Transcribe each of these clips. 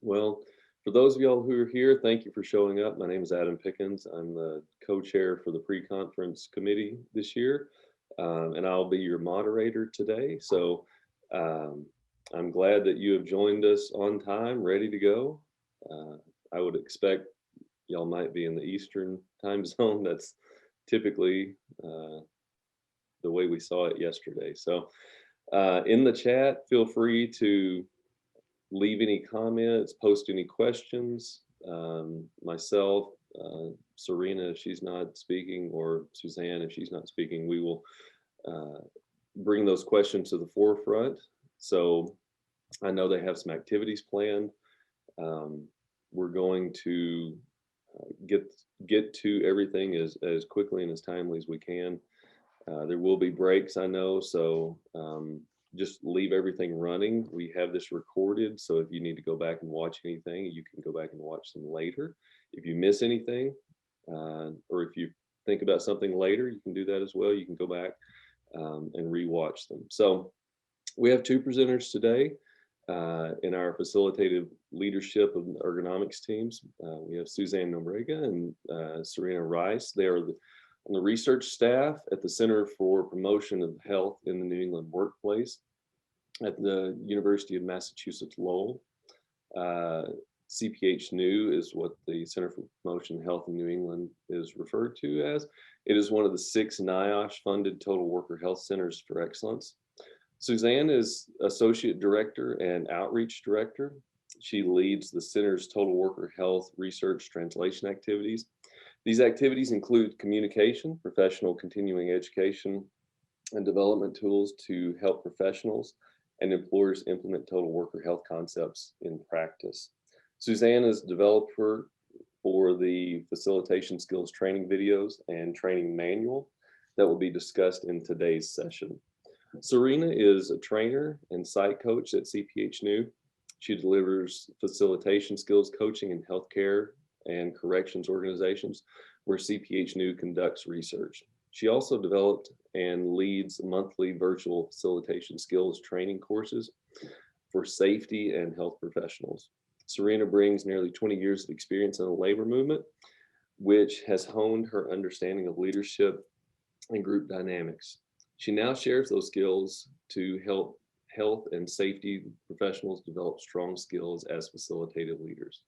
Well, for those of y'all who are here, thank you for showing up. My name is Adam Pickens. I'm the co-chair for the pre-conference committee this year, and I'll be your moderator today. So um, I'm glad that you have joined us on time, ready to go. Uh, I would expect y'all might be in the Eastern time zone. That's typically the way we saw it yesterday. So in the chat, feel free to leave any comments, post any questions. Myself, Serena, if she's not speaking, or Suzanne, if she's not speaking, we will uh, bring those questions to the forefront. So I know they have some activities planned. Um, we're going to get to everything as quickly and as timely as we can. There will be breaks, I know, so just leave everything running. We have this recorded, so if you need to go back and watch anything, you can go back and watch them later. If you miss anything, or if you think about something later, you can do that as well. You can go back and rewatch them. So we have two presenters today in our facilitative leadership of ergonomics teams. We have Suzanne Nobrega and Serena Rice. They are on the research staff at the Center for Promotion of Health in the New England Workplace at the University of Massachusetts Lowell. CPH New is what the Center for Promotion of Health in New England is referred to as. It is one of the 6 NIOSH funded total worker health centers for excellence. Suzanne is Associate Director and Outreach Director. She leads the center's total worker health research translation activities. These activities include communication, professional continuing education, and development tools to help professionals and employers implement total worker health concepts in practice. Suzanne is developer for the facilitation skills training videos and training manual that will be discussed in today's session. Serena is a trainer and site coach at CPH New. She delivers facilitation skills coaching in healthcare and corrections organizations where CPH New conducts research. She also developed and leads monthly virtual facilitation skills training courses for safety and health professionals. Serena brings nearly 20 years of experience in the labor movement, which has honed her understanding of leadership and group dynamics. She now shares those skills to help health and safety professionals develop strong skills as facilitative leaders.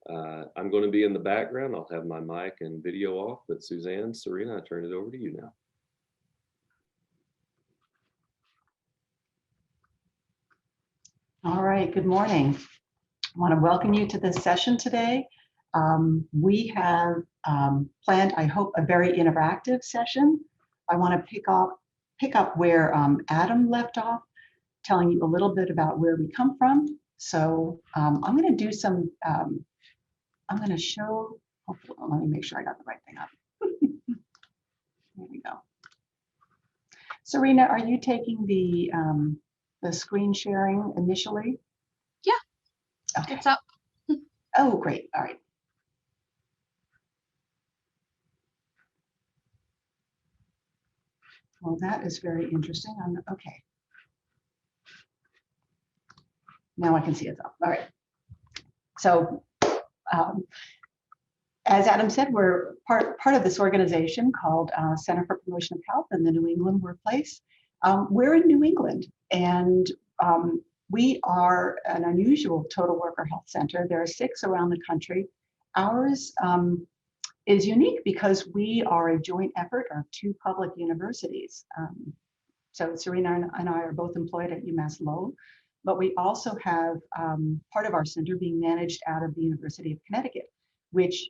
I'm going to be in the background. I'll have my mic and video off, but Suzanne, Serena, I turn it over to you now. All right, good morning. I want to welcome you to this session today. We have planned, I hope, a very interactive session. I want to pick up where Adam left off, telling you a little bit about where we come from. So I'm going to do some, I'm going to show, hopefully, let me make sure I got the right thing up. There we go. Serena, are you taking the screen sharing initially? Yeah, okay. It's up. Oh, great. All right. Well, that is very interesting. Okay. Now I can see it's up. All right. So as Adam said, we're part of this organization called Center for Promotion of Health in the New England Workplace. We're in New England, and we are an unusual total worker health center. There are 6 around the country. Ours is unique because we are a joint effort of 2 public universities. So Serena and I are both employed at UMass Lowell, but we also have part of our center being managed out of the University of Connecticut, which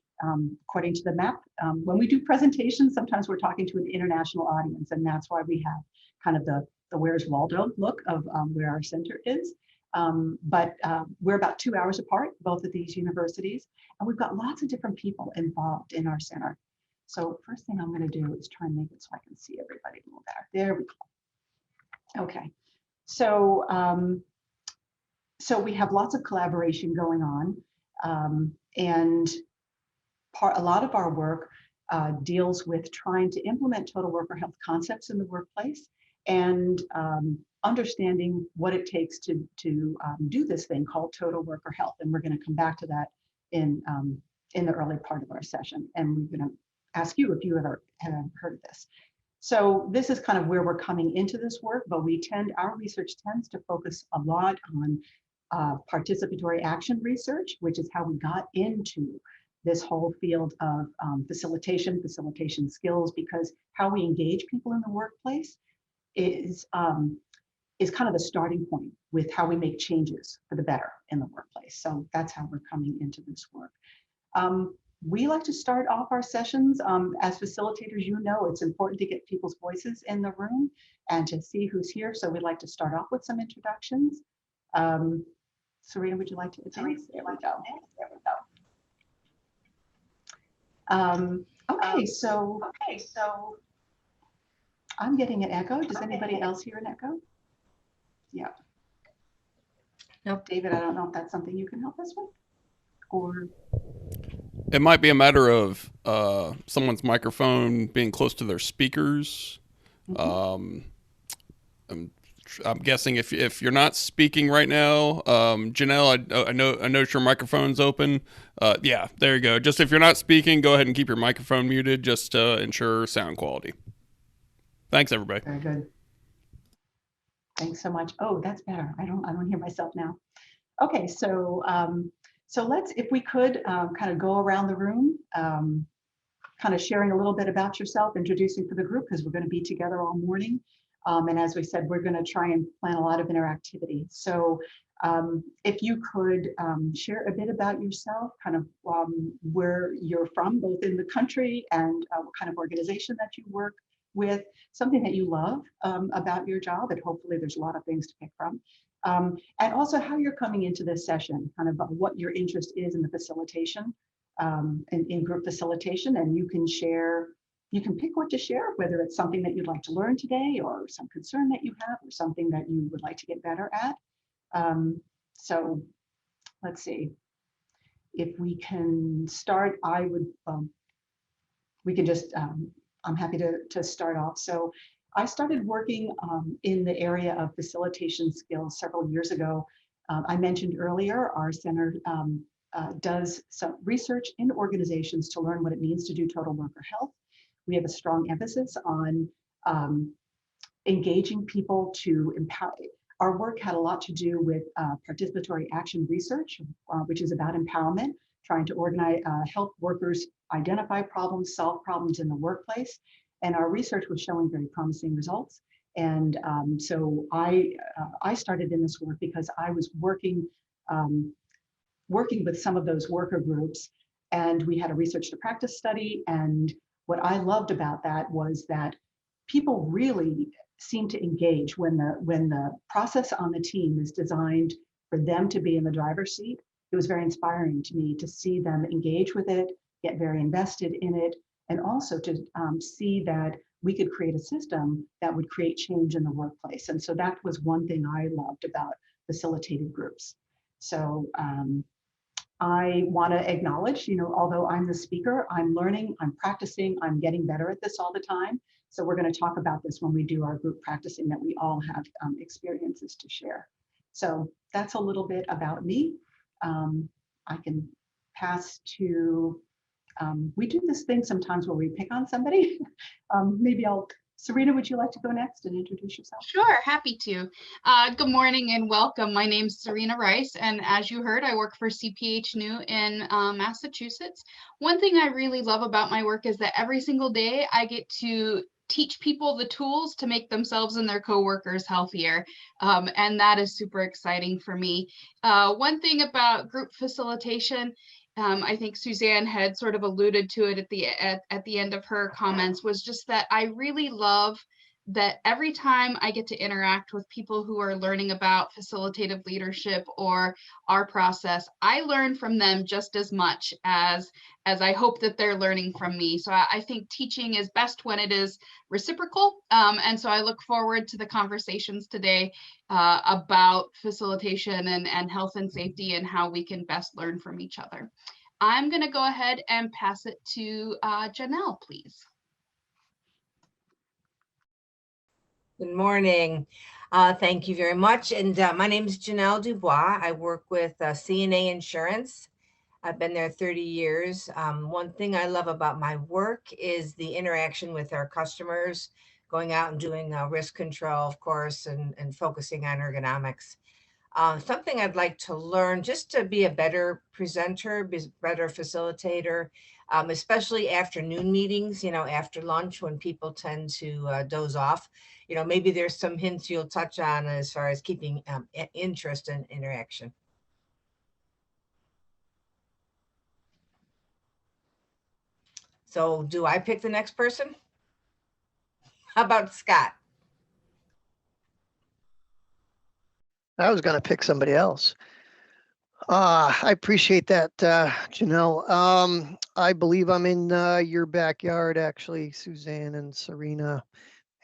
according to the map, when we do presentations, sometimes we're talking to an international audience, and that's why we have kind of the Where's Waldo look of where our center is. But we're about 2 hours apart, both of these universities, and we've got lots of different people involved in our center. So first thing I'm going to do is try and make it so I can see everybody a little better. There we go. Okay, so so we have lots of collaboration going on, and a lot of our work deals with trying to implement total worker health concepts in the workplace and understanding what it takes to do this thing called total worker health. And we're going to come back to that in the early part of our session. And we're going to ask you if you ever have heard of this. So this is kind of where we're coming into this work, but our research tends to focus a lot on participatory action research, which is how we got into this whole field of facilitation skills, because how we engage people in the workplace is kind of the starting point with how we make changes for the better in the workplace. So that's how we're coming into this work. We like to start off our sessions. As facilitators, you know, it's important to get people's voices in the room and to see who's here. So we'd like to start off with some introductions. Serena, would you like to advance? There we go. Okay, so I'm getting an echo. Does anybody else hear an echo? Yeah. Nope. David, I don't know if that's something you can help us with, or it might be a matter of someone's microphone being close to their speakers. I'm guessing if you're not speaking right now, Janelle, I know your microphone's open. Yeah, there you go. Just if you're not speaking, go ahead and keep your microphone muted just to ensure sound quality. Thanks, everybody. Very good. Thanks so much. Oh, that's better. I don't hear myself now. Okay, so let's, if we could, kind of go around the room, kind of sharing a little bit about yourself, introducing for the group, because we're going to be together all morning. And as we said, we're going to try and plan a lot of interactivity. So if you could share a bit about yourself, kind of where you're from, both in the country and what kind of organization that you work with, something that you love about your job, and hopefully there's a lot of things to pick from. And also how you're coming into this session, kind of what your interest is in the facilitation, in group facilitation, and you can share, you can pick what to share, whether it's something that you'd like to learn today or some concern that you have or something that you would like to get better at. So let's see, if we can start, I would, we can just, I'm happy to start off. So I started working in the area of facilitation skills several years ago. I mentioned earlier, our center does some research in organizations to learn what it means to do total worker health. We have a strong emphasis on engaging people to empower. Our work had a lot to do with participatory action research, which is about empowerment, trying to organize, help workers identify problems, solve problems in the workplace. And our research was showing very promising results. And so I started in this work because I was working with some of those worker groups, and we had a research to practice study. And what I loved about that was that people really seem to engage when the process on the team is designed for them to be in the driver's seat. It was very inspiring to me to see them engage with it, get very invested in it, and also to see that we could create a system that would create change in the workplace. And so that was one thing I loved about facilitated groups. So I want to acknowledge, you know, although I'm the speaker, I'm learning, I'm practicing, I'm getting better at this all the time. So we're going to talk about this when we do our group practicing, that we all have experiences to share. So that's a little bit about me. I can pass to, we do this thing sometimes where we pick on somebody. Maybe Serena, would you like to go next and introduce yourself? Sure, happy to. Good morning and welcome. My name's Serena Rice, and as you heard, I work for CPH New in Massachusetts. One thing I really love about my work is that every single day I get to teach people the tools to make themselves and their coworkers healthier, and that is super exciting for me. One thing about group facilitation, I think Suzanne had sort of alluded to it at the end of her comments, was just that I really love that every time I get to interact with people who are learning about facilitative leadership or our process, I learn from them just as much as I hope that they're learning from me. So I think teaching is best when it is reciprocal. And so I look forward to the conversations today about facilitation and health and safety and how we can best learn from each other. I'm going to go ahead and pass it to Janelle, please. Good morning. Thank you very much. And my name is Janelle Dubois. I work with CNA Insurance. I've been there 30 years. One thing I love about my work is the interaction with our customers, going out and doing risk control, of course, and focusing on ergonomics. Something I'd like to learn just to be a better presenter, be better facilitator, especially afternoon meetings, after lunch when people tend to doze off. Maybe there's some hints you'll touch on as far as keeping interest and interaction. So do I pick the next person? How about Scott? I was going to pick somebody else. I appreciate that, Janelle. I believe I'm in your backyard, actually, Suzanne and Serena,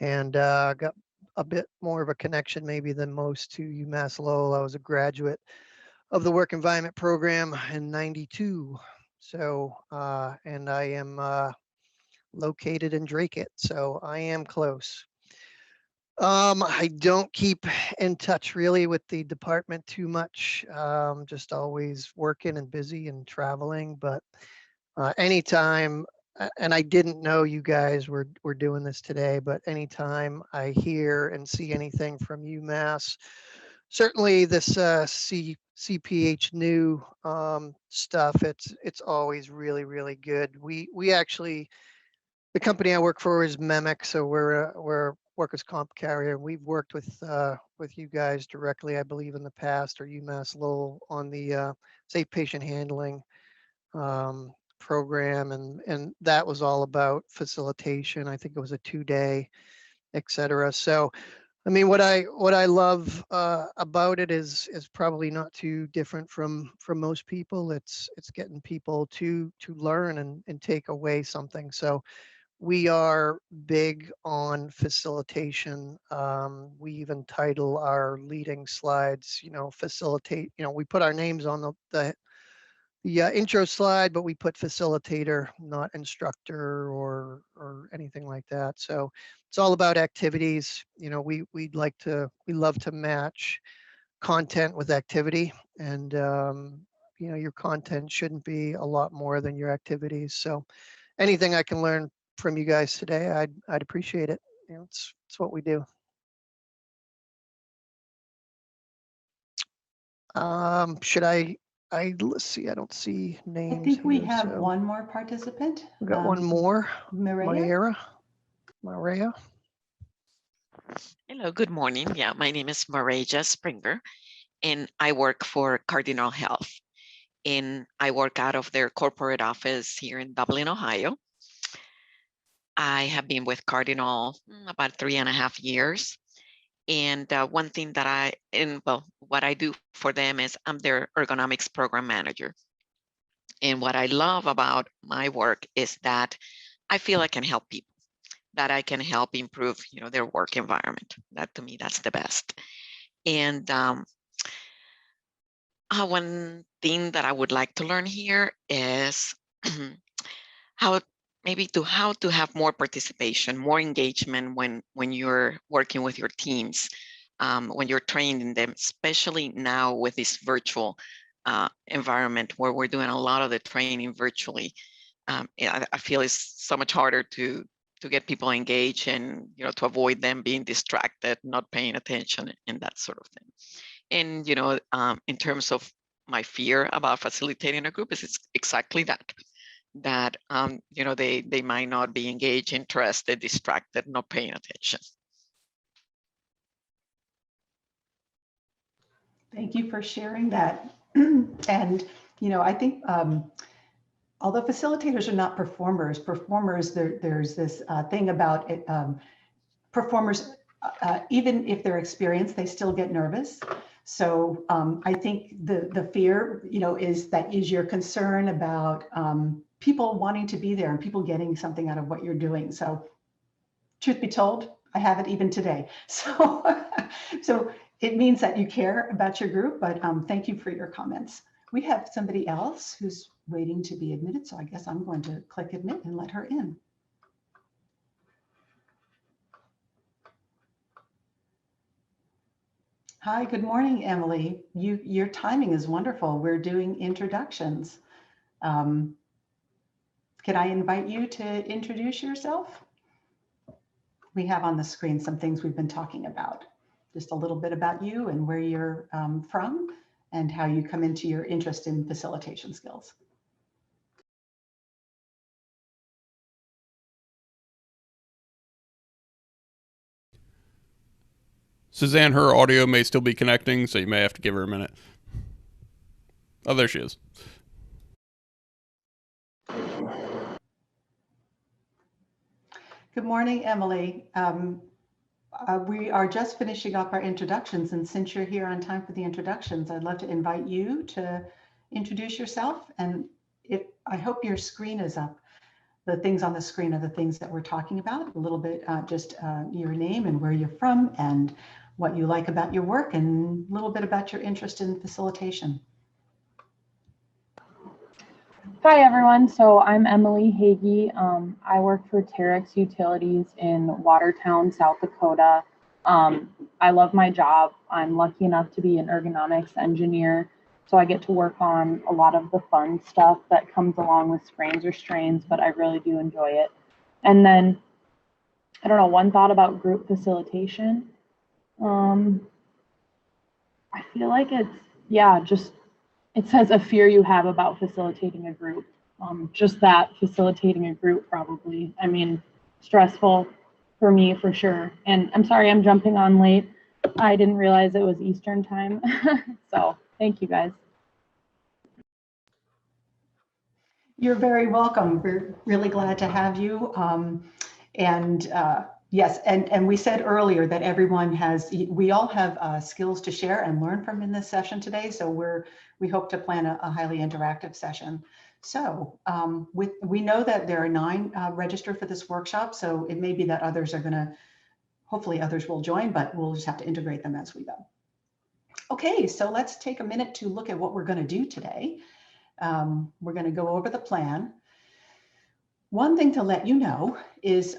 and got a bit more of a connection maybe than most to UMass Lowell. I was a graduate of the work environment program in '92. So, and I am located in Drake, so I am close. I don't keep in touch really with the department too much. Just always working and busy and traveling. But anytime, and I didn't know you guys were doing this today, but anytime I hear and see anything from UMass, certainly this CPH new stuff, it's always really, really good. We actually, the company I work for is MEMIC, so we're a workers' comp carrier. We've worked with you guys directly, I believe, in the past, or UMass Lowell on the safe patient handling program, and that was all about facilitation. I think it was a 2-day, et cetera. So, I mean, what I love about it is probably not too different from most people. It's getting people to learn and take away something. So we are big on facilitation. We even title our leading slides, facilitate. We put our names on the intro slide, but we put facilitator, not instructor or anything like that. So it's all about activities. We love to match content with activity, and your content shouldn't be a lot more than your activities. So anything I can learn from you guys today, I'd appreciate it. It's what we do. Should let's see, I don't see names. I think we here, have so. one more participant. We got one more. Maria. Maria. Hello, good morning. Yeah, my name is Nobrega Springer, and I work for Cardinal Health. And I work out of their corporate office here in Dublin, Ohio. I have been with Cardinal about 3.5 years. And one thing that what I do for them is I'm their ergonomics program manager. And what I love about my work is that I feel I can help people, that I can help improve, their work environment. That, to me, that's the best. And one thing that I would like to learn here is how to have more participation, more engagement when you're working with your teams, when you're training them, especially now with this virtual environment where we're doing a lot of the training virtually. I feel it's so much harder to get people engaged and to avoid them being distracted, not paying attention, and that sort of thing. And in terms of my fear about facilitating a group, is it's exactly that they might not be engaged, interested, distracted, not paying attention. Thank you for sharing that. And I think although facilitators are not performers, there's this thing about it, performers, even if they're experienced, they still get nervous. So I think the fear, is your concern about people wanting to be there and people getting something out of what you're doing. So truth be told, I have it even today. So, so it means that you care about your group, but thank you for your comments. We have somebody else who's waiting to be admitted. So I guess I'm going to click admit and let her in. Hi, good morning, Emily. Your timing is wonderful. We're doing introductions. Can I invite you to introduce yourself? We have on the screen some things we've been talking about. Just a little bit about you and where you're from and how you come into your interest in facilitation skills. Suzanne, her audio may still be connecting, so you may have to give her a minute. Oh, there she is. Good morning, Emily. We are just finishing up our introductions, and since you're here on time for the introductions, I'd love to invite you to introduce yourself. And I hope your screen is up. The things on the screen are the things that we're talking about, a little bit, just your name and where you're from and what you like about your work and a little bit about your interest in facilitation. Hi everyone, so I'm Emily Hagee. I work for Terex Utilities in Watertown, South Dakota. I love my job. I'm lucky enough to be an ergonomics engineer, so I get to work on a lot of the fun stuff that comes along with sprains or strains, but I really do enjoy it. And then, I don't know, one thought about group facilitation. I feel like it's, yeah, just it says a fear you have about facilitating a group. Just that, facilitating a group probably. I mean, stressful for me for sure. And I'm sorry I'm jumping on late. I didn't realize it was Eastern time. So thank you guys. You're very welcome. We're really glad to have you. Yes, and we said earlier that we all have skills to share and learn from in this session today. So we hope to plan a highly interactive session. So we know that there are 9 registered for this workshop. So it may be that others are hopefully others will join, but we'll just have to integrate them as we go. Okay, so let's take a minute to look at what we're going to do today. We're going to go over the plan. One thing to let you know is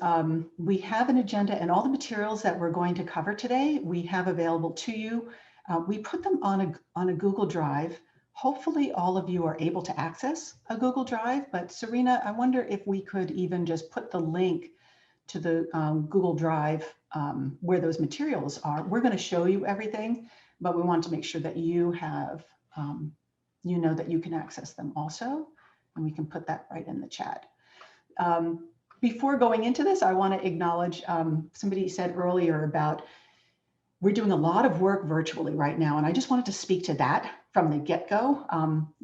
we have an agenda and all the materials that we're going to cover today, we have available to you. We put them on a Google Drive. Hopefully all of you are able to access a Google Drive, but Serena, I wonder if we could even just put the link to the Google Drive where those materials are. We're going to show you everything, but we want to make sure that you have, you know that you can access them also, and we can put that right in the chat. Before going into this, I want to acknowledge somebody said earlier about we're doing a lot of work virtually right now, and I just wanted to speak to that from the get-go.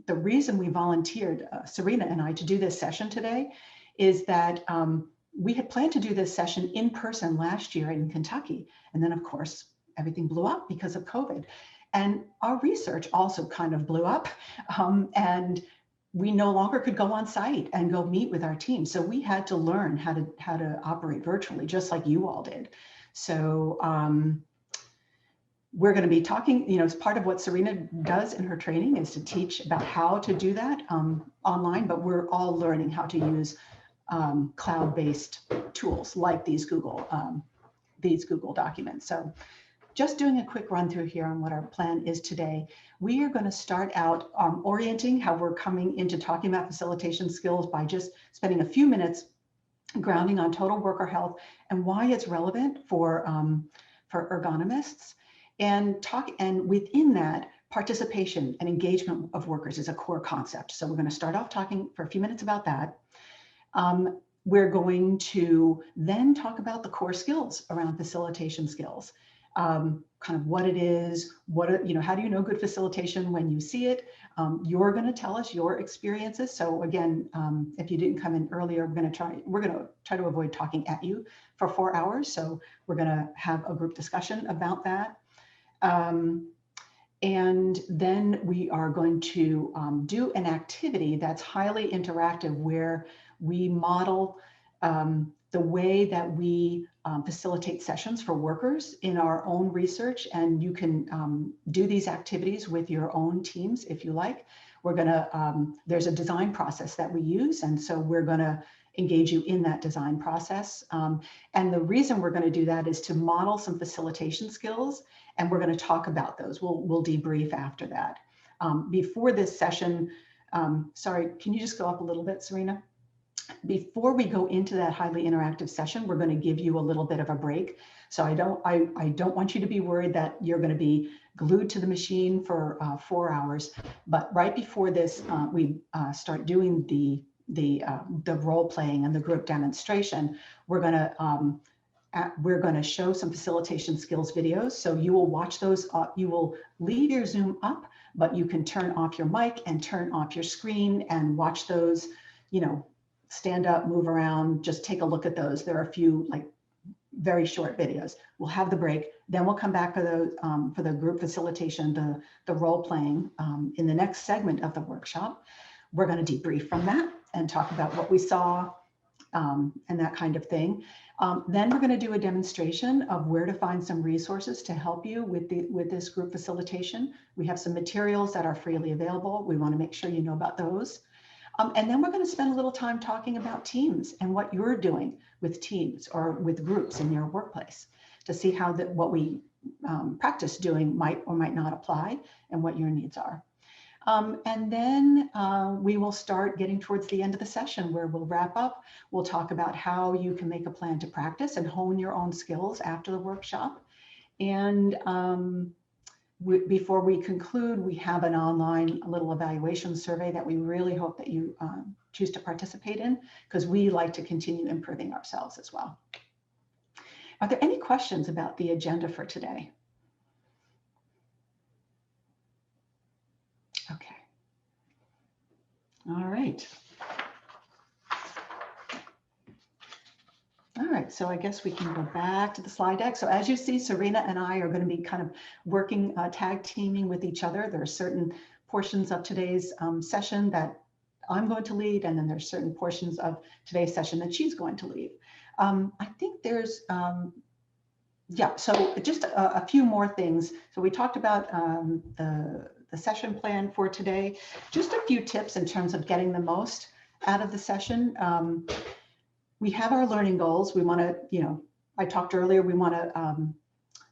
The reason we volunteered, Serena and I, to do this session today is that we had planned to do this session in person last year in Kentucky, and then of course everything blew up because of COVID, and our research also kind of blew up, and we no longer could go on site and go meet with our team. So we had to learn how to operate virtually, just like you all did. So we're going to be talking, you know, as part of what Serena does in her training is to teach about how to do that online, but we're all learning how to use cloud-based tools like these Google documents. So just doing a quick run through here on what our plan is today. We are going to start out orienting how we're coming into talking about facilitation skills by just spending a few minutes grounding on total worker health and why it's relevant for ergonomists, and within that, participation and engagement of workers is a core concept. So we're going to start off talking for a few minutes about that. We're going to then talk about the core skills around facilitation skills. Kind of what it is, how do you know good facilitation when you see it? You're going to tell us your experiences. So again, if you didn't come in earlier, we're going to try to avoid talking at you for 4 hours. So we're going to have a group discussion about that. And then we are going to do an activity that's highly interactive where we model the way that we facilitate sessions for workers in our own research, and you can do these activities with your own teams if you like. We're gonna, there's a design process that we use, and so we're gonna engage you in that design process. And the reason we're going to do that is to model some facilitation skills, and we're going to talk about those. We'll debrief after that. Before this session, sorry, can you just go up a little bit, Serena? Before we go into that highly interactive session, we're going to give you a little bit of a break. So I don't want you to be worried that you're going to be glued to the machine for 4 hours. But right before this, we start doing the role playing and the group demonstration. We're going to show some facilitation skills videos. So you will watch those. You will leave your Zoom up, but you can turn off your mic and turn off your screen and watch those. You know, stand up, move around, just take a look at those. There are a few like very short videos. We'll have the break, then we'll come back for the group facilitation, the role playing in the next segment of the workshop. We're going to debrief from that and talk about what we saw and that kind of thing. Then we're going to do a demonstration of where to find some resources to help you with this group facilitation. We have some materials that are freely available. We want to make sure you know about those. And then we're going to spend a little time talking about teams and what you're doing with teams or with groups in your workplace to see how what we practice doing might or might not apply and what your needs are. And then we will start getting towards the end of the session where we'll wrap up. We'll talk about how you can make a plan to practice and hone your own skills after the workshop. And before we conclude, we have an online little evaluation survey that we really hope that you choose to participate in, because we like to continue improving ourselves as well. Are there any questions about the agenda for today? Okay. All right. All right, so I guess we can go back to the slide deck. So as you see, Serena and I are going to be kind of working, tag teaming with each other. There are certain portions of today's session that I'm going to lead, and then there's certain portions of today's session that she's going to lead. I think there's, yeah, so just a few more things. So we talked about the session plan for today. Just a few tips in terms of getting the most out of the session. We have our learning goals. We want to, you know, I talked earlier, we want to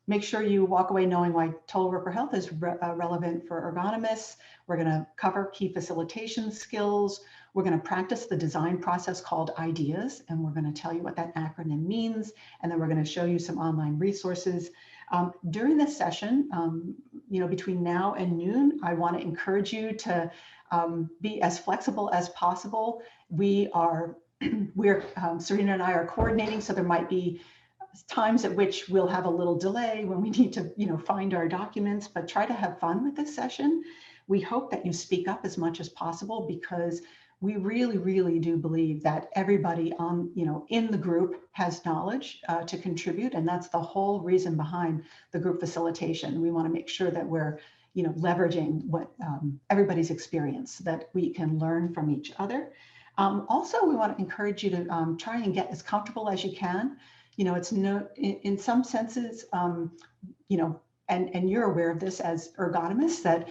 make sure you walk away knowing why total worker health is relevant for ergonomists. We're going to cover key facilitation skills. We're going to practice the design process called IDEAS, and we're going to tell you what that acronym means. And then we're going to show you some online resources. During this session, you know, between now and noon, I want to encourage you to be as flexible as possible. Serena and I are coordinating, so there might be times at which we'll have a little delay when we need to, you know, find our documents, but try to have fun with this session. We hope that you speak up as much as possible, because we really, really do believe that everybody on, you know, in the group has knowledge to contribute, and that's the whole reason behind the group facilitation. We want to make sure that we're, you know, leveraging what everybody's experience, so that we can learn from each other. Also, we want to encourage you to try and get as comfortable as you can. You know, it's in some senses, you know, and you're aware of this as ergonomists, that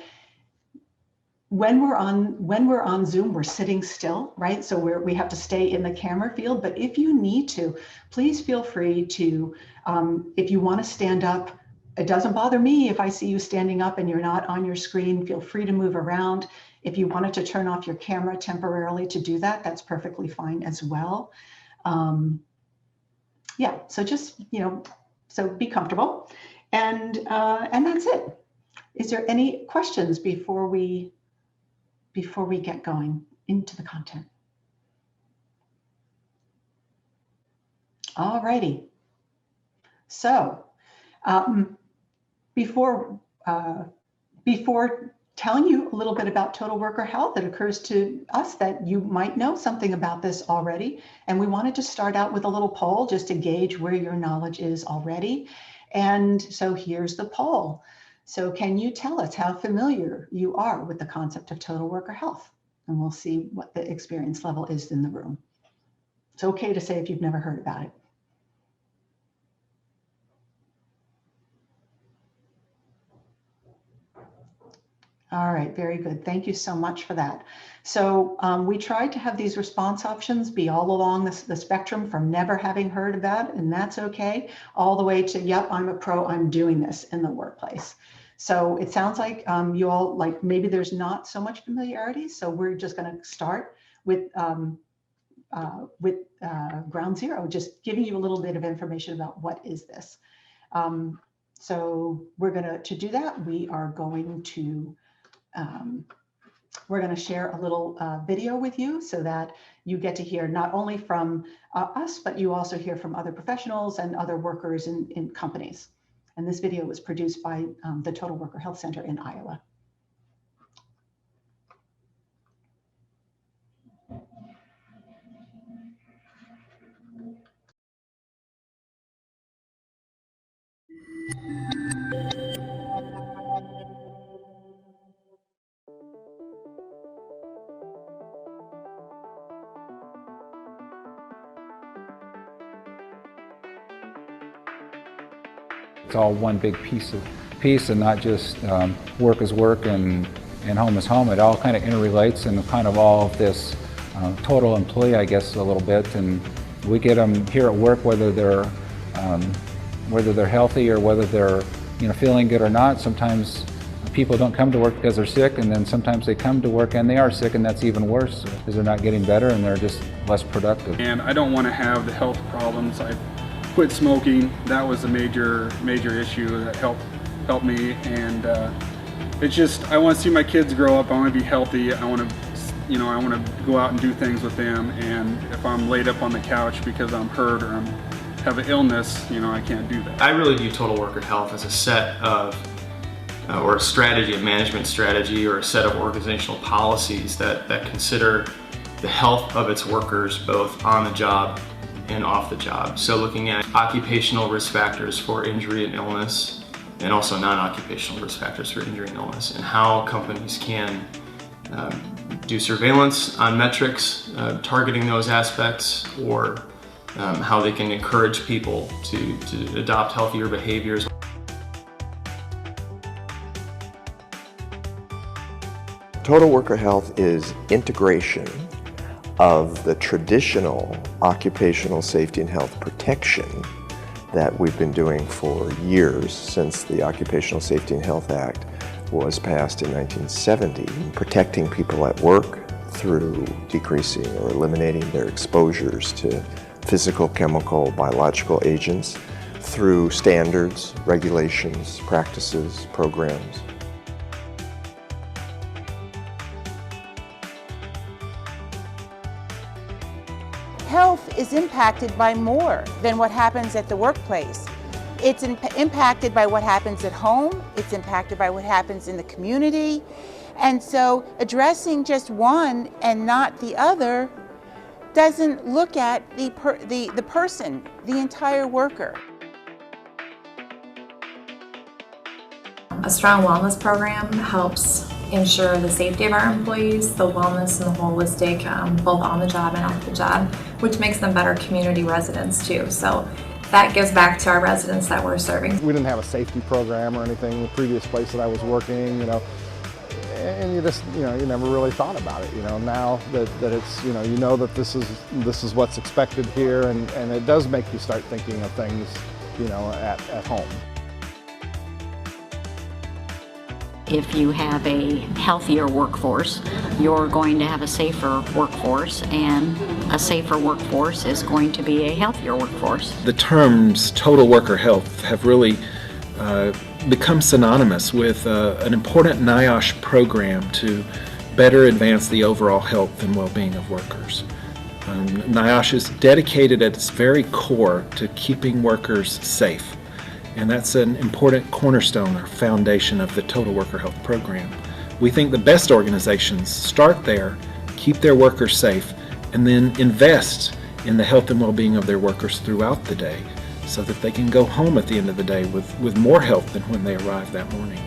when we're on Zoom, we're sitting still, right? So we have to stay in the camera field. But if you need to, please feel free to, if you want to stand up. It doesn't bother me if I see you standing up and you're not on your screen. Feel free to move around. If you wanted to turn off your camera temporarily to do that, that's perfectly fine as well. Yeah, so just, you know, so be comfortable, and that's it. Is there any questions before we get going into the content? All righty. So before telling you a little bit about total worker health, it occurs to us that you might know something about this already. And we wanted to start out with a little poll just to gauge where your knowledge is already. And so here's the poll. So can you tell us how familiar you are with the concept of total worker health? And we'll see what the experience level is in the room. It's okay to say if you've never heard about it. All right, very good. Thank you so much for that. So we tried to have these response options be all along the spectrum from never having heard of that, and that's okay, all the way to, yep, I'm a pro, I'm doing this in the workplace. So it sounds like you all, like, maybe there's not so much familiarity. So we're just going to start with ground zero, just giving you a little bit of information about what is this. So we're going to do that. We're going to share a little video with you so that you get to hear not only from us, but you also hear from other professionals and other workers in companies. And this video was produced by the Total Worker Health Center in Iowa. It's all one big piece and not just work is work and home is home. It all kind of interrelates and kind of all of this total employee, I guess, a little bit. And we get them here at work, whether they're healthy or whether they're feeling good or not. Sometimes people don't come to work because they're sick, and then sometimes they come to work and they are sick, and that's even worse because they're not getting better and they're just less productive. And I don't want to have the health problems. I quit smoking. That was a major issue that helped me, and it's just, I want to see my kids grow up. I want to be healthy. I want to go out and do things with them, and if I'm laid up on the couch because I'm hurt or have an illness, I can't do that. I really view total worker health as a set of or a strategy, a management strategy, or a set of organizational policies that consider the health of its workers both on the job and off the job. So looking at occupational risk factors for injury and illness, and also non-occupational risk factors for injury and illness, and how companies can do surveillance on metrics targeting those aspects, or how they can encourage people to adopt healthier behaviors. Total worker health is integration of the traditional occupational safety and health protection that we've been doing for years since the Occupational Safety and Health Act was passed in 1970, protecting people at work through decreasing or eliminating their exposures to physical, chemical, biological agents through standards, regulations, practices, programs. Health is impacted by more than what happens at the workplace. It's impacted by what happens at home, it's impacted by what happens in the community, and so addressing just one and not the other doesn't look at the person, the entire worker. A strong wellness program helps ensure the safety of our employees, the wellness and the holistic, both on the job and off the job, which makes them better community residents too. So that gives back to our residents that we're serving. We didn't have a safety program or anything in the previous place that I was working, and you just, you never really thought about it, now that it's, you know that this is what's expected here, and it does make you start thinking of things, at home. If you have a healthier workforce, you're going to have a safer workforce, and a safer workforce is going to be a healthier workforce. The terms total worker health have really become synonymous with an important NIOSH program to better advance the overall health and well-being of workers. NIOSH is dedicated at its very core to keeping workers safe. And that's an important cornerstone or foundation of the Total Worker Health Program. We think the best organizations start there, keep their workers safe, and then invest in the health and well-being of their workers throughout the day so that they can go home at the end of the day with more health than when they arrive that morning.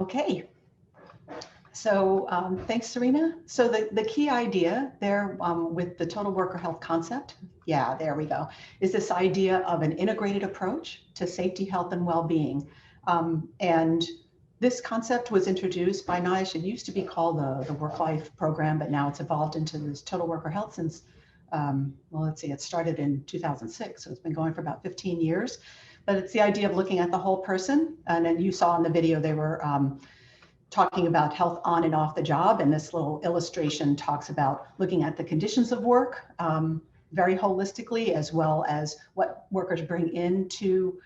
Okay. So thanks, Serena. So the key idea there with the total worker health concept, yeah, there we go, is this idea of an integrated approach to safety, health, and well-being. And this concept was introduced by NIOSH. It used to be called the Work-Life Program, but now it's evolved into this total worker health since, well, let's see, it started in 2006. So it's been going for about 15 years. But it's the idea of looking at the whole person. And then you saw in the video, they were talking about health on and off the job. And this little illustration talks about looking at the conditions of work very holistically, as well as what workers bring in to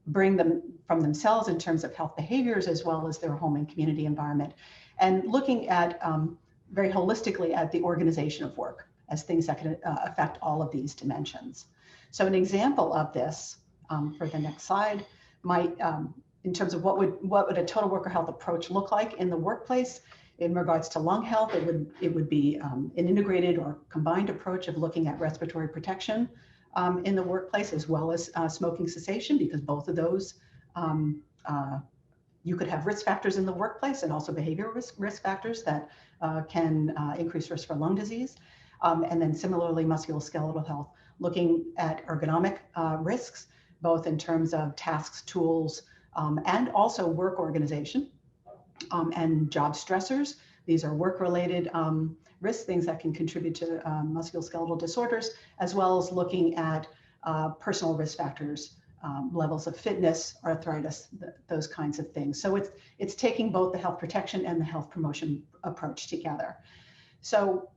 bring them from themselves in terms of health behaviors, as well as their home and community environment. And looking at very holistically at the organization of work as things that can affect all of these dimensions. So an example of this for the next slide might, in terms of what would a total worker health approach look like in the workplace in regards to lung health, it would be an integrated or combined approach of looking at respiratory protection in the workplace, as well as smoking cessation, because both of those you could have risk factors in the workplace and also behavioral risk factors that can increase risk for lung disease. And then similarly, musculoskeletal health, looking at ergonomic risks, both in terms of tasks, tools, and also work organization and job stressors. These are work-related risks, things that can contribute to musculoskeletal disorders, as well as looking at personal risk factors, levels of fitness, arthritis, those kinds of things. So it's taking both the health protection and the health promotion approach together. So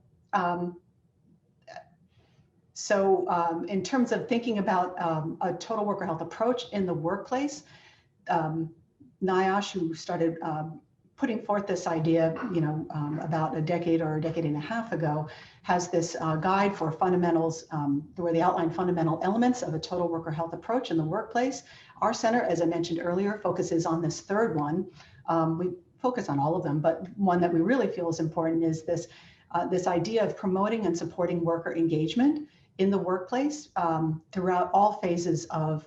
in terms of thinking about a total worker health approach in the workplace, NIOSH, who started putting forth this idea, about a decade or a decade and a half ago, has this guide for fundamentals, where they outline fundamental elements of a total worker health approach in the workplace. Our center, as I mentioned earlier, focuses on this third one. We focus on all of them, but one that we really feel is important is this idea of promoting and supporting worker engagement in the workplace throughout all phases of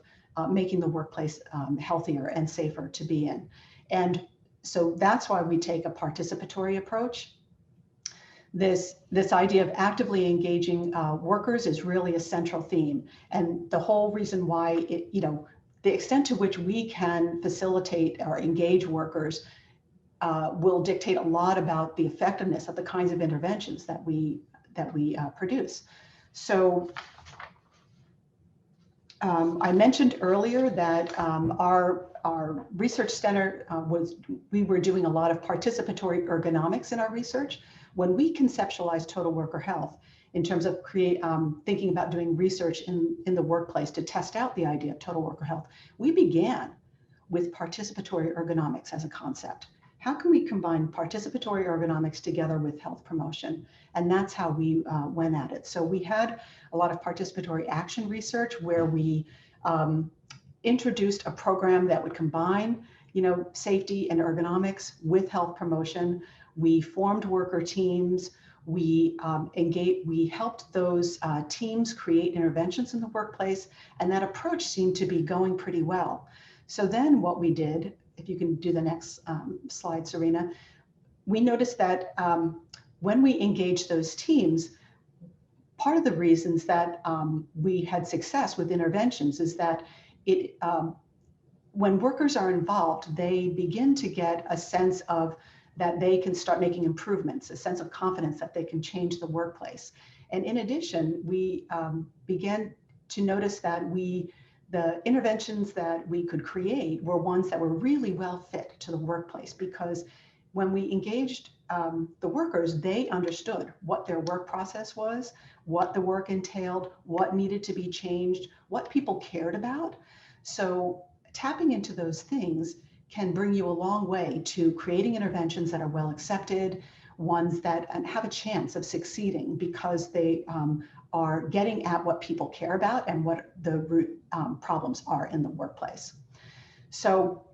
making the workplace healthier and safer to be in. And so that's why we take a participatory approach. This idea of actively engaging workers is really a central theme. And the whole reason why, the extent to which we can facilitate or engage workers will dictate a lot about the effectiveness of the kinds of interventions that we produce. So I mentioned earlier that our research center we were doing a lot of participatory ergonomics in our research. When we conceptualized total worker health in terms of thinking about doing research in the workplace to test out the idea of total worker health, we began with participatory ergonomics as a concept. How can we combine participatory ergonomics together with health promotion? And that's how we went at it. So we had a lot of participatory action research where we introduced a program that would combine, safety and ergonomics with health promotion. We formed worker teams. We helped those teams create interventions in the workplace, and that approach seemed to be going pretty well. So then what we did, if you can do the next slide, Serena, we noticed that when we engaged those teams, part of the reasons that we had success with interventions is that when workers are involved, they begin to get a sense of that they can start making improvements, a sense of confidence that they can change the workplace. And in addition, we began to notice that the interventions that we could create were ones that were really well fit to the workplace, because when we engaged the workers, they understood what their work process was, what the work entailed, what needed to be changed, what people cared about. So tapping into those things can bring you a long way to creating interventions that are well accepted, ones that have a chance of succeeding because they are getting at what people care about and what the root problems are in the workplace. So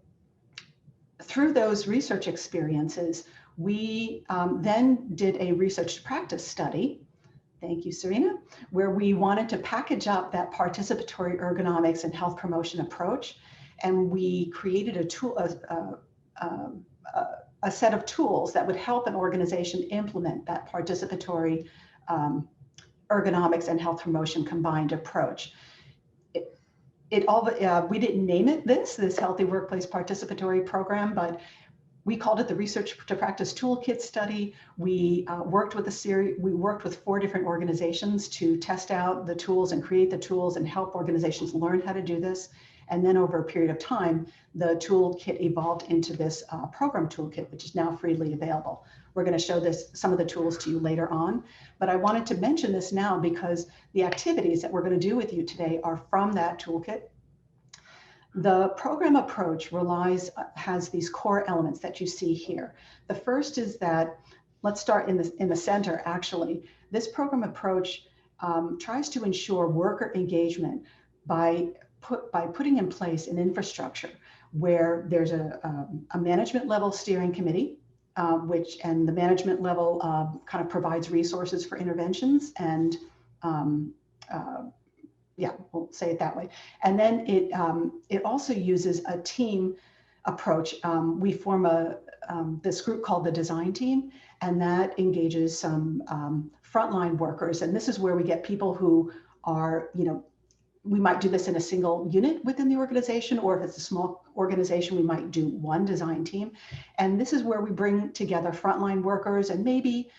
through those research experiences, we then did a research to practice study, thank you, Serena, where we wanted to package up that participatory ergonomics and health promotion approach. And we created a set of tools that would help an organization implement that participatory ergonomics and health promotion combined approach. We didn't name it this Healthy Workplace Participatory Program, but we called it the Research to Practice Toolkit Study. We worked with 4 different organizations to test out the tools and create the tools and help organizations learn how to do this. And then over a period of time, the toolkit evolved into this program toolkit, which is now freely available. We're going to show some of the tools to you later on, but I wanted to mention this now because the activities that we're going to do with you today are from that toolkit. The program approach has these core elements that you see here. The first is that, let's start in the center actually. This program approach tries to ensure worker engagement by putting in place an infrastructure where there's a management level steering committee, and the management level kind of provides resources for interventions and yeah, we'll say it that way. And then it also uses a team approach. We form this group called the design team, and that engages some frontline workers. And this is where we get people who are, we might do this in a single unit within the organization, or if it's a small organization, we might do one design team. And this is where we bring together frontline workers and maybe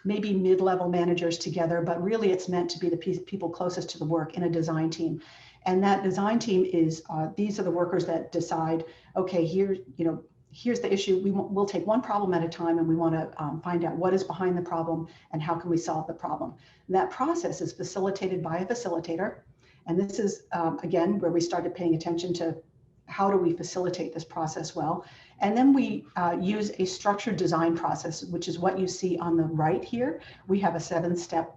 mid-level managers together, but really it's meant to be the people closest to the work in a design team. And that design team is, these are the workers that decide, okay, here's the issue. We'll take one problem at a time, and we want to find out what is behind the problem and how can we solve the problem. And that process is facilitated by a facilitator. And this is, again, where we started paying attention to how do we facilitate this process well. And then we use a structured design process, which is what you see on the right here. We have a 7-step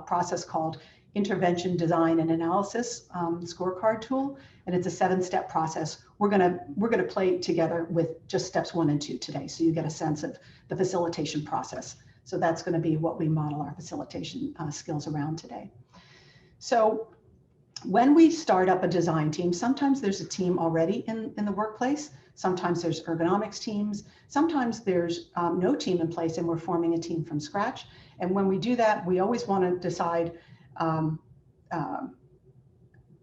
process called Intervention Design and Analysis scorecard tool, and it's a 7-step process. We're gonna play together with just steps 1 and 2 today, so you get a sense of the facilitation process. So that's going to be what we model our facilitation skills around today. So when we start up a design team, sometimes there's a team already in the workplace. Sometimes there's ergonomics teams. Sometimes there's no team in place and we're forming a team from scratch. And when we do that, we always want to decide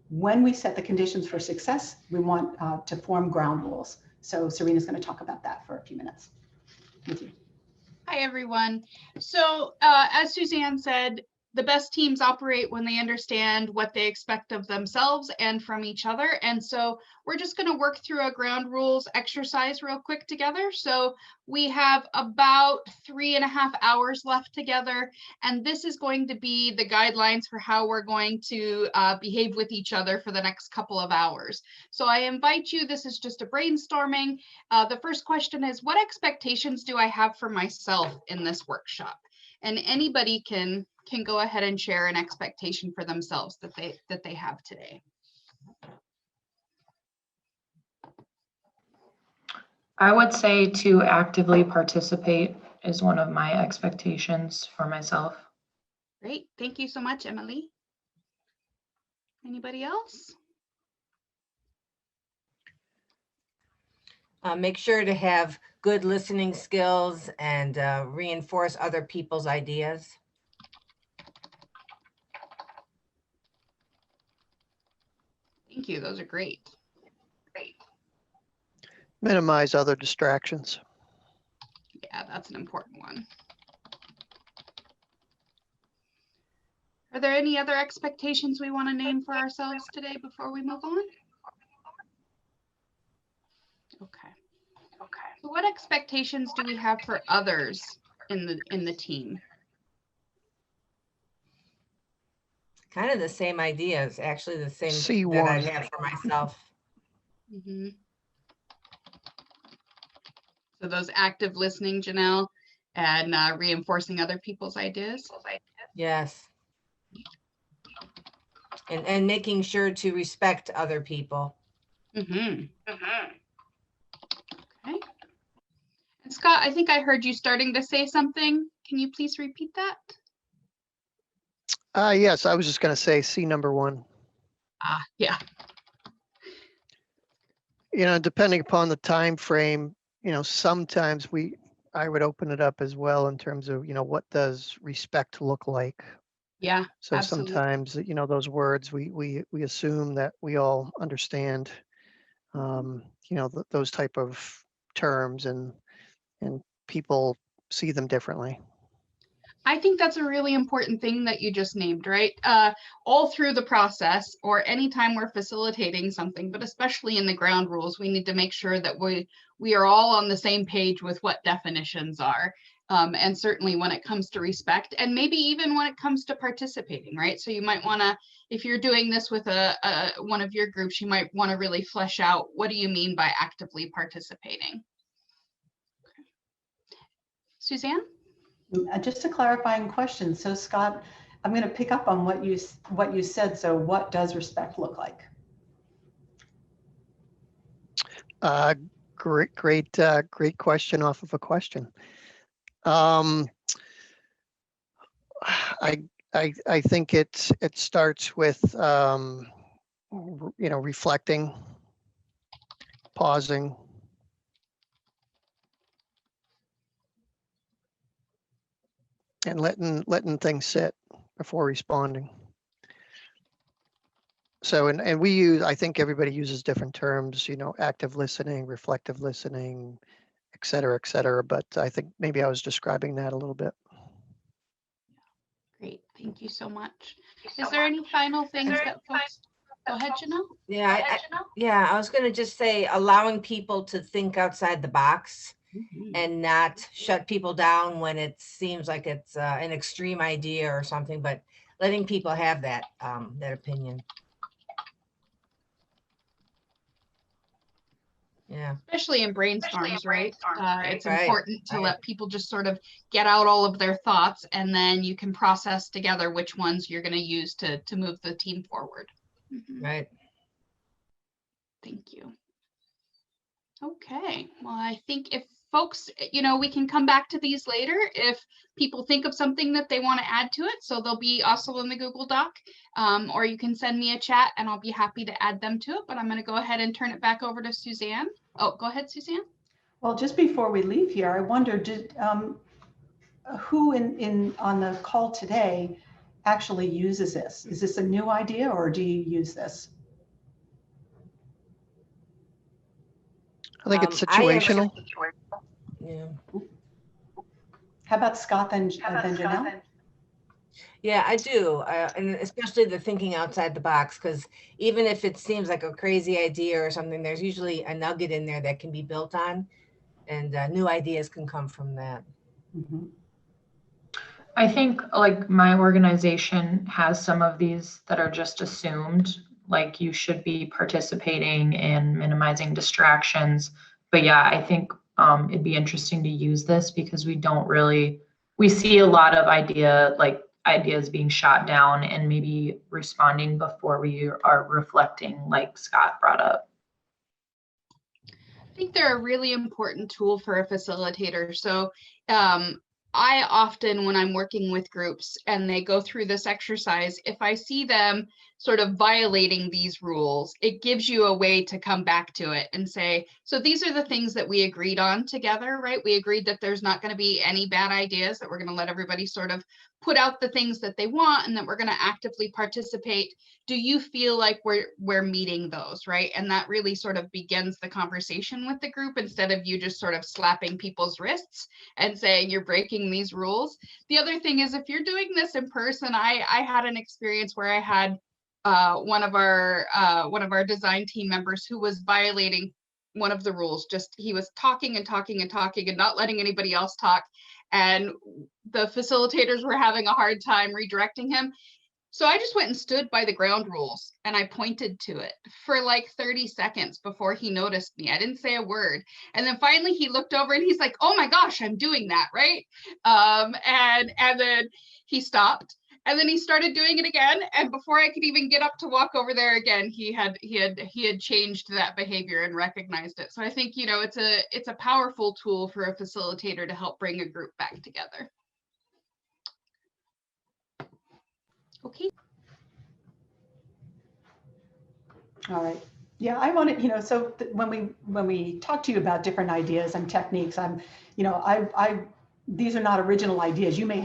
when we set the conditions for success, we want to form ground rules. So Serena's going to talk about that for a few minutes with you. Hi, everyone. So as Suzanne said, the best teams operate when they understand what they expect of themselves and from each other. And so we're just going to work through a ground rules exercise real quick together. So we have about 3.5 hours left together. And this is going to be the guidelines for how we're going to behave with each other for the next couple of hours. So I invite you, this is just a brainstorming. The first question is, what expectations do I have for myself in this workshop? And anybody can go ahead and share an expectation for themselves that they have today. I would say to actively participate is one of my expectations for myself. Great, thank you so much, Emily. Anybody else? Make sure to have good listening skills and reinforce other people's ideas. Thank you, those are great. Minimize other distractions. Yeah, that's an important one. Are there any other expectations we want to name for ourselves today before we move on? Okay. So what expectations do we have for others in the team? Kind of the same ideas, actually the same C1. that I have for myself. Mm-hmm. So those active listening, Janelle, and reinforcing other people's ideas. Yes. And making sure to respect other people. Mm-hmm. Okay. And Scott, I think I heard you starting to say something. Can you please repeat that? Yes, I was just going to say C number 1. Yeah. depending upon the time frame, sometimes I would open it up as well in terms of, what does respect look like? Yeah, So absolutely. sometimes, those words we assume that we all understand, those type of terms, and people see them differently. I think that's a really important thing that you just named, right? All through the process, or anytime we're facilitating something, but especially in the ground rules, we need to make sure that we are all on the same page with what definitions are. And certainly when it comes to respect, and maybe even when it comes to participating, right? So you might want to, if you're doing this with one of your groups, you might want to really flesh out, what do you mean by actively participating? Okay. Suzanne? Just a clarifying question. So Scott, I'm going to pick up on what you said. So what does respect look like? Great question off of a question. I think it starts with reflecting, pausing, and letting things sit before responding. So, and we use, I think everybody uses different terms, active listening, reflective listening, et cetera, but I think maybe I was describing that a little bit. Great, thank you so much. Is there any final things that folks, go ahead, Janelle? Yeah, I was going to just say, allowing people to think outside the box. And not shut people down when it seems like it's an extreme idea or something, but letting people have that opinion. Yeah. Especially in brainstorms, right? It's important to let people just sort of get out all of their thoughts, and then you can process together which ones you're going to use to move the team forward. Right. Thank you. Okay, well, I think if folks, we can come back to these later if people think of something that they want to add to it. So they'll be also in the Google Doc, or you can send me a chat and I'll be happy to add them to it. But I'm going to go ahead and turn it back over to Suzanne. Oh, go ahead, Suzanne. Well, just before we leave here, I wonder, who on the call today actually uses this? Is this a new idea, or do you use this? I think it's situational. Yeah. How about Scott then Janelle? Yeah, I do. And especially the thinking outside the box, because even if it seems like a crazy idea or something, there's usually a nugget in there that can be built on, and new ideas can come from that. Mm-hmm. I think like my organization has some of these that are just assumed, like you should be participating in minimizing distractions. But yeah, I think it'd be interesting to use this because we see a lot of ideas being shot down and maybe responding before we are reflecting, like Scott brought up. I think they're a really important tool for a facilitator. So I often, when I'm working with groups and they go through this exercise, if I see them sort of violating these rules, it gives you a way to come back to it and say, so these are the things that we agreed on together, right? We agreed that there's not going to be any bad ideas, that we're going to let everybody sort of put out the things that they want, and that we're going to actively participate. Do you feel like we're meeting those, right? And that really sort of begins the conversation with the group, instead of you just sort of slapping people's wrists and saying you're breaking these rules. The other thing is, if you're doing this in person, I had an experience where I had one of our design team members who was violating one of the rules. Just he was talking and talking and talking and not letting anybody else talk, and the facilitators were having a hard time redirecting him. So I just went and stood by the ground rules and I pointed to it for like 30 seconds before he noticed me. I didn't say a word. And then finally he looked over and he's like, oh my gosh, I'm doing that, right? And then he stopped. And then he started doing it again. And before I could even get up to walk over there again, he had changed that behavior and recognized it. So I think, it's a powerful tool for a facilitator to help bring a group back together. Okay. All right. Yeah, I want to, so when we talk to you about different ideas and techniques, these are not original ideas. You may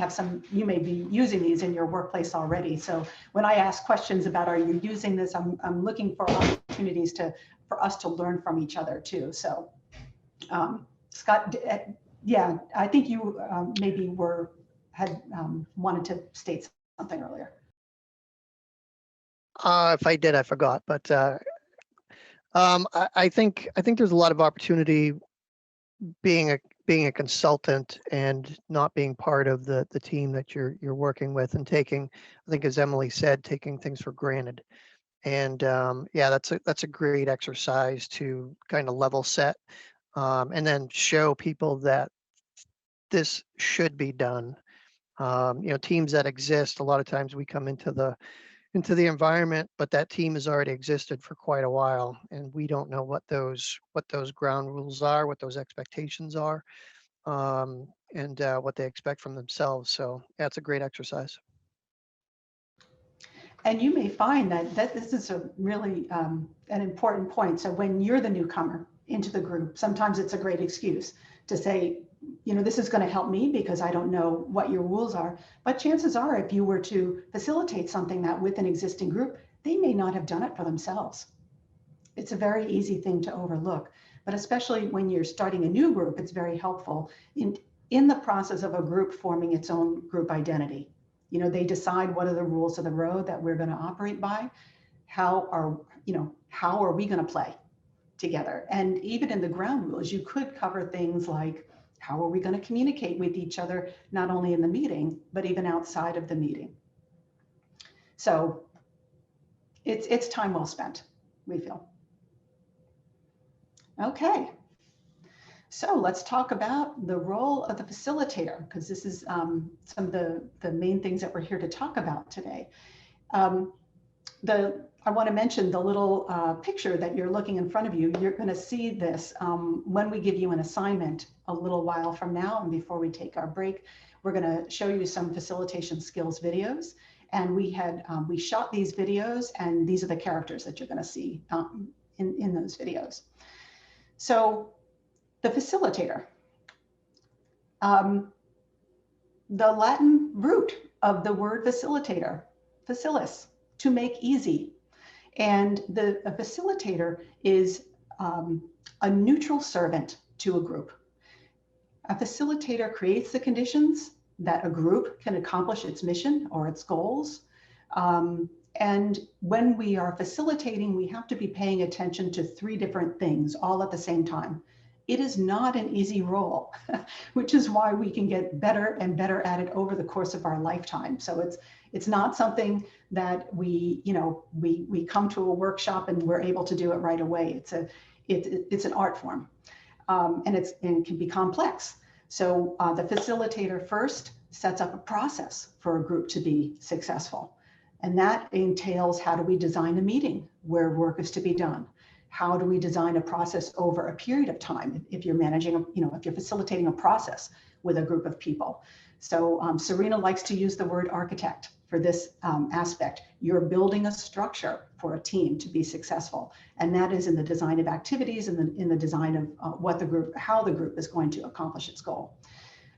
be using these in your workplace already. So when I ask questions about, are you using this? I'm looking for opportunities for us to learn from each other too. So Scott, yeah, I think you maybe had wanted to state something earlier. If I did, I forgot, but I think there's a lot of opportunity being a consultant and not being part of the team that you're working with, and taking, I think as Emily said, taking things for granted. And yeah, that's a great exercise to kind of level set, and then show people that this should be done. Teams that exist, a lot of times we come into the environment, but that team has already existed for quite a while, and we don't know what those ground rules are, what those expectations are, and what they expect from themselves. So yeah, it's a great exercise. And you may find that this is a really an important point. So when you're the newcomer into the group, sometimes it's a great excuse to say, this is going to help me because I don't know what your rules are. But chances are, if you were to facilitate something that with an existing group, they may not have done it for themselves. It's a very easy thing to overlook. But especially when you're starting a new group, it's very helpful in the process of a group forming its own group identity. They decide what are the rules of the road that we're going to operate by. How are we going to play together? And even in the ground rules, you could cover things like, how are we going to communicate with each other, not only in the meeting, but even outside of the meeting? So it's time well spent, we feel. Okay. So let's talk about the role of the facilitator, because this is some of the main things that we're here to talk about today. I want to mention the little picture that you're looking in front of you. You're going to see this when we give you an assignment a little while from now, and before we take our break, we're going to show you some facilitation skills videos. And we shot these videos, and these are the characters that you're going to see in those videos. So the facilitator, the Latin root of the word facilitator, facilis, to make easy. And a facilitator is a neutral servant to a group. A facilitator creates the conditions that a group can accomplish its mission or its goals. And when we are facilitating, we have to be paying attention to 3 different things all at the same time. It is not an easy role, which is why we can get better and better at it over the course of our lifetime. So it's not something that we come to a workshop and we're able to do it right away. It's an art form, and it can be complex. So the facilitator first sets up a process for a group to be successful. And that entails, how do we design a meeting where work is to be done? How do we design a process over a period of time if you're managing, if you're facilitating a process with a group of people? So Serena likes to use the word architect for this aspect. You're building a structure for a team to be successful. And that is in the design of activities and in the design of how the group is going to accomplish its goal.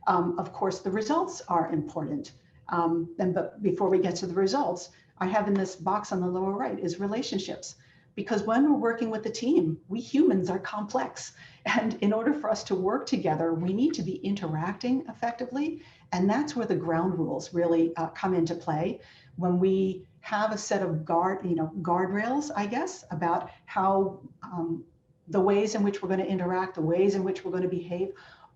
Of course, the results are important. But before we get to the results, I have in this box on the lower right is relationships. Because when we're working with a team, we humans are complex. And in order for us to work together, we need to be interacting effectively. And that's where the ground rules really come into play. When we have a set of guardrails, I guess, about how the ways in which we're going to interact, the ways in which we're going to behave,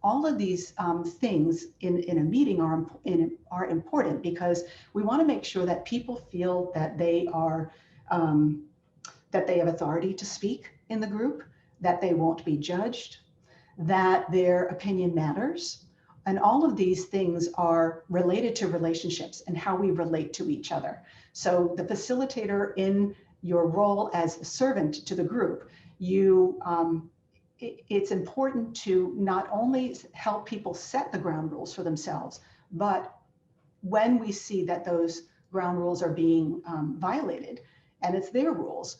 all of these things in a meeting are important, because we want to make sure that people feel that they are that they have authority to speak in the group, that they won't be judged, that their opinion matters. And all of these things are related to relationships and how we relate to each other. So the facilitator, in your role as a servant to the group, it's important to not only help people set the ground rules for themselves, but when we see that those ground rules are being violated, and it's their rules,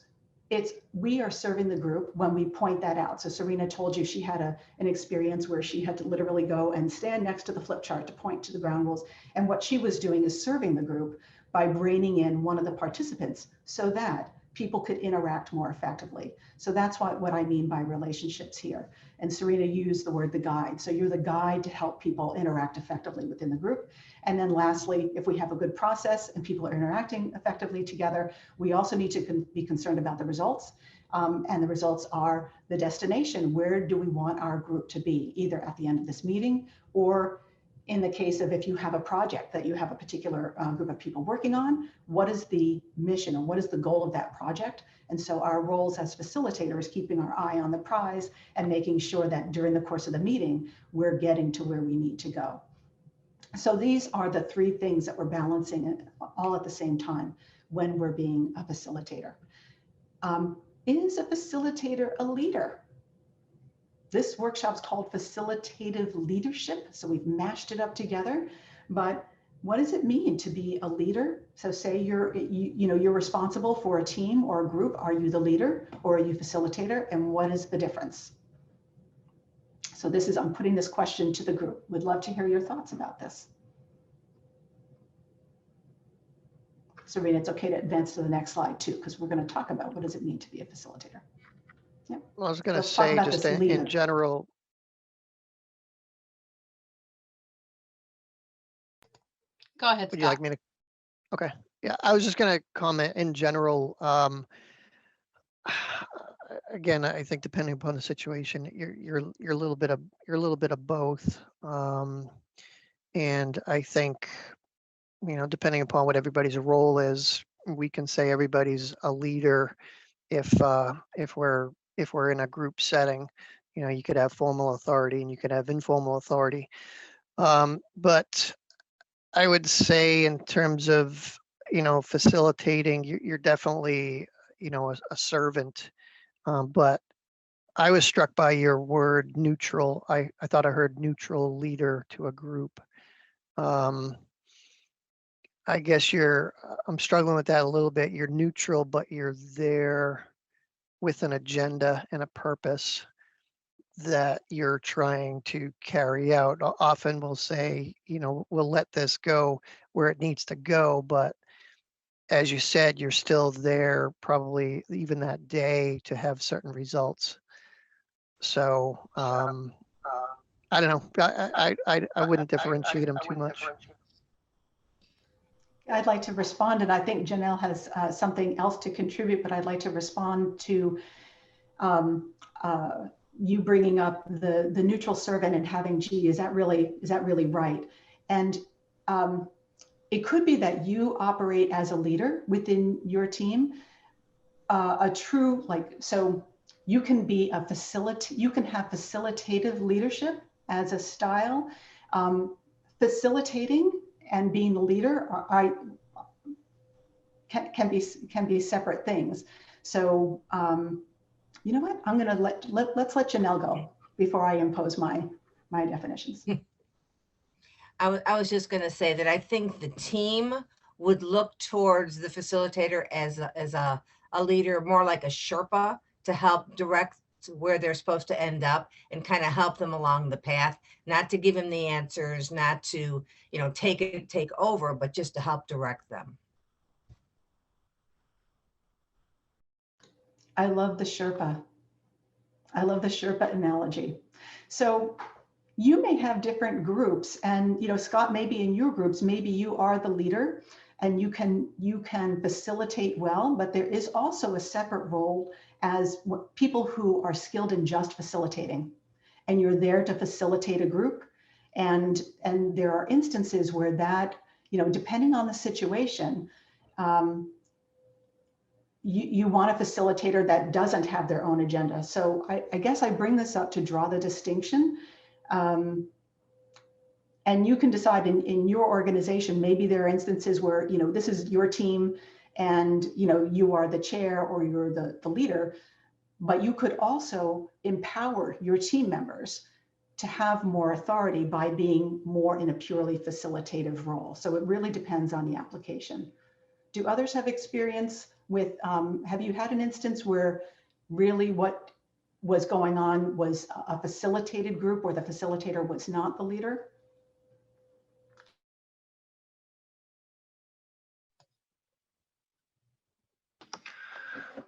we are serving the group when we point that out. So Serena told you she had an experience where she had to literally go and stand next to the flip chart to point to the ground rules. And what she was doing is serving the group by reining in one of the participants so that people could interact more effectively. So that's what I mean by relationships here. And Serena used the word the guide. So you're the guide to help people interact effectively within the group. And then lastly, if we have a good process and people are interacting effectively together, we also need to be concerned about the results. And the results are the destination. Where do we want our group to be, either at the end of this meeting or in the case of if you have a project that you have a particular group of people working on, what is the mission or what is the goal of that project? And so our roles as facilitators, keeping our eye on the prize and making sure that during the course of the meeting, we're getting to where we need to go. So these are the three things that we're balancing all at the same time when we're being a facilitator. Is a facilitator a leader? This workshop's called Facilitative Leadership, so we've mashed it up together. But what does it mean to be a leader? So say you're responsible for a team or a group. Are you the leader or are you facilitator? And what is the difference? So I'm putting this question to the group. We'd love to hear your thoughts about this. Serena, it's okay to advance to the next slide too, because we're going to talk about what does it mean to be a facilitator. Yeah. Well, I was going to say just in general. Go ahead, Scott. Would you like me to? Okay. Yeah, I was just going to comment in general. Again, I think depending upon the situation, you're a little bit of both. And I think, depending upon what everybody's role is, we can say everybody's a leader if we're in a group setting. You could have formal authority and you could have informal authority. But I would say in terms of, facilitating, you're definitely, a servant. But I was struck by your word neutral. I thought I heard neutral leader to a group. I guess I'm struggling with that a little bit. You're neutral, but you're there with an agenda and a purpose that you're trying to carry out. Often we'll say, we'll let this go where it needs to go, but as you said, you're still there probably even that day to have certain results. So I don't know. I wouldn't differentiate them too much. I'd like to respond, and I think Janelle has something else to contribute, but I'd like to respond to you bringing up the neutral servant and having G. Is that really right? And it could be that you operate as a leader within your team, so you can be you can have facilitative leadership as a style. Facilitating and being the leader can be separate things. So you know what? I'm gonna let's let Janelle go before I impose my definitions. I was just gonna say that I think the team would look towards the facilitator as a leader, more like a Sherpa, to help direct where they're supposed to end up and kind of help them along the path, not to give them the answers, not to, take over, but just to help direct them. I love the Sherpa. I love the Sherpa analogy. So you may have different groups, and Scott, maybe in your groups, maybe you are the leader and you can facilitate well, but there is also a separate role as people who are skilled in just facilitating, and you're there to facilitate a group. And there are instances where that, depending on the situation, you want a facilitator that doesn't have their own agenda. So I guess I bring this up to draw the distinction. And you can decide in your organization, maybe there are instances where, this is your team and, you are the chair or you're the leader, but you could also empower your team members to have more authority by being more in a purely facilitative role. So it really depends on the application. Do others have experience with, have you had an instance where really what was going on was a facilitated group where the facilitator was not the leader?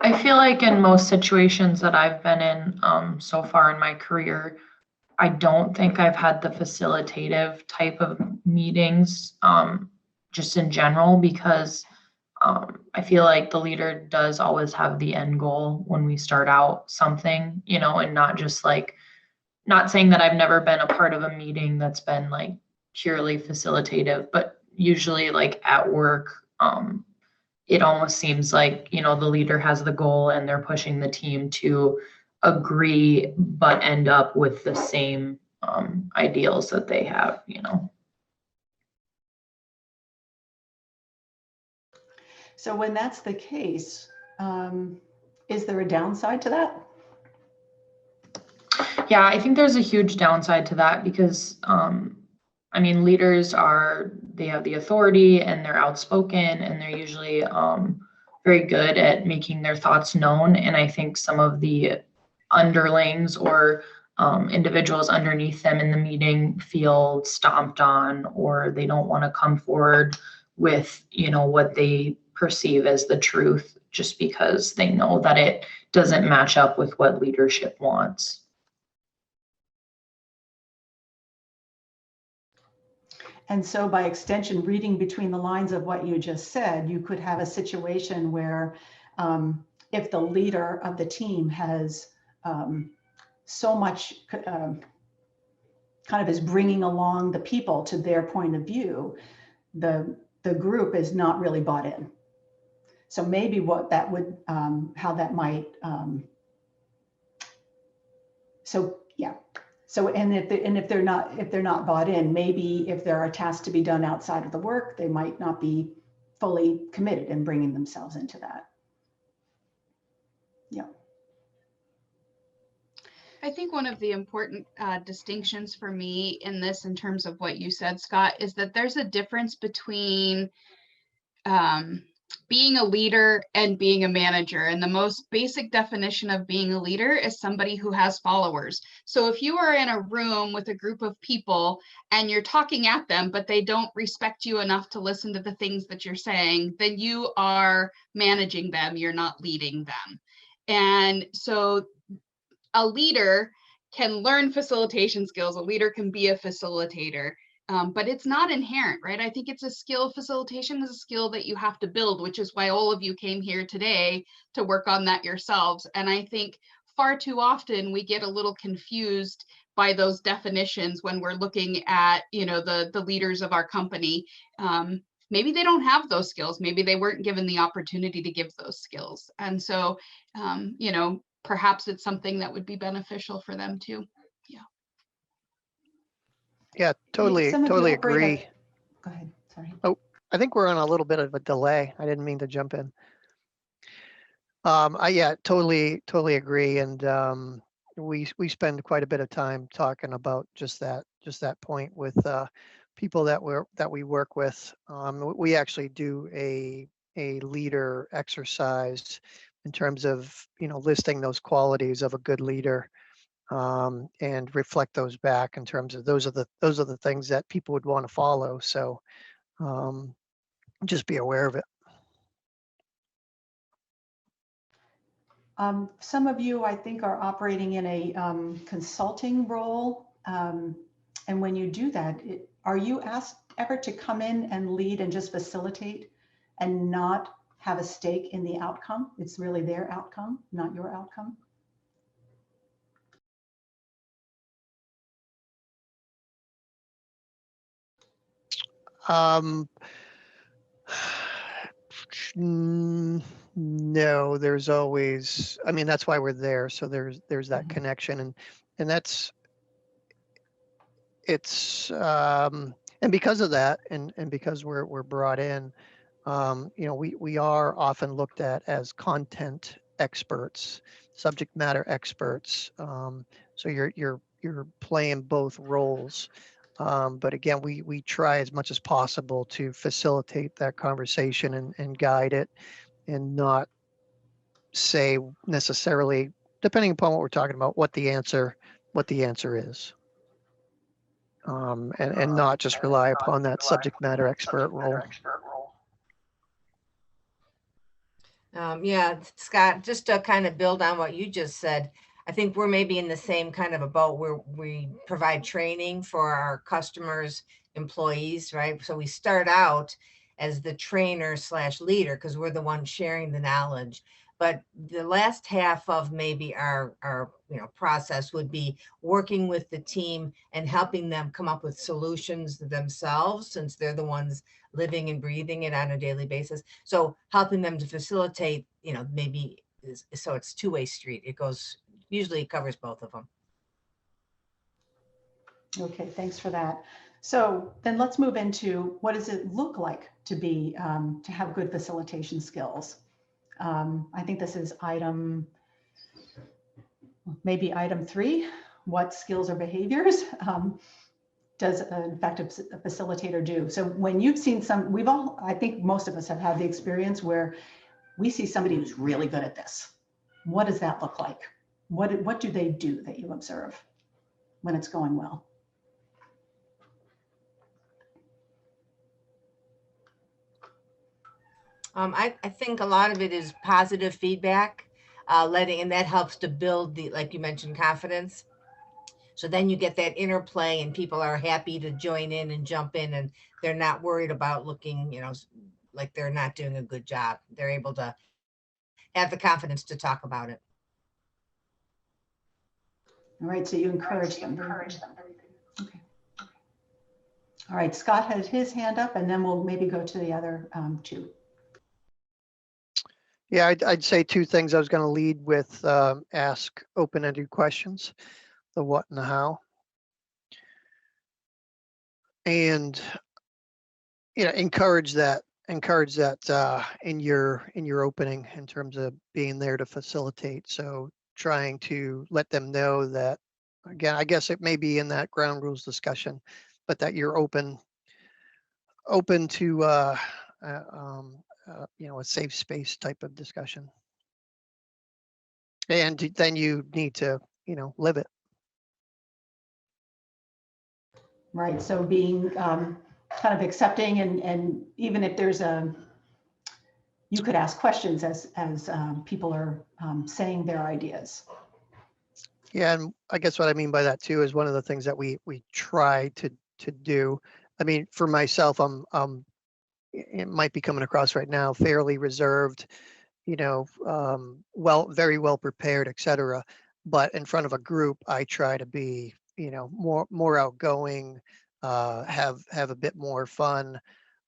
I feel like in most situations that I've been in so far in my career, I don't think I've had the facilitative type of meetings just in general, because I feel like the leader does always have the end goal when we start out something, you know, and not just like, not saying that I've never been a part of a meeting that's been like purely facilitative, but usually like at work, it almost seems like, you know, the leader has the goal and they're pushing the team to agree, but end up with the same ideals that they have, you know. So when that's the case, is there a downside to that? Yeah, I think there's a huge downside to that because, I mean, leaders they have the authority and they're outspoken and they're usually very good at making their thoughts known. And I think some of the underlings or individuals underneath them in the meeting feel stomped on, or they don't want to come forward with, you know, what they perceive as the truth, just because they know that it doesn't match up with what leadership wants. And so by extension, reading between the lines of what you just said, you could have a situation where if the leader of the team has so much kind of is bringing along the people to their point of view, the group is not really bought in. So maybe what that would, how that might, so yeah. So, and if they're not bought in, maybe if there are tasks to be done outside of the work, they might not be fully committed in bringing themselves into that. Yeah. I think one of the important distinctions for me in this, in terms of what you said, Scott, is that there's a difference between being a leader and being a manager. And the most basic definition of being a leader is somebody who has followers. So if you are in a room with a group of people and you're talking at them, but they don't respect you enough to listen to the things that you're saying, then you are managing them, you're not leading them. And so a leader can learn facilitation skills, a leader can be a facilitator. But it's not inherent, right? I think it's a skill. Facilitation is a skill that you have to build, which is why all of you came here today to work on that yourselves. And I think far too often we get a little confused by those definitions when we're looking at, you know, the leaders of our company. Maybe they don't have those skills. Maybe they weren't given the opportunity to give those skills. And so, you know, perhaps it's something that would be beneficial for them too. Yeah, totally agree. Go ahead, sorry. Oh, I think we're on a little bit of a delay. I didn't mean to jump in. Yeah, totally agree. And we spend quite a bit of time talking about just that point with people that we work with. We actually do a leader exercise in terms of, you know, listing those qualities of a good leader. And reflect those back in terms of those are the things that people would want to follow. So just be aware of it. Some of you, I think, are operating in a consulting role. And when you do that, are you asked ever to come in and lead and just facilitate and not have a stake in the outcome? It's really their outcome, not your outcome. No, there's always, I mean, that's why we're there. So there's that connection, and and because of that, and because we're brought in, you know, we are often looked at as content experts, subject matter experts. So you're playing both roles. But again, we try as much as possible to facilitate that conversation and guide it and not say necessarily, depending upon what we're talking about, what the answer is. And not just rely upon that subject matter expert role. Yeah, Scott, just to kind of build on what you just said, I think we're maybe in the same kind of a boat where we provide training for our customers, employees, right? So we start out as the trainer / leader because we're the one sharing the knowledge. But the last half of maybe our process would be working with the team and helping them come up with solutions themselves, since they're the ones living and breathing it on a daily basis. So helping them to facilitate, maybe so it's two-way street. It goes, usually it covers both of them. Okay, thanks for that. So then let's move into what does it look like to be to have good facilitation skills. I think this is maybe item 3. What skills or behaviors does an effective facilitator do? So when you've seen I think most of us have had the experience where we see somebody who's really good at this. What does that look like? What do they do that you observe when it's going well? I think a lot of it is positive feedback, and that helps to build like you mentioned, confidence. So then you get that interplay and people are happy to join in and jump in, and they're not worried about looking, like they're not doing a good job. They're able to have the confidence to talk about it. All right, so you encourage them. Okay. All right, Scott has his hand up, and then we'll maybe go to the other 2. Yeah, I'd say 2 things. I was going to lead with ask open-ended questions, the what and the how, and encourage that in your opening in terms of being there to facilitate. So trying to let them know that, again, I guess it may be in that ground rules discussion, but that you're open to a safe space type of discussion. And then you need to, live it. Right, so being kind of accepting and even if there's you could ask questions as people are saying their ideas. Yeah, and I guess what I mean by that too is one of the things that we try to do. I mean, for myself, it might be coming across right now, fairly reserved, very well prepared, etc. But in front of a group, I try to be, more outgoing, have a bit more fun.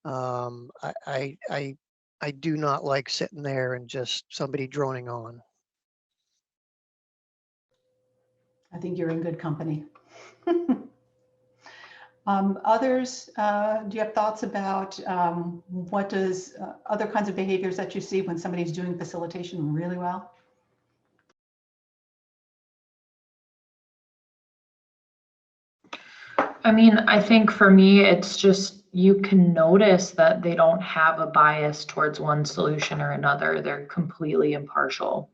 I do not like sitting there and just somebody droning on. I think you're in good company. Others, do you have thoughts about what does other kinds of behaviors that you see when somebody's doing facilitation really well? I mean, I think for me, it's just you can notice that they don't have a bias towards one solution or another. They're completely impartial.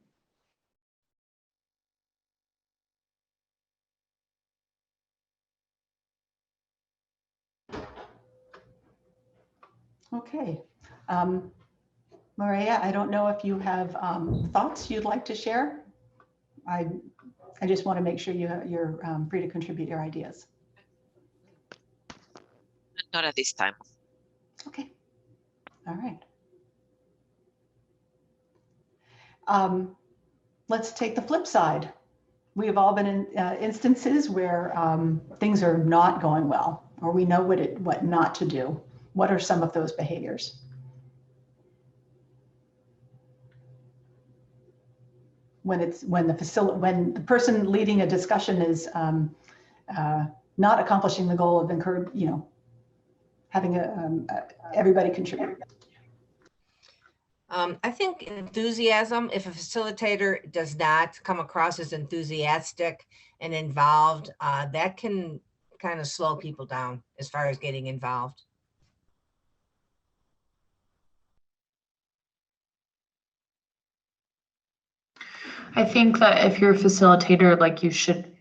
Okay. Maria, I don't know if you have thoughts you'd like to share. I just want to make sure you're free to contribute your ideas. Not at this time. Okay. All right. Let's take the flip side. We have all been in instances where things are not going well, or we know what not to do. What are some of those behaviors? When the person leading a discussion is not accomplishing the goal of having everybody contribute. I think enthusiasm, if a facilitator does not come across as enthusiastic and involved, that can kind of slow people down as far as getting involved. I think that if you're a facilitator, like you should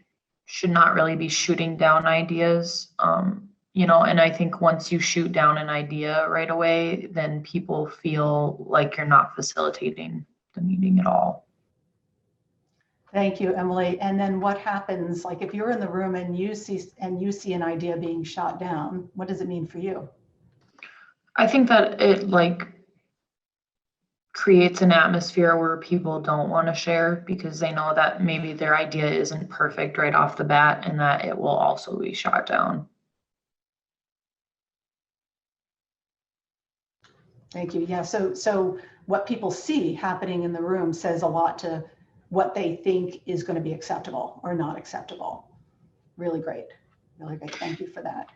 not really be shooting down ideas. And I think once you shoot down an idea right away, then people feel like you're not facilitating the meeting at all. Thank you, Emily. And then what happens, like if you're in the room and you see an idea being shot down, what does it mean for you? I think that it creates an atmosphere where people don't want to share because they know that maybe their idea isn't perfect right off the bat and that it will also be shot down. Thank you. Yeah, so what people see happening in the room says a lot to what they think is going to be acceptable or not acceptable. Really great. Really great. Thank you for that.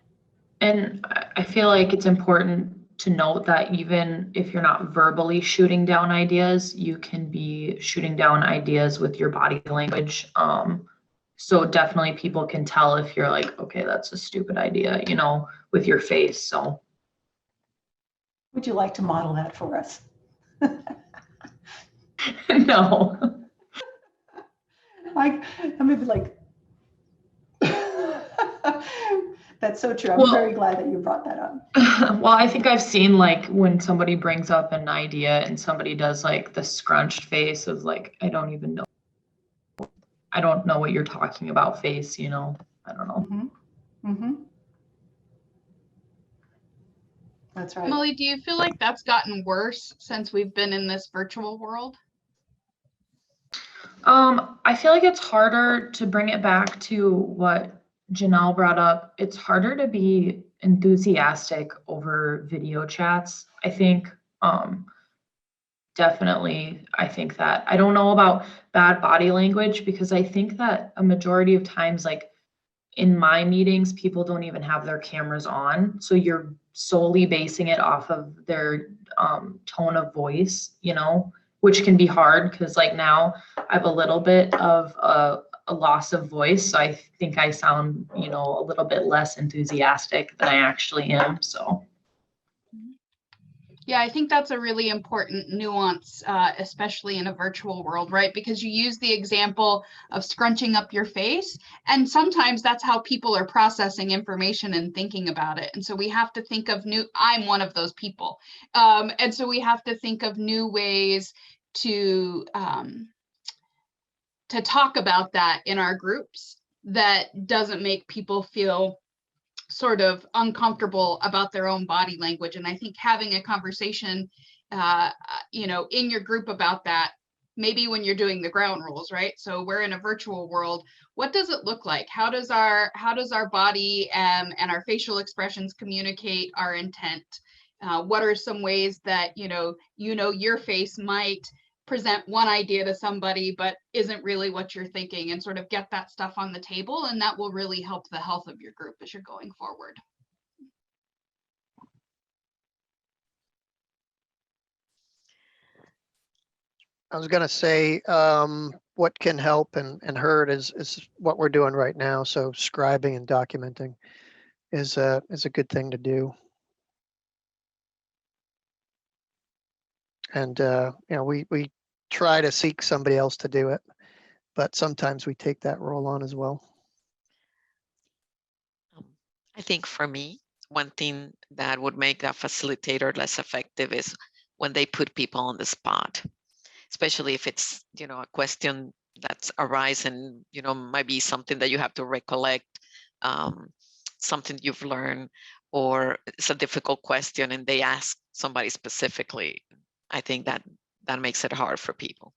And I feel like it's important to note that even if you're not verbally shooting down ideas, you can be shooting down ideas with your body language. So definitely people can tell if you're like, okay, that's a stupid idea, with your face. So would you like to model that for us? No. I'm gonna be like, that's so true. I'm very glad that you brought that up. Well, I think I've seen like when somebody brings up an idea and somebody does like the scrunched face of like, I don't know what you're talking about face, I don't know. Mm-hmm. Mm-hmm. That's right. Emily, do you feel like that's gotten worse since we've been in this virtual world? I feel like it's harder to bring it back to what Janelle brought up. It's harder to be enthusiastic over video chats. I think, definitely, I think that I don't know about bad body language because I think that a majority of times, like in my meetings, people don't even have their cameras on. So you're solely basing it off of their tone of voice, which can be hard because like now I have a little bit of a loss of voice. So I think I sound, a little bit less enthusiastic than I actually am. So. Yeah, I think that's a really important nuance, especially in a virtual world, right? Because you use the example of scrunching up your face, and sometimes that's how people are processing information and thinking about it. And so we have to think of I'm one of those people. And so we have to think of new ways to talk about that in our groups that doesn't make people feel sort of uncomfortable about their own body language. And I think having a conversation, in your group about that, maybe when you're doing the ground rules, right? So we're in a virtual world. What does it look like? How does our body and our facial expressions communicate our intent? What are some ways that, your face might present one idea to somebody, but isn't really what you're thinking, and sort of get that stuff on the table. And that will really help the health of your group as you're going forward. I was going to say, what can help and hurt is what we're doing right now. So scribing and documenting is a good thing to do. And, we try to seek somebody else to do it, but sometimes we take that role on as well. I think for me, one thing that would make that facilitator less effective is when they put people on the spot, especially if it's, a question that's arisen, might be something that you have to recollect, something you've learned, or it's a difficult question and they ask somebody specifically. I think that makes it hard for people.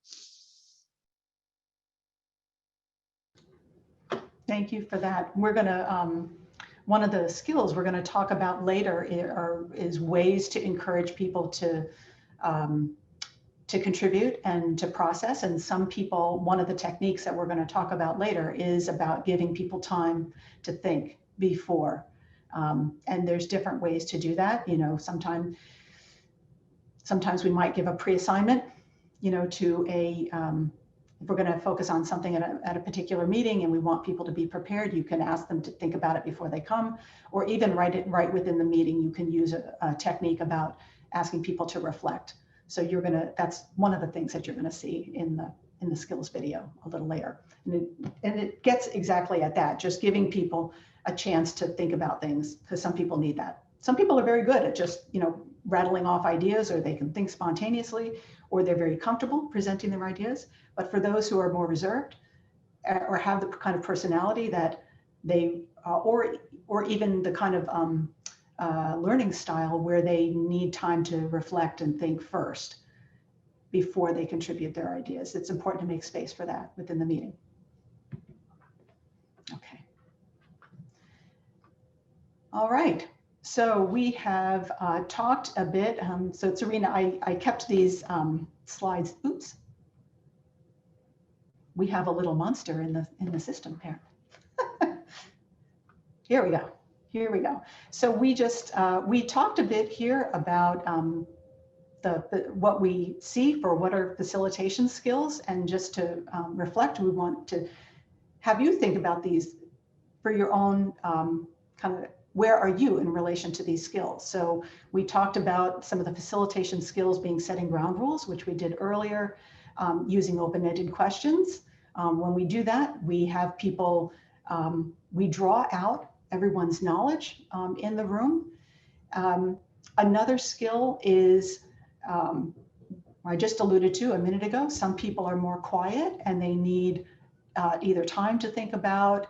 Thank you for that. We're going to, one of the skills we're going to talk about later is ways to encourage people to contribute and to process. And some people, one of the techniques that we're going to talk about later is about giving people time to think before. And there's different ways to do that. Sometimes we might give a pre-assignment, to if we're going to focus on something at a particular meeting and we want people to be prepared, you can ask them to think about it before they come, or even write it right within the meeting. You can use a technique about asking people to reflect. So that's one of the things that you're going to see in in the skills video a little later. And it gets exactly at that, just giving people a chance to think about things, because some people need that. Some people are very good at just, rattling off ideas, or they can think spontaneously, or they're very comfortable presenting their ideas. But for those who are more reserved or have the kind of personality that they, or even the kind of learning style where they need time to reflect and think first before they contribute their ideas, it's important to make space for that within the meeting. Okay. All right. So we have talked a bit. So Serena, I kept these slides. Oops. We have a little monster in the system here. Here we go. Here we go. So we just we talked a bit here about what we see for what are facilitation skills, and just to reflect, we want to have you think about these for your own kind of, where are you in relation to these skills? So we talked about some of the facilitation skills being setting ground rules, which we did earlier, using open-ended questions. When we do that, we have people, we draw out everyone's knowledge in the room. Another skill is, I just alluded to a minute ago, some people are more quiet and they need either time to think about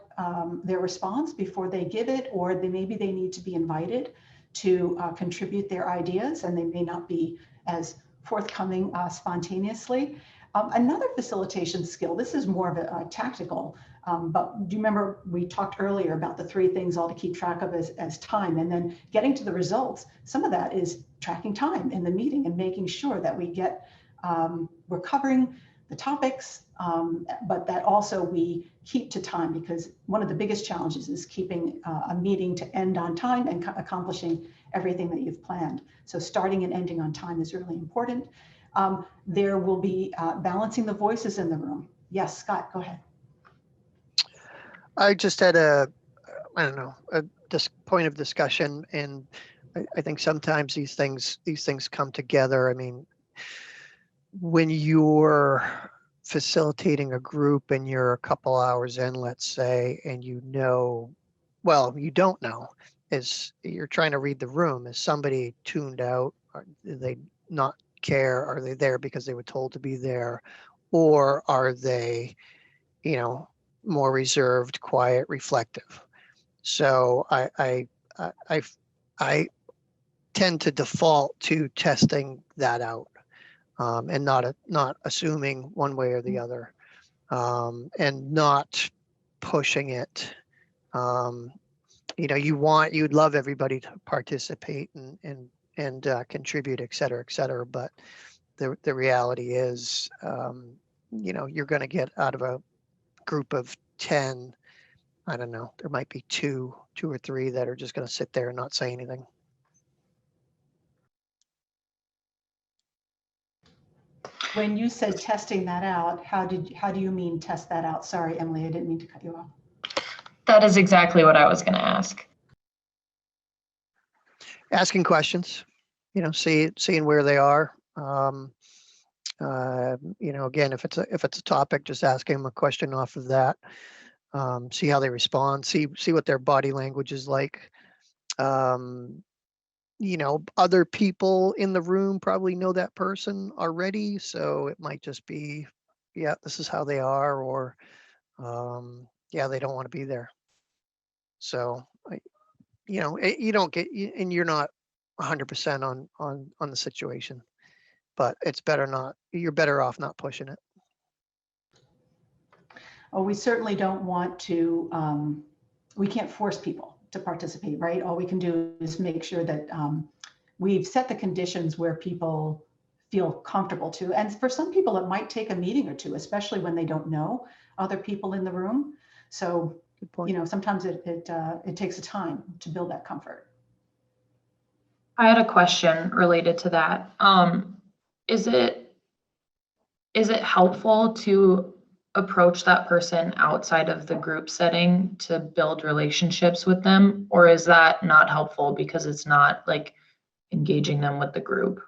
their response before they give it, or maybe they need to be invited to contribute their ideas, and they may not be as forthcoming spontaneously. Another facilitation skill, this is more of a tactical, but do you remember we talked earlier about the 3 things all to keep track of as time, and then getting to the results. Some of that is tracking time in the meeting and making sure that we get, we're covering the topics, but that also we keep to time, because one of the biggest challenges is keeping a meeting to end on time and accomplishing everything that you've planned. So starting and ending on time is really important. There will be balancing the voices in the room. Yes, Scott, go ahead. I just had a point of discussion, and I think sometimes these things come together. I mean, when you're facilitating a group and you're a couple hours in, let's say, and you don't know, is you're trying to read the room. Is somebody tuned out? Or do they not care? Are they there because they were told to be there? Or are they, more reserved, quiet, reflective? So I tend to default to testing that out. And not assuming one way or the other, and not pushing it. You'd love everybody to participate and contribute, et cetera, but the reality is, you're going to get out of a group of 10, I don't know, there might be two or three that are just going to sit there and not say anything. When you said testing that out, how do you mean test that out? Sorry, Emily, I didn't mean to cut you off. That is exactly what I was going to ask. Asking questions, seeing where they are. Again, if it's a topic, just asking them a question off of that. See how they respond. See what their body language is like. Other people in the room probably know that person already, so it might just be, yeah, this is how they are, or yeah, they don't want to be there. So you don't get, and you're not 100% on the situation, but it's better not. You're better off not pushing it. Well, we certainly don't want to. We can't force people to participate, right? All we can do is make sure that we've set the conditions where people feel comfortable to. And for some people, it might take a meeting or two, especially when they don't know other people in the room. So, sometimes it takes a time to build that comfort. I had a question related to that. Is it helpful to approach that person outside of the group setting to build relationships with them, or is that not helpful because it's not like engaging them with the group?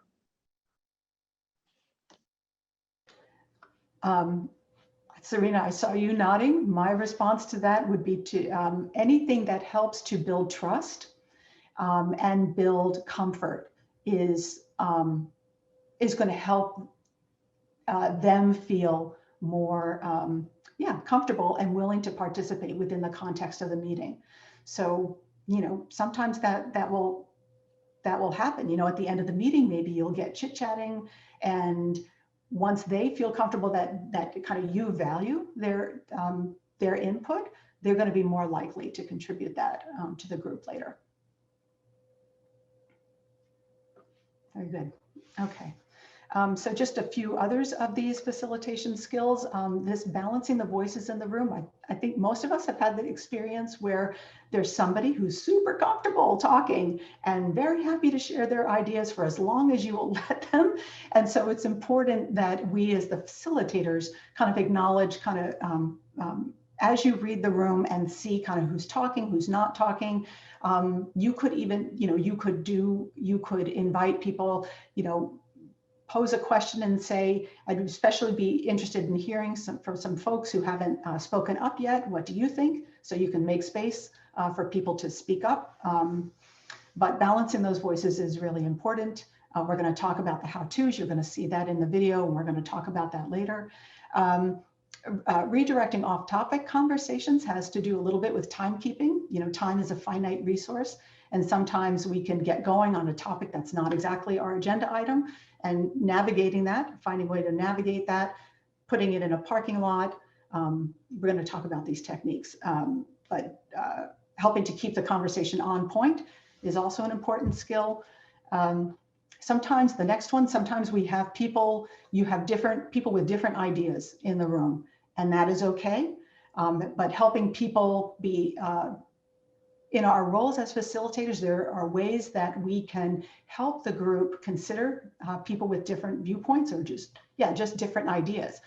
Serena, I saw you nodding. My response to that would be to anything that helps to build trust and build comfort is going to help them feel more comfortable and willing to participate within the context of the meeting. So, you know, sometimes that will happen. You know, at the end of the meeting, maybe you'll get chit-chatting, and once they feel comfortable that kind of you value their input, they're going to be more likely to contribute that to the group later. Very good. Okay. So just a few others of these facilitation skills. This balancing the voices in the room. I think most of us have had the experience where there's somebody who's super comfortable talking and very happy to share their ideas for as long as you will let them. And so it's important that we as the facilitators kind of acknowledge as you read the room and see kind of who's talking, who's not talking. You could even, you know, you could invite people, you know, pose a question and say, I'd especially be interested in hearing from some folks who haven't spoken up yet. What do you think? So you can make space for people to speak up. But balancing those voices is really important. We're going to talk about the how-tos. You're going to see that in the video, and we're going to talk about that later. Redirecting off-topic conversations has to do a little bit with timekeeping. You know, time is a finite resource, and sometimes we can get going on a topic that's not exactly our agenda item, and navigating that, finding a way to navigate that, putting it in a parking lot. We're going to talk about these techniques, but helping to keep the conversation on point is also an important skill. Sometimes the next one, sometimes we have people, you have different people with different ideas in the room, and that is okay. But helping people be, in our roles as facilitators, there are ways that we can help the group consider people with different viewpoints or just different ideas.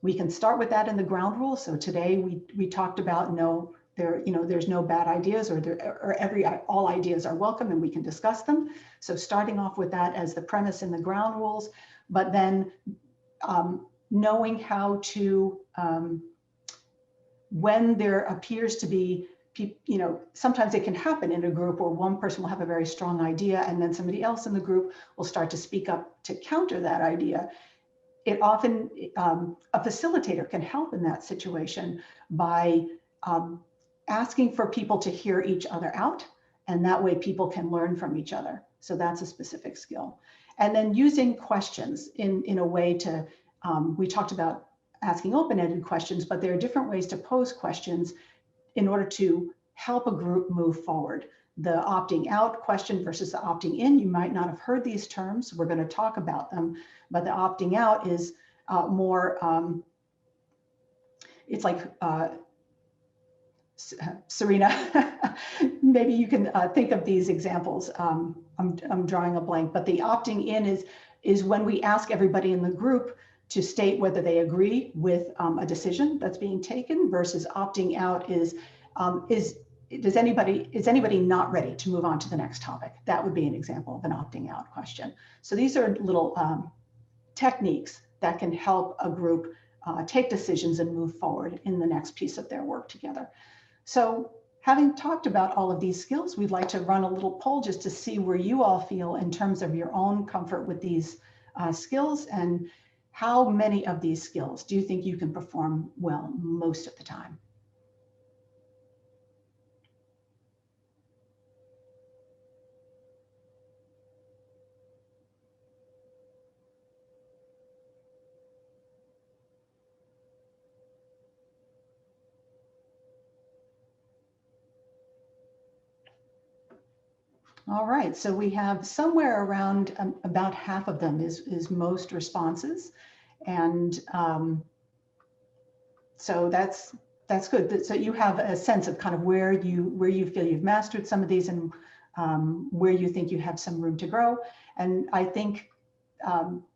We can start with that in the ground rules. So today we talked about there's no bad ideas, or all ideas are welcome and we can discuss them. So starting off with that as the premise in the ground rules, but then knowing how to, when there appears to be, you know, sometimes it can happen in a group where one person will have a very strong idea and then somebody else in the group will start to speak up to counter that idea. It often, a facilitator can help in that situation by asking for people to hear each other out, and that way people can learn from each other. So that's a specific skill. And then using questions in a way to, we talked about asking open-ended questions, but there are different ways to pose questions in order to help a group move forward. The opting out question versus the opting in, you might not have heard these terms. We're going to talk about them, but the opting out is more, it's like, Serena, maybe you can think of these examples. I'm drawing a blank, but the opting in is when we ask everybody in the group to state whether they agree with a decision that's being taken, versus opting out is anybody not ready to move on to the next topic? That would be an example of an opting out question. So these are little techniques that can help a group take decisions and move forward in the next piece of their work together. So having talked about all of these skills, we'd like to run a little poll just to see where you all feel in terms of your own comfort with these skills, and how many of these skills do you think you can perform well most of the time? All right, so we have somewhere around about half of them is most responses, and so that's good. So you have a sense of kind of where you feel you've mastered some of these, and where you think you have some room to grow. And I think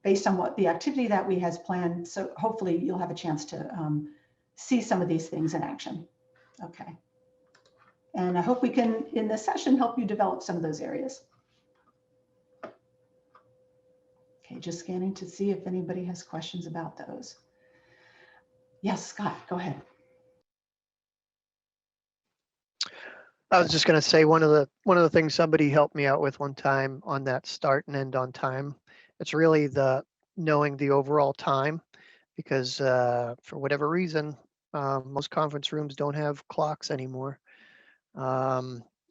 based on what the activity that we has planned, so hopefully you'll have a chance to see some of these things in action. Okay. And I hope we can, in this session, help you develop some of those areas. Okay, just scanning to see if anybody has questions about those. Yes, Scott, go ahead. I was just going to say one of the things somebody helped me out with one time on that start and end on time. It's really the knowing the overall time, because for whatever reason, most conference rooms don't have clocks anymore.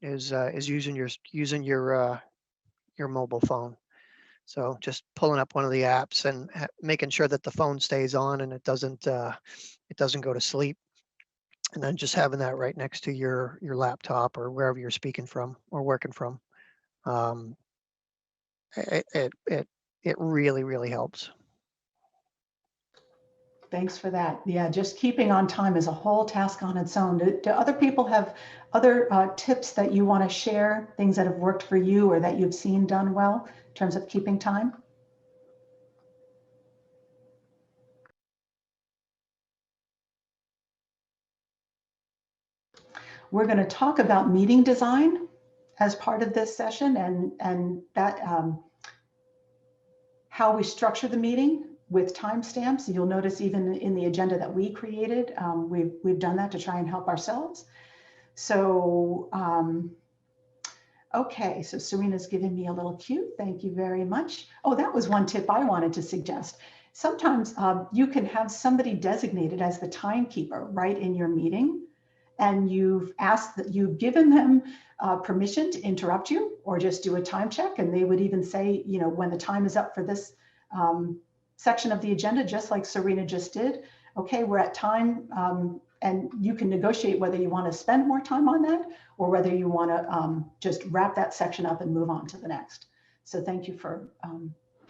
Is using your mobile phone. So just pulling up one of the apps and making sure that the phone stays on and it doesn't go to sleep. And then just having that right next to your laptop or wherever you're speaking from or working from, it really, really helps. Thanks for that. Yeah, just keeping on time is a whole task on its own. Do other people have other tips that you want to share, things that have worked for you or that you've seen done well in terms of keeping time? We're going to talk about meeting design as part of this session, and that how we structure the meeting with timestamps. You'll notice even in the agenda that we created, we've done that to try and help ourselves. So, okay, so Serena's giving me a little cue. Thank you very much. Oh, that was one tip I wanted to suggest. Sometimes you can have somebody designated as the timekeeper right in your meeting, and you've given them permission to interrupt you or just do a time check, and they would even say, you know, when the time is up for this section of the agenda, just like Serena just did, okay, we're at time, and you can negotiate whether you want to spend more time on that or whether you want to just wrap that section up and move on to the next. So thank you for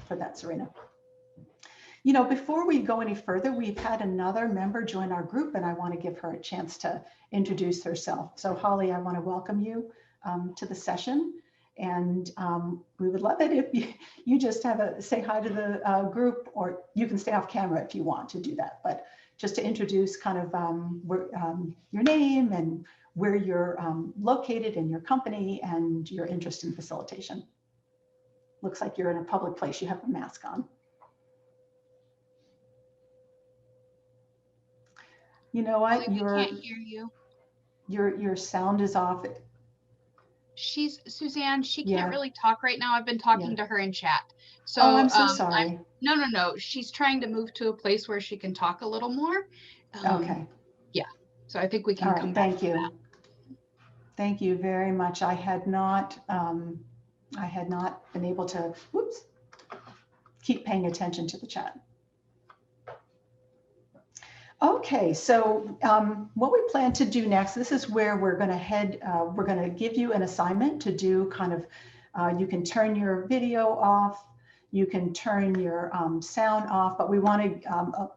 that, Serena. You know, before we go any further, we've had another member join our group, and I want to give her a chance to introduce herself. So Holly, I want to welcome you to the session, and we would love it if you just say hi to the group, or you can stay off camera if you want to do that, but just to introduce kind of your name and where you're located in your company and your interest in facilitation. Looks like you're in a public place. You have a mask on. You know what? We can't hear you. Your sound is off. She's Suzanne. She can't really talk right now. I've been talking to her in chat. So oh, I'm so sorry. No. She's trying to move to a place where she can talk a little more. Okay. Yeah. So I think we can come back to that. Thank you very much. I had not been able to keep paying attention to the chat. Okay, so what we plan to do next, this is where we're going to head. We're going to give you an assignment to do kind of, you can turn your video off, you can turn your sound off, but we want to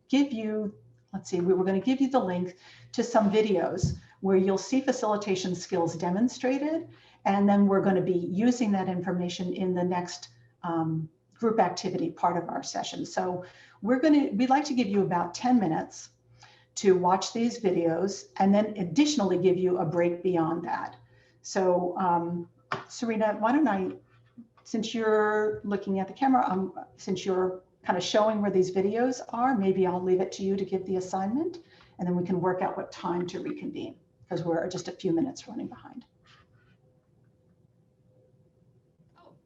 give you, let's see, we were going to give you the link to some videos where you'll see facilitation skills demonstrated, and then we're going to be using that information in the next group activity part of our session. So we'd like to give you about 10 minutes to watch these videos, and then additionally give you a break beyond that. So Serena, why don't since you're looking at the camera, since you're kind of showing where these videos are, maybe I'll leave it to you to give the assignment, and then we can work out what time to reconvene, because we're just a few minutes running behind.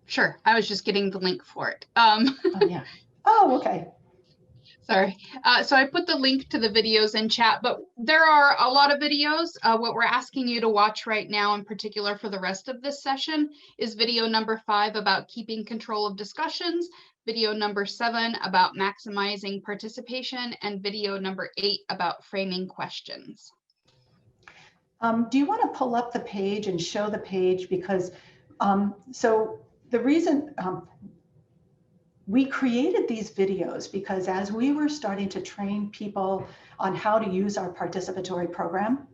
Sure, I was just getting the link for it. Oh, yeah. Oh, okay. Sorry. So I put the link to the videos in chat, but there are a lot of videos. What we're asking you to watch right now, in particular for the rest of this session, is video number 5 about keeping control of discussions, video number 7 about maximizing participation, and video number 8 about framing questions. Do you want to pull up the page and show the page? Because so the reason we created these videos because as we were starting to train people on how to use our participatory program,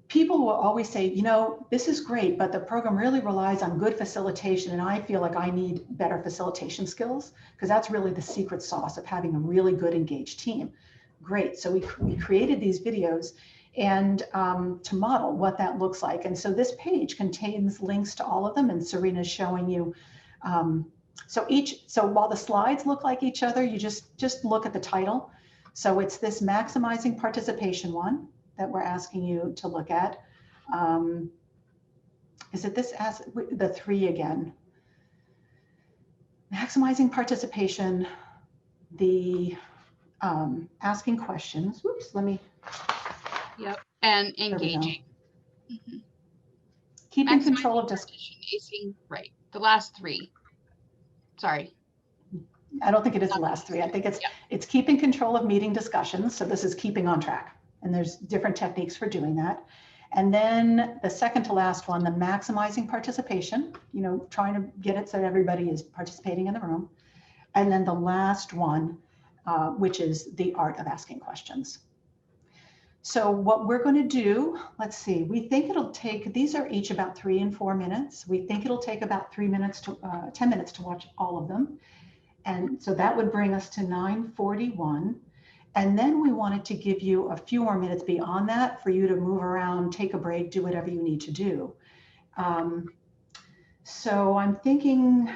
people will always say, you know, this is great, but the program really relies on good facilitation, and I feel like I need better facilitation skills, because that's really the secret sauce of having a really good engaged team. Great. So we created these videos and to model what that looks like. And so this page contains links to all of them, and Serena's showing you. So while the slides look like each other, you just look at the title. So it's this maximizing participation one that we're asking you to look at. Is it this as the 3 again? Maximizing participation, the asking questions. Whoops, let me. Yep, and engaging. Mm-hmm. Keeping control of discussion. Right, the last 3. Sorry. I don't think it is the last 3. I think it's keeping control of meeting discussions. So this is keeping on track. And there's different techniques for doing that. And then the second to last one, the maximizing participation, you know, trying to get it so everybody is participating in the room. And then the last one, which is the art of asking questions. So what we're going to do, let's see, we think it'll take, these are each about 3 and 4 minutes. We think it'll take about 10 minutes to watch all of them. And so that would bring us to 9:41. And then we wanted to give you a few more minutes beyond that for you to move around, take a break, do whatever you need to do. So I'm thinking,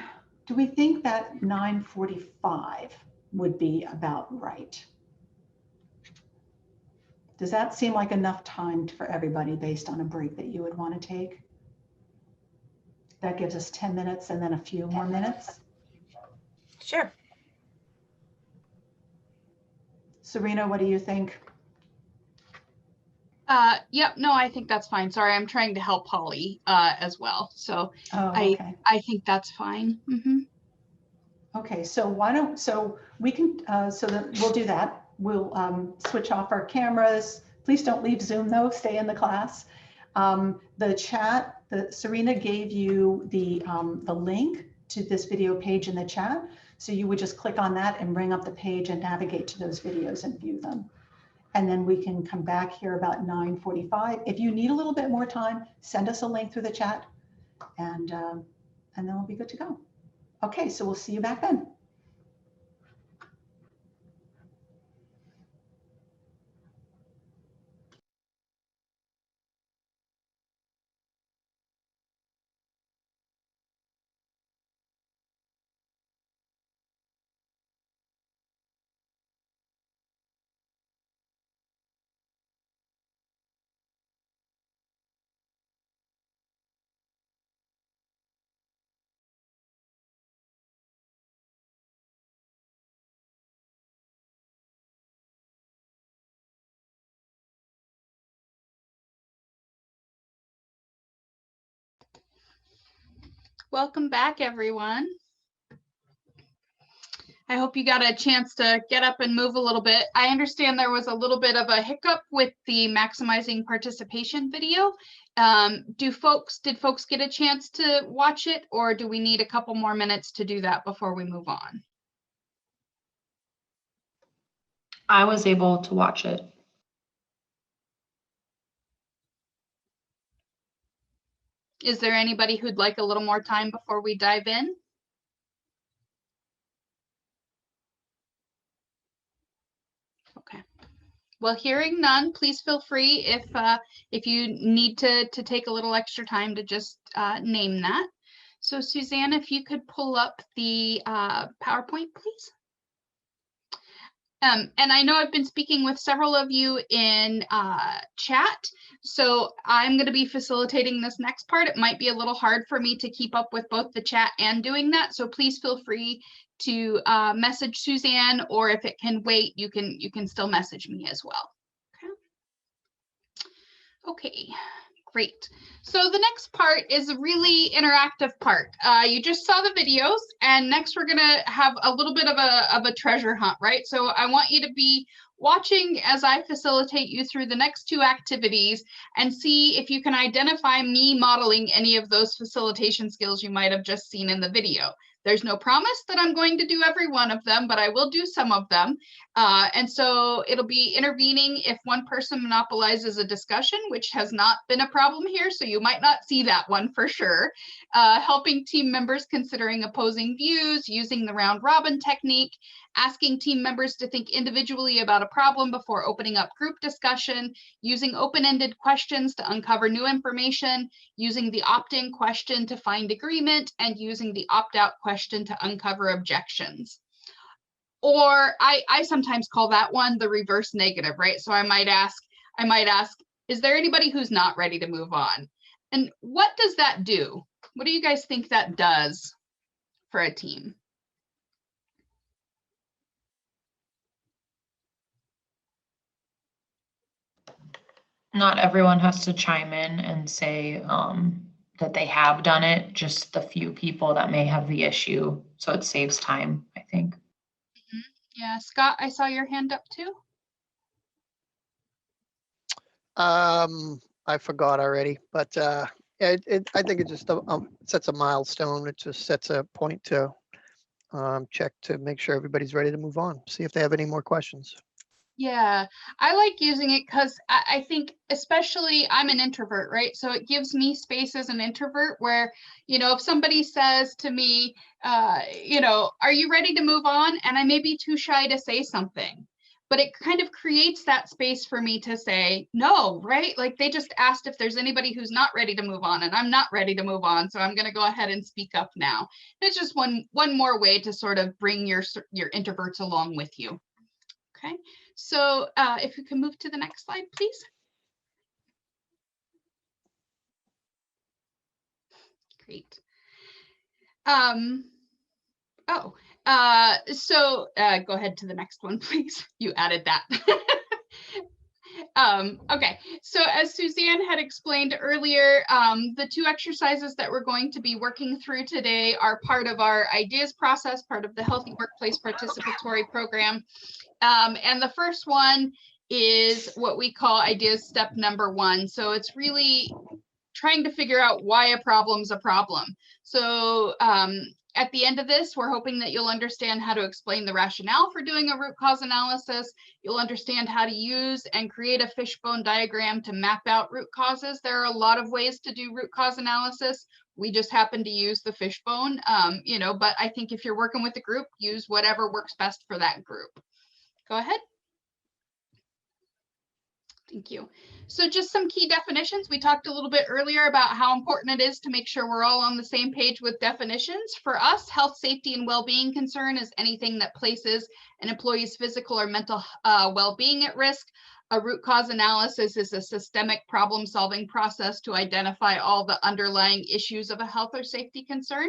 do we think that 9:45 would be about right? Does that seem like enough time for everybody based on a break that you would want to take? That gives us 10 minutes and then a few more minutes. Sure. Serena, what do you think? Yep, no, I think that's fine. Sorry, I'm trying to help Holly as well. So okay. I think that's fine. Mm-hmm. Okay, so why don't, so we can, so that we'll do that. We'll switch off our cameras. Please don't leave Zoom though, stay in the class. The chat, Serena gave you the link to this video page in the chat. So you would just click on that and bring up the page and navigate to those videos and view them. And then we can come back here about 9:45. If you need a little bit more time, send us a link through the chat and then we'll be good to go. Okay, so we'll see you back then. Welcome back, everyone. I hope you got a chance to get up and move a little bit. I understand there was a little bit of a hiccup with the maximizing participation video. Did folks get a chance to watch it, or do we need a couple more minutes to do that before we move on? I was able to watch it. Is there anybody who'd like a little more time before we dive in? Okay. Well, hearing none, please feel free if you need to take a little extra time to just name that. So Suzanne, if you could pull up the PowerPoint, please. And I know I've been speaking with several of you in chat, so I'm going to be facilitating this next part. It might be a little hard for me to keep up with both the chat and doing that, so please feel free to message Suzanne, or if it can wait, you can still message me as well. Okay, great. So the next part is a really interactive part. You just saw the videos, and next we're gonna have a little bit of a treasure hunt, right? So I want you to be watching as I facilitate you through the next 2 activities and see if you can identify me modeling any of those facilitation skills you might have just seen in the video. There's no promise that I'm going to do every one of them, but I will do some of them. And so it'll be intervening if one person monopolizes a discussion, which has not been a problem here, so you might not see that one for sure. Helping team members considering opposing views, using the round robin technique, asking team members to think individually about a problem before opening up group discussion, using open-ended questions to uncover new information, using the opt-in question to find agreement, and using the opt-out question to uncover objections. Or I sometimes call that one the reverse negative, right? So I might ask, is there anybody who's not ready to move on? And what does that do? What do you guys think that does for a team? Not everyone has to chime in and say that they have done it, just the few people that may have the issue. So it saves time, I think. Yeah, Scott, I saw your hand up too. I forgot already, but I think it just sets a milestone. It just sets a point to check to make sure everybody's ready to move on. See if they have any more questions. Yeah, I like using it because I think, especially I'm an introvert, right? So it gives me space as an introvert where, if somebody says to me, are you ready to move on? And I may be too shy to say something, but it kind of creates that space for me to say no, right? Like they just asked if there's anybody who's not ready to move on, and I'm not ready to move on. So I'm going to go ahead and speak up now. It's just one more way to sort of bring your introverts along with you. Okay. So if we can move to the next slide, please. Great. So go ahead to the next one, please. You added that. Okay, so as Suzanne had explained earlier, the 2 exercises that we're going to be working through today are part of our ideas process, part of the Healthy Workplace Participatory Program. And the first one is what we call ideas step number 1. So it's really trying to figure out why a problem's a problem. So at the end of this, we're hoping that you'll understand how to explain the rationale for doing a root cause analysis. You'll understand how to use and create a fishbone diagram to map out root causes. There are a lot of ways to do root cause analysis. We just happen to use the fishbone, but I think if you're working with a group, use whatever works best for that group. Go ahead. Thank you. So just some key definitions. We talked a little bit earlier about how important it is to make sure we're all on the same page with definitions. For us, health, safety, and well-being concern is anything that places an employee's physical or mental well-being at risk. A root cause analysis is a systemic problem-solving process to identify all the underlying issues of a health or safety concern.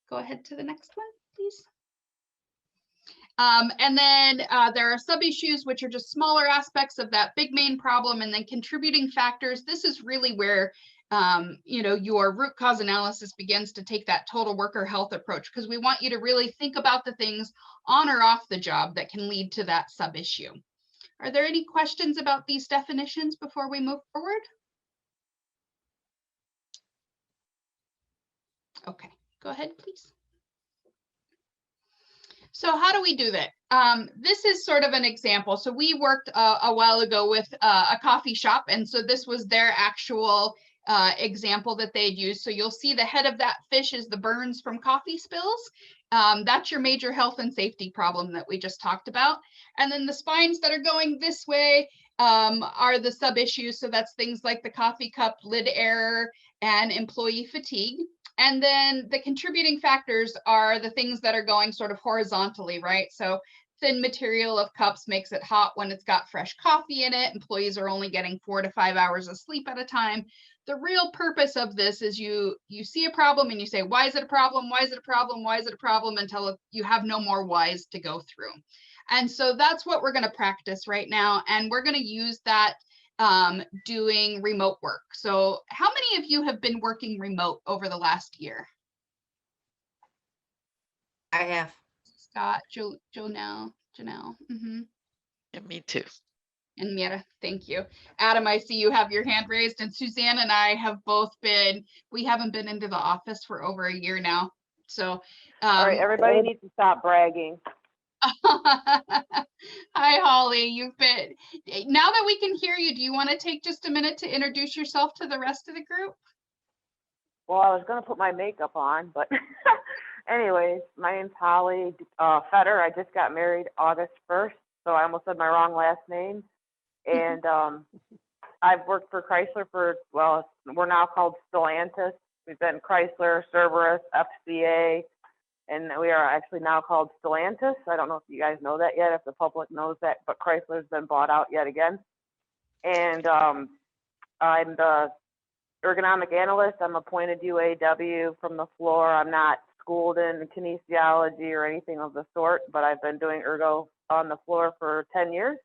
Go ahead to the next one, please. And then there are sub-issues, which are just smaller aspects of that big main problem, and then contributing factors. This is really where your root cause analysis begins to take that total worker health approach, because we want you to really think about the things on or off the job that can lead to that sub-issue. Are there any questions about these definitions before we move forward? Okay, go ahead, please. So how do we do that? This is sort of an example. So we worked a while ago with a coffee shop, and so this was their actual example that they'd used. So you'll see the head of that fish is the burns from coffee spills. That's your major health and safety problem that we just talked about. And then the spines that are going this way are the sub-issues. So that's things like the coffee cup lid error and employee fatigue. And then the contributing factors are the things that are going sort of horizontally, right? So thin material of cups makes it hot when it's got fresh coffee in it. Employees are only getting 4 to 5 hours of sleep at a time. The real purpose of this is you see a problem and you say, why is it a problem? Why is it a problem? Why is it a problem? Until you have no more whys to go through. And so that's what we're going to practice right now. And we're going to use that doing remote work. So how many of you have been working remote over the last year? I have. Scott, Janelle. Mm-hmm. Yeah, me too. And Mira, thank you. Adam, I see you have your hand raised, and Suzanne and I have both we haven't been into the office for over a year now. So all right, everybody needs to stop bragging. Hi, Holly. Now that we can hear you, do you want to take just a minute to introduce yourself to the rest of the group? Well, I was going to put my makeup on, but anyways, my name's Holly Fetter. I just got married August 1st, so I almost said my wrong last name. And I've worked for Chrysler we're now called Stellantis. We've been Chrysler, Cerberus, FCA, and we are actually now called Stellantis. I don't know if you guys know that yet, if the public knows that, but Chrysler's been bought out yet again. And I'm the ergonomic analyst. I'm appointed UAW from the floor. I'm not schooled in kinesiology or anything of the sort, but I've been doing ergo on the floor for 10 years.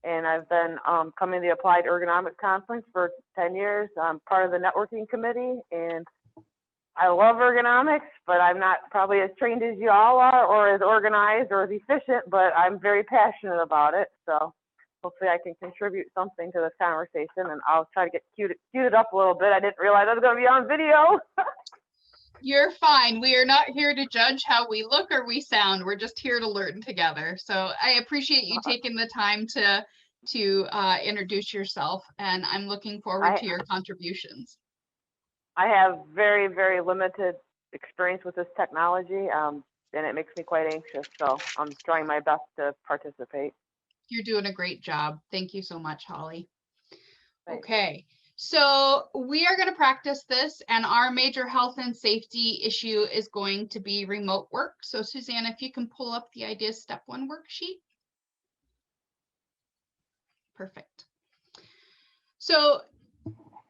And I've been coming to the Applied Ergonomics Conference for 10 years. I'm part of the networking committee, and I love ergonomics, but I'm not probably as trained as you all are, or as organized or as efficient, but I'm very passionate about it. So hopefully I can contribute something to this conversation, and I'll try to get queued up a little bit. I didn't realize I was going to be on video. You're fine. We are not here to judge how we look or we sound. We're just here to learn together. So I appreciate you taking the time to introduce yourself, and I'm looking forward to your contributions. I have very, very limited experience with this technology, and it makes me quite anxious. So I'm trying my best to participate. You're doing a great job. Thank you so much, Holly. Thanks. Okay. So we are going to practice this, and our major health and safety issue is going to be remote work. So Suzanne, if you can pull up the ideas step 1 worksheet. Perfect. So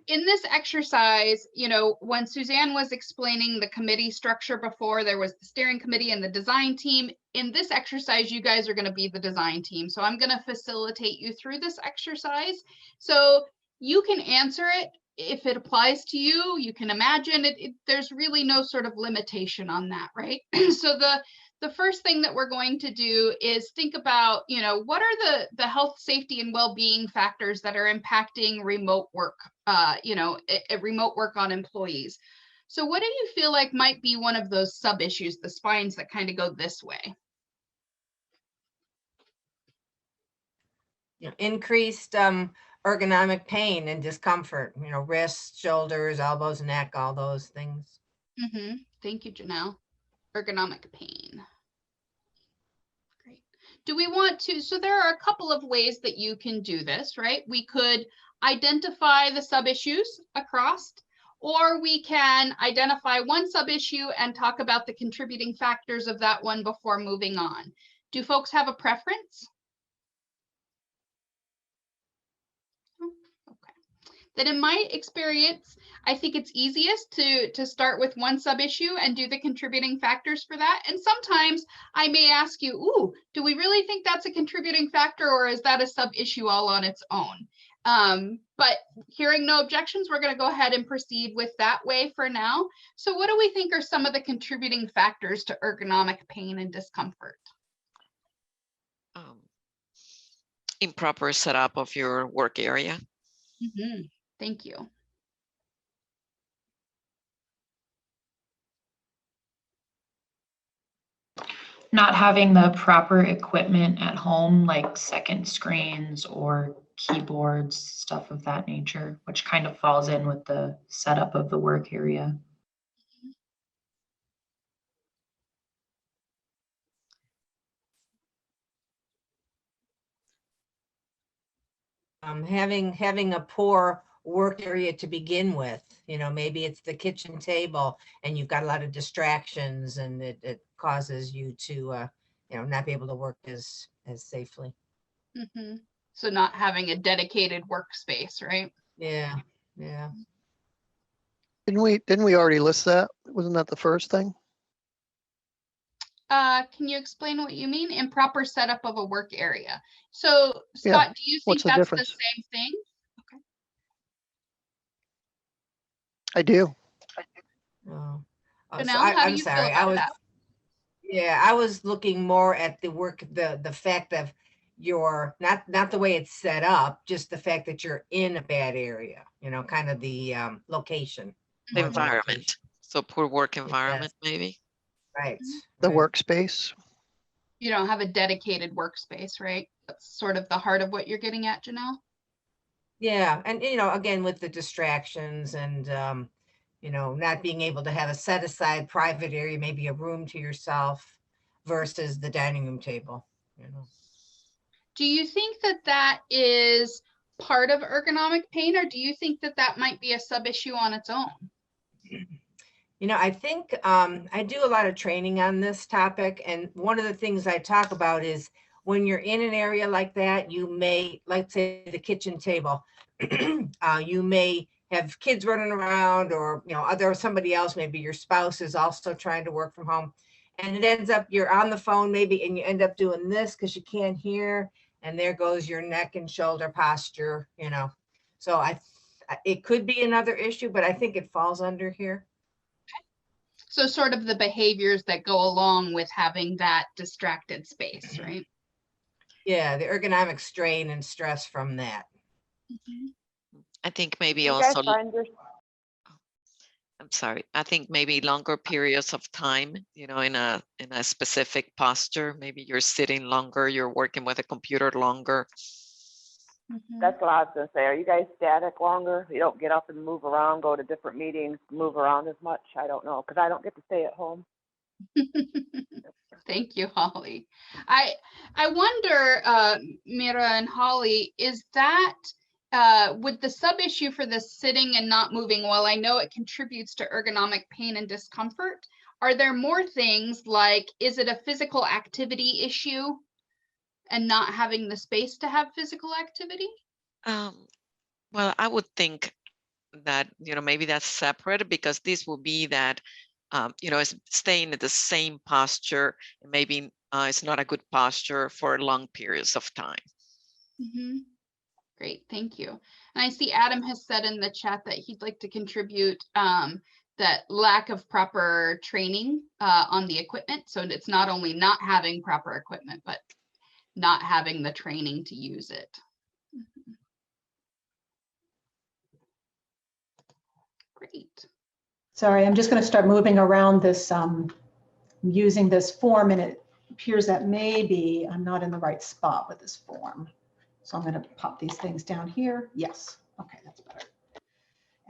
in this exercise, you know, when Suzanne was explaining the committee structure before, there was the steering committee and the design team. In this exercise, you guys are going to be the design team. So I'm going to facilitate you through this exercise. So you can answer it if it applies to you. You can imagine it. There's really no sort of limitation on that, right? So the first thing that we're going to do is think about, you know, what are the health, safety, and well-being factors that are impacting remote work, remote work on employees. So what do you feel like might be one of those sub-issues, the spines that kind of go this way? Increased ergonomic pain and discomfort, you know, wrists, shoulders, elbows, neck, all those things. Mm-hmm. Thank you, Janelle. Ergonomic pain. Great. Do we want to, so there are a couple of ways that you can do this, right? We could identify the sub-issues across, or we can identify one sub-issue and talk about the contributing factors of that one before moving on. Do folks have a preference? That in my experience, I think it's easiest to start with one sub-issue and do the contributing factors for that. And sometimes I may ask you, ooh, do we really think that's a contributing factor, or is that a sub-issue all on its own? But hearing no objections, we're going to go ahead and proceed with that way for now. So what do we think are some of the contributing factors to ergonomic pain and discomfort? Improper setup of your work area. Mm-hmm. Thank you. Not having the proper equipment at home, like second screens or keyboards, stuff of that nature, which kind of falls in with the setup of the work area. Having a poor work area to begin with, you know, maybe it's the kitchen table and you've got a lot of distractions, and it causes you to, you know, not be able to work as safely. Mm-hmm. So not having a dedicated workspace, right? Yeah, yeah. Didn't we already list that? Wasn't that the first thing? Can you explain what you mean? Improper setup of a work area. So Scott, Yeah. do you think What's the that's difference? the same thing? Okay. I do. Oh. So So now, how do I'm you sorry. feel about that? Yeah, I was looking more at the work, the fact of your not the way it's set up, just the fact that you're in a bad area, you know, kind of the location. The more the environment. location. So poor work environment, maybe. Right. The right. workspace. You don't have a dedicated workspace, right? That's sort of the heart of what you're getting at, Janelle. Yeah, and you know, again with the distractions and you know, not being able to have a set aside private area, maybe a room to yourself versus the dining room table, you know. Do you think that that is part of ergonomic pain, or do you think that that might be a sub-issue on its own? You know, I think I do a lot of training on this topic, and one of the things I talk about is when you're in an area like that, you may, like say the kitchen table, you may have kids running around, or somebody else, maybe your spouse is also trying to work from home, and it ends up you're on the phone maybe, and you end up doing this because you can't hear, and there goes your neck and shoulder posture. So it could be another issue, but I think it falls under here. So sort of the behaviors that go along with having that distracted space, right? Yeah, the ergonomic strain and stress from that. I think maybe You guys also, find your I'm sorry, I think maybe longer periods of time, in a specific posture. Maybe you're sitting longer, you're working with a computer longer. That's what I was going to say. Are you guys static longer? You don't get up and move around, go to different meetings, move around as much? I don't know, because I don't get to stay at home. Thank you, Holly. I wonder, Mira and Holly, is that with the sub issue for the sitting and not moving, while I know it contributes to ergonomic pain and discomfort, are there more things like, is it a physical activity issue and not having the space to have physical activity? Well, I would think that, maybe that's separate, because this will be that, it's staying at the same posture. Maybe it's not a good posture for long periods of time. Great, thank you. And I see Adam has said in the chat that he'd like to contribute that lack of proper training on the equipment. So it's not only not having proper equipment, but not having the training to use it. Great. Sorry, I'm just going to start moving around this, using this form, and it appears that maybe I'm not in the right spot with this form. So I'm going to pop these things down here. Yes. Okay, that's better.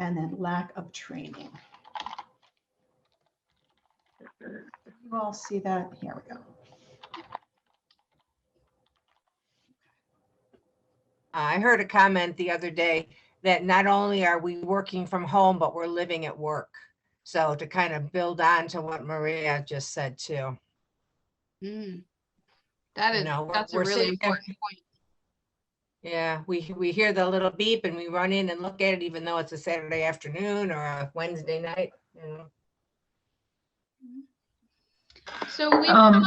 And then lack of training. You all see that? Here we go. I heard a comment the other day that not only are we working from home, but we're living at work. So to kind of build on to what Maria just said too. That's a really important point. Yeah, we hear the little beep and we run in and look at it, even though it's a Saturday afternoon or a Wednesday night. So we go ahead.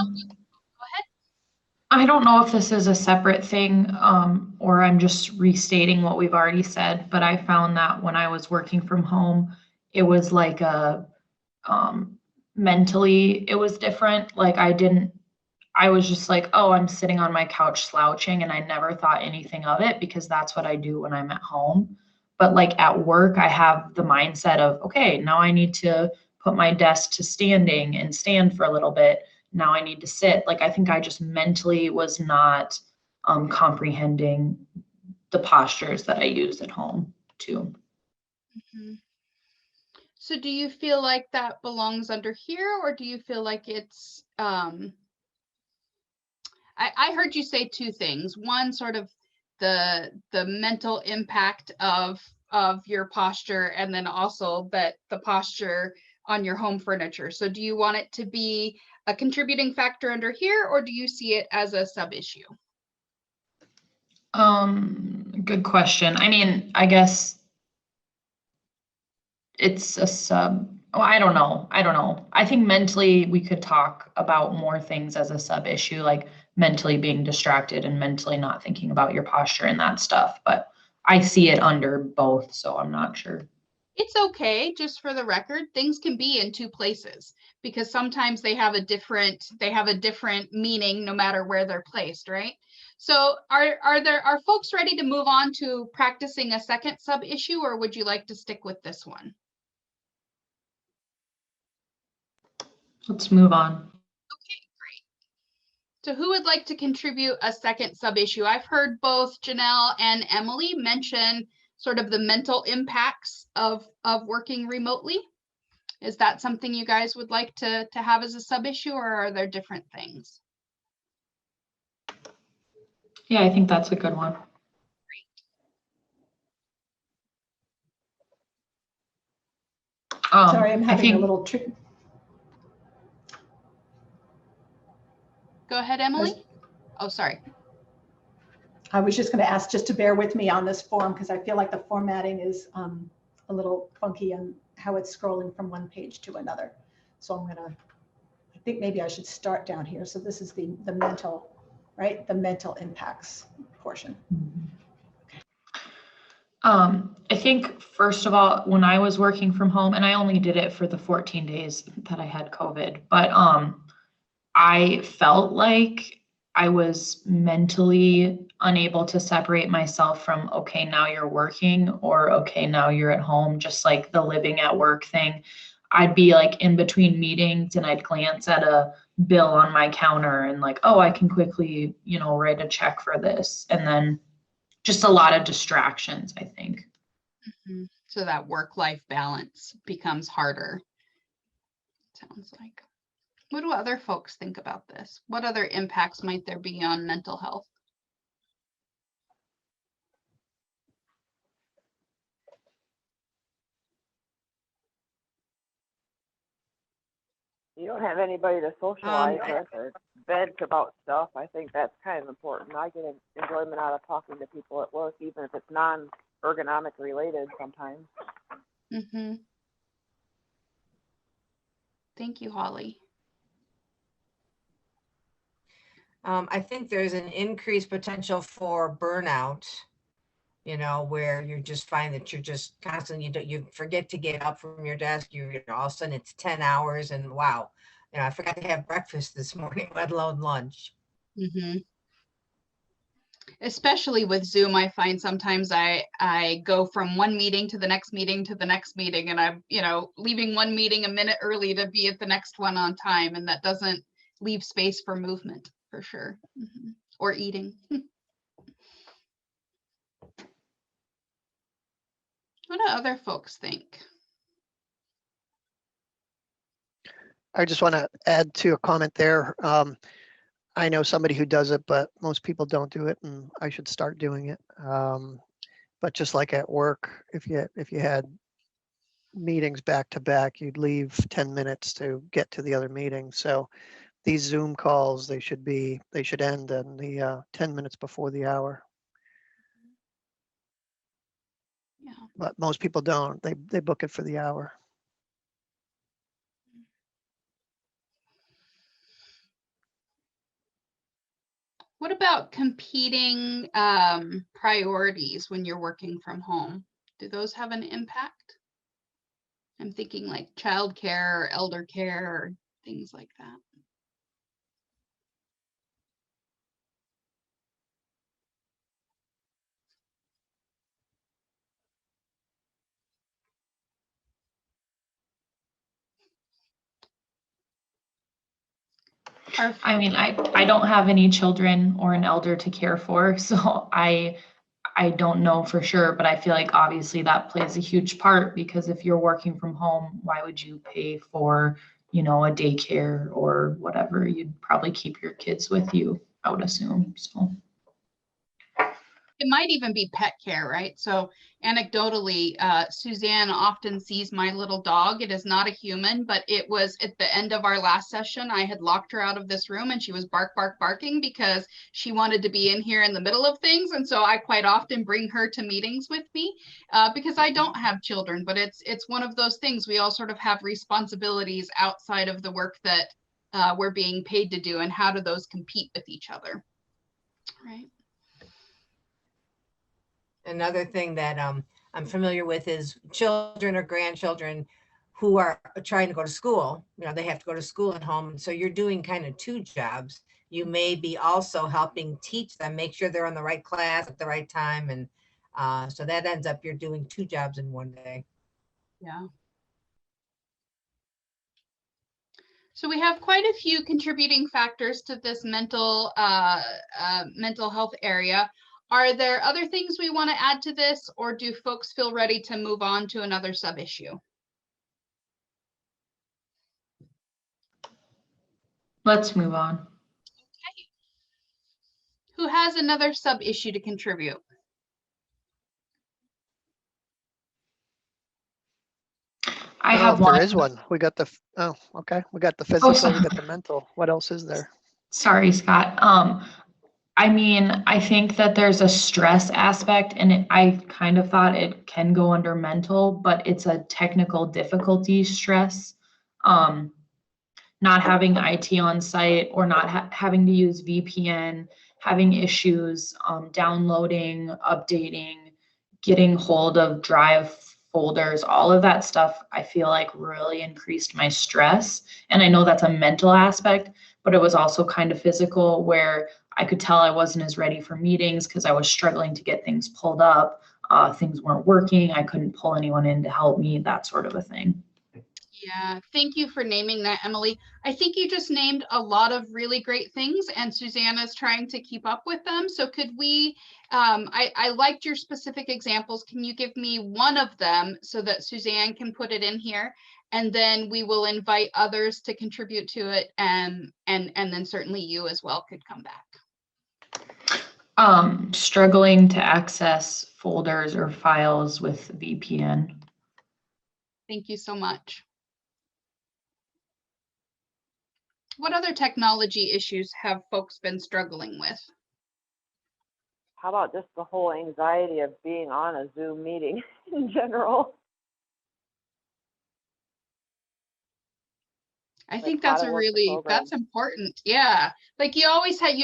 I don't know if this is a separate thing or I'm just restating what we've already said, but I found that when I was working from home, it was like mentally, it was different. Like I was just like, oh, I'm sitting on my couch slouching, and I never thought anything of it because that's what I do when I'm at home. But like at work, I have the mindset of, okay, now I need to put my desk to standing and stand for a little bit. Now I need to sit. Like, I think I just mentally was not comprehending the postures that I use at home too. So do you feel like that belongs under here, or do you feel like it's, I heard you say two things. One, sort of the mental impact of your posture, and then also that the posture on your home furniture. So do you want it to be a contributing factor under here, or do you see it as a sub issue? Good question. I mean, I guess it's a sub. Oh, I don't know. I think mentally we could talk about more things as a sub issue, like mentally being distracted and mentally not thinking about your posture and that stuff. But I see it under both, so I'm not sure. It's okay, just for the record, things can be in two places because sometimes they have a different meaning no matter where they're placed, right? So are folks ready to move on to practicing a second sub issue, or would you like to stick with this one? Let's move on. Okay, great. So who would like to contribute a second sub issue? I've heard both Janelle and Emily mention sort of the mental impacts of working remotely. Is that something you guys would like to have as a sub issue, or are there different things? Yeah, I think that's a good one. Sorry, I'm having a little trick. Go ahead, Emily. Oh, sorry. I was just going to ask just to bear with me on this form because I feel like the formatting is a little funky on how it's scrolling from one page to another. So I think maybe I should start down here. So this is the mental, right? The mental impacts portion. I think first of all, when I was working from home, and I only did it for the 14 days that I had COVID, but I felt like I was mentally unable to separate myself from, okay, now you're working, or okay, now you're at home, just like the living at work thing. I'd be like in between meetings and I'd glance at a bill on my counter and like, oh, I can quickly, write a check for this. And then just a lot of distractions, I think. So that work-life balance becomes harder. Sounds like. What do other folks think about this? What other impacts might there be on mental health? You don't have anybody to socialize with or vent about stuff. I think that's kind of important. I get enjoyment out of talking to people at work, even if it's non-ergonomic related sometimes. Thank you, Holly. I think there's an increased potential for burnout, where you just find that you're just constantly, you forget to get up from your desk. All of a sudden it's 10 hours and wow, I forgot to have breakfast this morning, let alone lunch. Especially with Zoom, I find sometimes I go from one meeting to the next meeting to the next meeting, and I'm, leaving one meeting a minute early to be at the next one on time, and that doesn't leave space for movement for sure, or eating. What do other folks think? I just want to add to a comment there. I know somebody who does it, but most people don't do it, and I should start doing it. But just like at work, if you had meetings back to back, you'd leave 10 minutes to get to the other meeting. So these Zoom calls, they should end in the 10 minutes before the hour. Yeah. But most people don't. They book it for the hour. What about competing priorities when you're working from home? Do those have an impact? I'm thinking like childcare or elder care or things like that. I mean, I don't have any children or an elder to care for, so I don't know for sure, but I feel like obviously that plays a huge part, because if you're working from home, why would you pay for, a daycare or whatever? You'd probably keep your kids with you, I would assume. So it might even be pet care, right? So anecdotally, Suzanne often sees my little dog. It is not a human, but it was at the end of our last session. I had locked her out of this room and she was barking because she wanted to be in here in the middle of things. And so I quite often bring her to meetings with me because I don't have children, but it's one of those things. We all sort of have responsibilities outside of the work that we're being paid to do, and how do those compete with each other, right? Another thing that I'm familiar with is children or grandchildren who are trying to go to school. They have to go to school at home. So you're doing kind of two jobs. You may be also helping teach them, make sure they're on the right class at the right time. And so that ends up you're doing two jobs in one day. Yeah. So we have quite a few contributing factors to this mental health area. Are there other things we want to add to this, or do folks feel ready to move on to another sub-issue? let's move on. Okay. Who has another sub-issue to contribute? I don't know have if there one. is one. We got the, oh, okay. We got the Oh, physical, we got the mental. What else is there? sorry, Scott. I mean, I think that there's a stress aspect, and I kind of thought it can go under mental, but it's a technical difficulty stress. Not having IT on site, or not having to use VPN, having issues downloading, updating, getting hold of drive folders, all of that stuff, I feel like really increased my stress. And I know that's a mental aspect, but it was also kind of physical, where I could tell I wasn't as ready for meetings because I was struggling to get things pulled up. Things weren't working. I couldn't pull anyone in to help me, that sort of a thing. Yeah, thank you for naming that, Emily. I think you just named a lot of really great things, and Susanna's trying to keep up with them. So could we, I liked your specific examples. Can you give me one of them so that Suzanne can put it in here? And then we will invite others to contribute to it, and then certainly you as well could come back. Struggling to access folders or files with VPN. Thank you so much. What other technology issues have folks been struggling with? How about just the whole anxiety of being on a Zoom meeting in general? I think that's a really, that's important. Yeah. Like you always had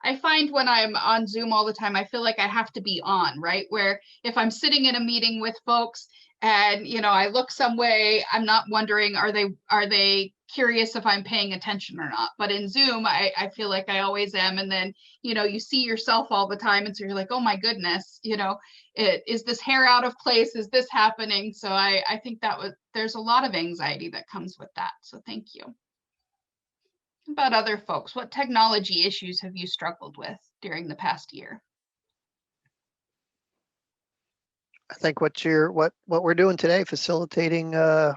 I find when I'm on Zoom all the time, I feel like I have to be on, right? Where if I'm sitting in a meeting with folks and, I look some way, I'm not wondering, are they curious if I'm paying attention or not? But in Zoom, I feel like I always am. And then, you see yourself all the time. And so you're like, oh my goodness, is this hair out of place? Is this happening? So I think there's a lot of anxiety that comes with that. So thank you. How about other folks? What technology issues have you struggled with during the past year? I think what we're doing today, facilitating a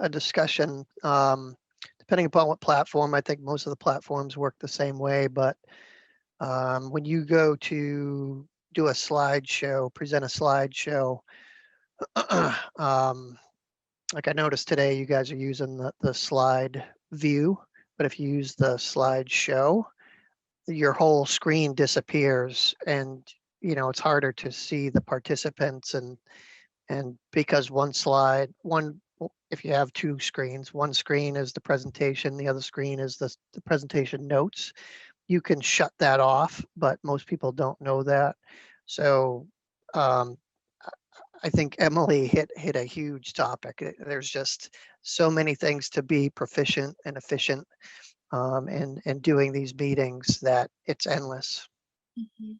discussion, depending upon what platform. I think most of the platforms work the same way, but when you go to do a slideshow, present a slideshow, like I noticed today, you guys are using the slide view, but if you use the slideshow, your whole screen disappears, and it's harder to see the participants, and because if you have two screens, one screen is the presentation, the other screen is the presentation notes. You can shut that off, but most people don't know that. So I think Emily hit a huge topic. There's just so many things to be proficient and efficient and doing these meetings that it's endless. Mm-hmm.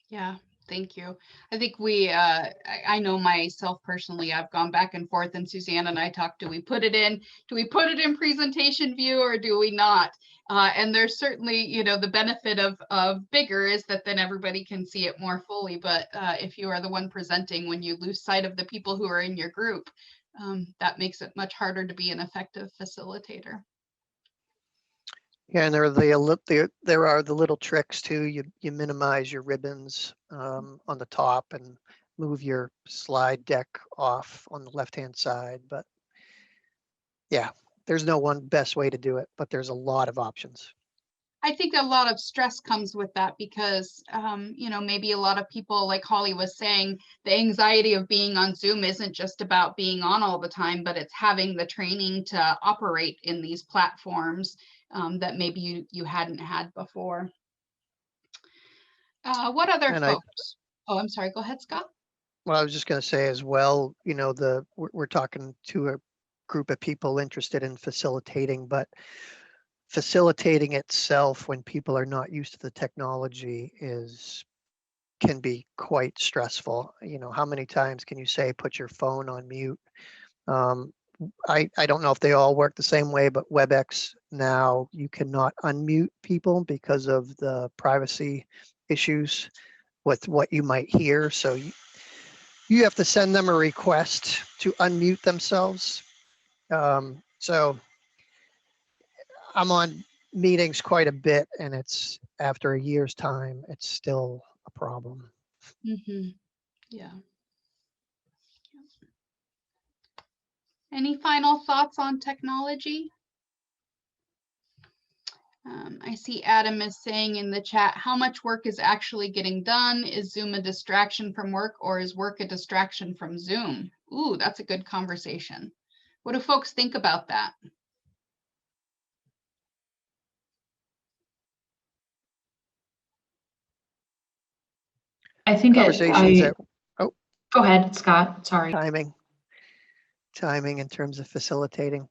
Yeah, thank you. I think I know myself personally, I've gone back and forth, and Suzanne and I talked, do we put it in presentation view or do we not? And there's certainly, the benefit of bigger is that then everybody can see it more fully. But if you are the one presenting, when you lose sight of the people who are in your group, that makes it much harder to be an effective facilitator. Yeah, and there are the little tricks too. You minimize your ribbons on the top and move your slide deck off on the left-hand side. But yeah, there's no one best way to do it, but there's a lot of options. I think a lot of stress comes with that because, maybe a lot of people, like Holly was saying, the anxiety of being on Zoom isn't just about being on all the time, but it's having the training to operate in these platforms that maybe you hadn't had before. What other folks? I'm sorry, go ahead, Scott. Well, I was just going to say as well, we're talking to a group of people interested in facilitating, but facilitating itself when people are not used to the technology can be quite stressful. How many times can you say, put your phone on mute? I don't know if they all work the same way, but WebEx now you cannot unmute people because of the privacy issues with what you might hear. So you have to send them a request to unmute themselves. So I'm on meetings quite a bit, and it's after a year's time, it's still a problem. Mm-hmm. Yeah. Any final thoughts on technology? I see Adam is saying in the chat, how much work is actually getting done? Is Zoom a distraction from work, or is work a distraction from Zoom? Ooh, that's a good conversation. What do folks think about that? I think oh, go ahead, Scott. Sorry. Timing in terms of facilitating.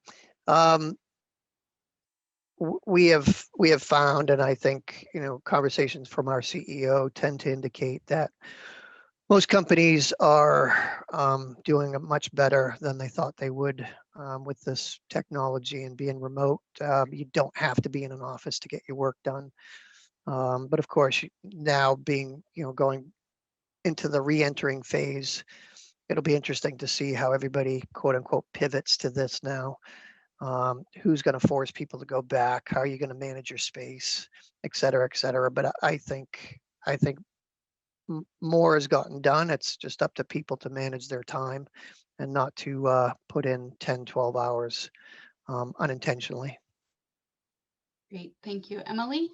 We have found, and I think, conversations from our CEO tend to indicate that most companies are doing much better than they thought they would with this technology and being remote. You don't have to be in an office to get your work done. But of course, now being, going into the re-entering phase, it'll be interesting to see how everybody, quote unquote, pivots to this now. Who's going to force people to go back? How are you going to manage your space, et cetera, et cetera. But I think more has gotten done. It's just up to people to manage their time and not to put in 10, 12 hours unintentionally. Great, thank you. Emily?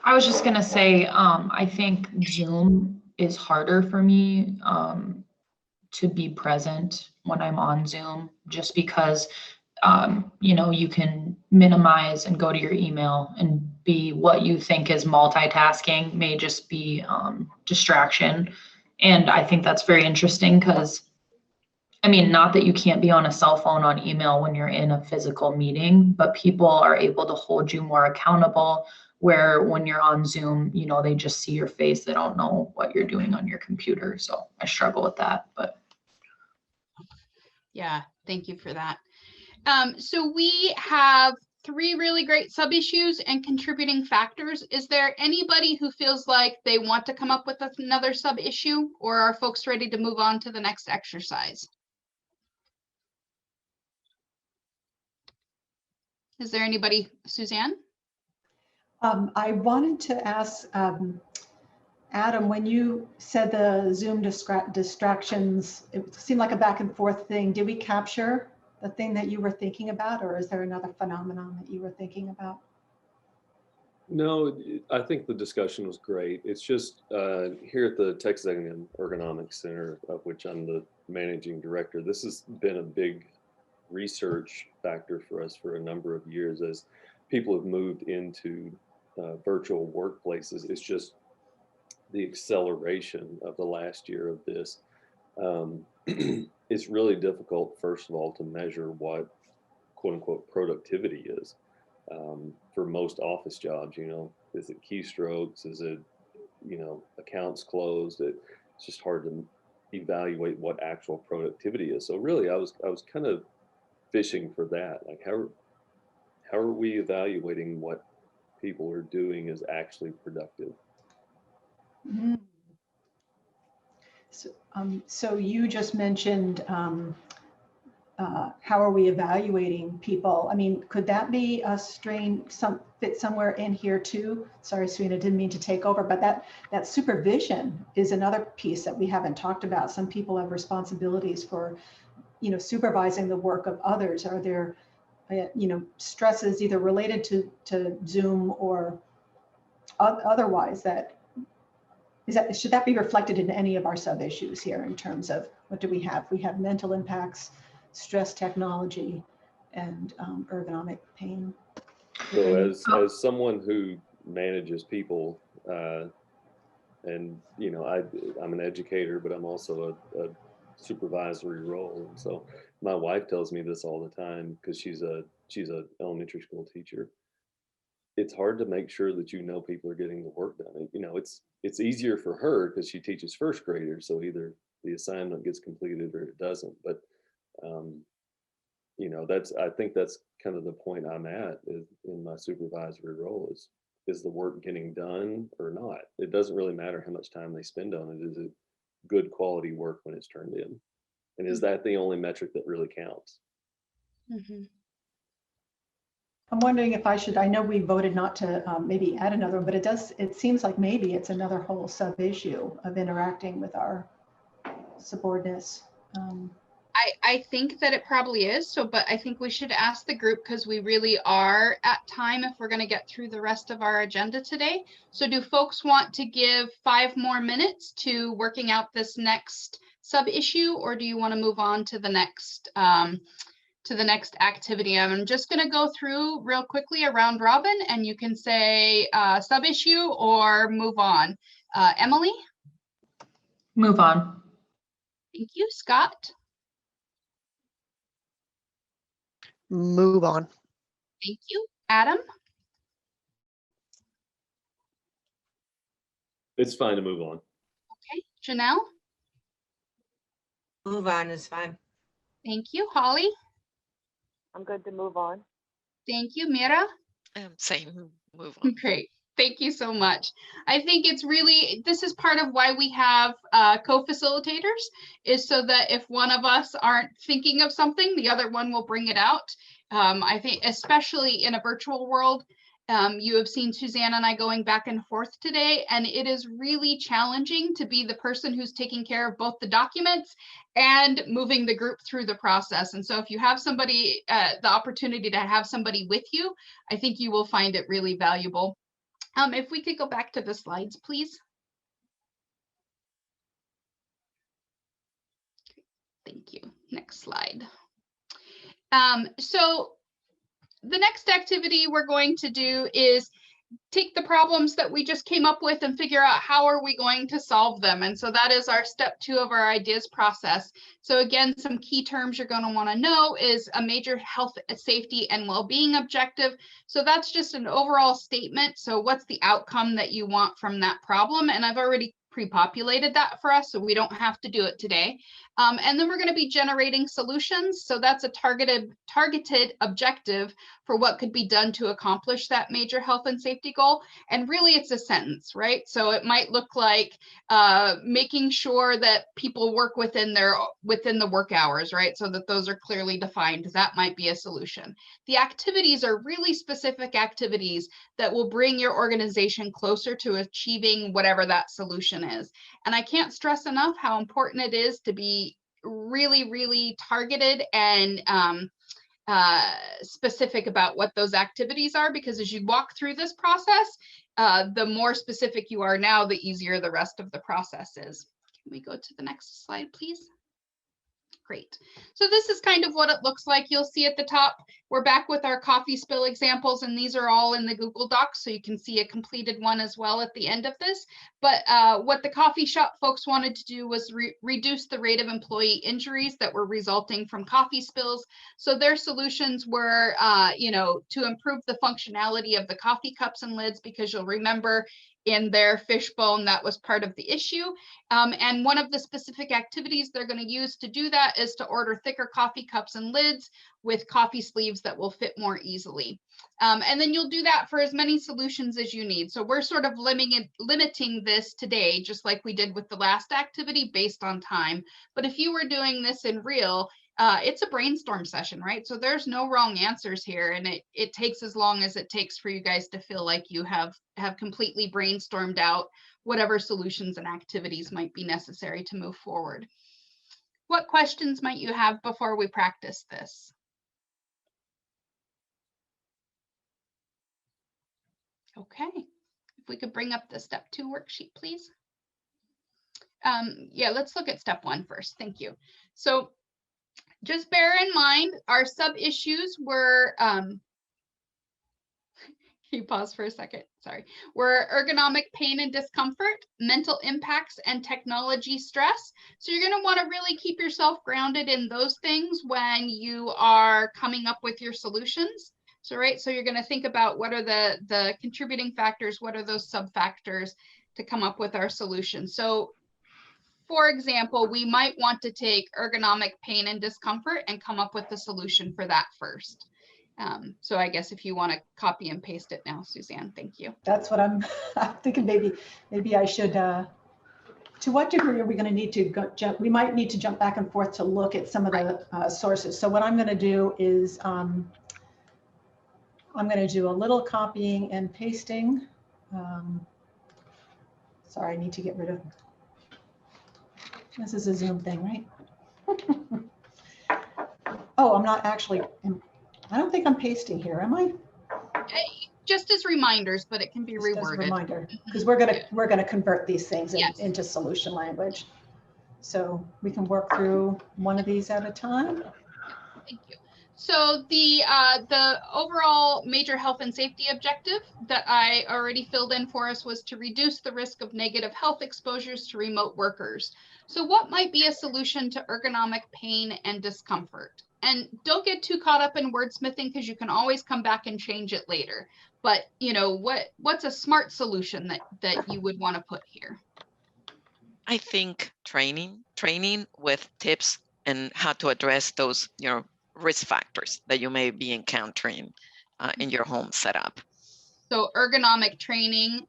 I was just going to say, I think Zoom is harder for me to be present when I'm on Zoom, just because, you can minimize and go to your email, and be what you think is multitasking may just be distraction. And I think that's very interesting because, not that you can't be on a cell phone on email when you're in a physical meeting, but people are able to hold you more accountable, where when you're on Zoom, they just see your face. They don't know what you're doing on your computer. So I struggle with that, but. Yeah, thank you for that. So we have 3 really great sub-issues and contributing factors. Is there anybody who feels like they want to come up with another sub-issue, or are folks ready to move on to the next exercise? Is there anybody, Suzanne? I wanted to ask Adam, when you said the Zoom distractions, it seemed like a back and forth thing. Did we capture the thing that you were thinking about, or is there another phenomenon that you were thinking about? No, I think the discussion was great. It's just here at the Texas A&M Ergonomics Center, of which I'm the managing director, this has been a big research factor for us for a number of years as people have moved into virtual workplaces. It's just the acceleration of the last year of this. It's really difficult, first of all, to measure what quote unquote productivity is for most office jobs. Is it keystrokes? Is it, accounts closed? It's just hard to evaluate what actual productivity is. So really, I was kind of fishing for that. Like, how are we evaluating what people are doing is actually productive? Mm-hmm. So you just mentioned how are we evaluating people? Could that be a fit somewhere in here too? Sorry, Serena, didn't mean to take over, but that supervision is another piece that we haven't talked about. Some people have responsibilities for, supervising the work of others. Are there, stresses either related to Zoom or otherwise should that be reflected in any of our sub issues here in terms of what do we have? We have mental impacts, stress technology, and ergonomic pain. So as someone who manages people, and I'm an educator, but I'm also a supervisory role. And so my wife tells me this all the time because she's a elementary school teacher. It's hard to make sure that people are getting the work done. It's easier for her because she teaches first graders, so either the assignment gets completed or it doesn't. But I think that's kind of the point I'm at in my supervisory role is the work getting done or not? It doesn't really matter how much time they spend on it. Is it good quality work when it's turned in? And is that the only metric that really counts? Mm-hmm. I'm wondering if I know we voted not to maybe add another one, but it seems like maybe it's another whole sub issue of interacting with our subordinates. I think that it probably is. So, but I think we should ask the group because we really are at time if we're going to get through the rest of our agenda today. So do folks want to give 5 more minutes to working out this next sub issue, or do you want to move on to the next activity? I'm just going to go through real quickly a round robin, and you can say sub issue or move on. Emily? Move on. Thank you. Scott? Move on. Thank you. Adam? It's fine to move on. Okay. Janelle? Move on is fine. Thank you. Holly? I'm good to move on. Thank you. Mira? Same, move on. Great. Thank you so much. I think it's really, this is part of why we have co-facilitators, is so that if one of us aren't thinking of something, the other one will bring it out. I think especially in a virtual world, you have seen Suzanne and I going back and forth today, and it is really challenging to be the person who's taking care of both the documents and moving the group through the process. And so if you have somebody, the opportunity to have somebody with you, I think you will find it really valuable. If we could go back to the slides, please. Thank you. Next slide. So the next activity we're going to do is take the problems that we just came up with and figure out how are we going to solve them. And so that is our step 2 of our ideas process. So again, some key terms you're going to want to know is a major health, safety, and well-being objective. So that's just an overall statement. So what's the outcome that you want from that problem? And I've already pre-populated that for us, so we don't have to do it today. And then we're going to be generating solutions. So that's a targeted objective for what could be done to accomplish that major health and safety goal. And really it's a sentence, right? So it might look like making sure that people work within the work hours, right? So that those are clearly defined. That might be a solution. The activities are really specific activities that will bring your organization closer to achieving whatever that solution is. And I can't stress enough how important it is to be really, really targeted and specific about what those activities are, because as you walk through this process, the more specific you are now, the easier the rest of the process is. Can we go to the next slide, please? Great. So this is kind of what it looks like. You'll see at the top, we're back with our coffee spill examples, and these are all in the Google Docs, so you can see a completed one as well at the end of this. But what the coffee shop folks wanted to do was reduce the rate of employee injuries that were resulting from coffee spills. So their solutions were, to improve the functionality of the coffee cups and lids, because you'll remember in their fishbone, that was part of the issue. And one of the specific activities they're going to use to do that is to order thicker coffee cups and lids with coffee sleeves that will fit more easily. And then you'll do that for as many solutions as you need. So we're sort of limiting this today, just like we did with the last activity, based on time. But if you were doing this in real, it's a brainstorm session, right? So there's no wrong answers here, and it takes as long as it takes for you guys to feel like you have completely brainstormed out whatever solutions and activities might be necessary to move forward. What questions might you have before we practice this? Okay, if we could bring up the step 2 worksheet, please. Yeah, let's look at step 1 first. Thank you. So just bear in mind, our sub-issues were, can you pause for a second? Sorry. Were ergonomic pain and discomfort, mental impacts, and technology stress. So you're going to want to really keep yourself grounded in those things when you are coming up with your solutions. So, right, so you're going to think about what are the contributing factors, what are those sub-factors to come up with our solution. So, for example, we might want to take ergonomic pain and discomfort and come up with the solution for that first. So I guess if you want to copy and paste it now, Suzanne, thank you. That's what I'm thinking. Maybe I should. To what degree are we going to need to jump? We might need to jump back and forth to look at some of the sources. So what I'm going to do is I'm going to do a little copying and pasting. Sorry, I need to get rid of. This is a Zoom thing, right? Oh, I'm not actually, I don't think I'm pasting here, am I? Just as reminders, but it can be Just as a reworded. reminder, because we're gonna convert these things Yes. into solution language. So we can work through one of these at a time. Thank you. So the overall major health and safety objective that I already filled in for us was to reduce the risk of negative health exposures to remote workers. So what might be a solution to ergonomic pain and discomfort? And don't get too caught up in wordsmithing, because you can always come back and change it later. But you know, what's a smart solution that you would want to put here? I think training with tips and how to address those, risk factors that you may be encountering in your home setup. So ergonomic training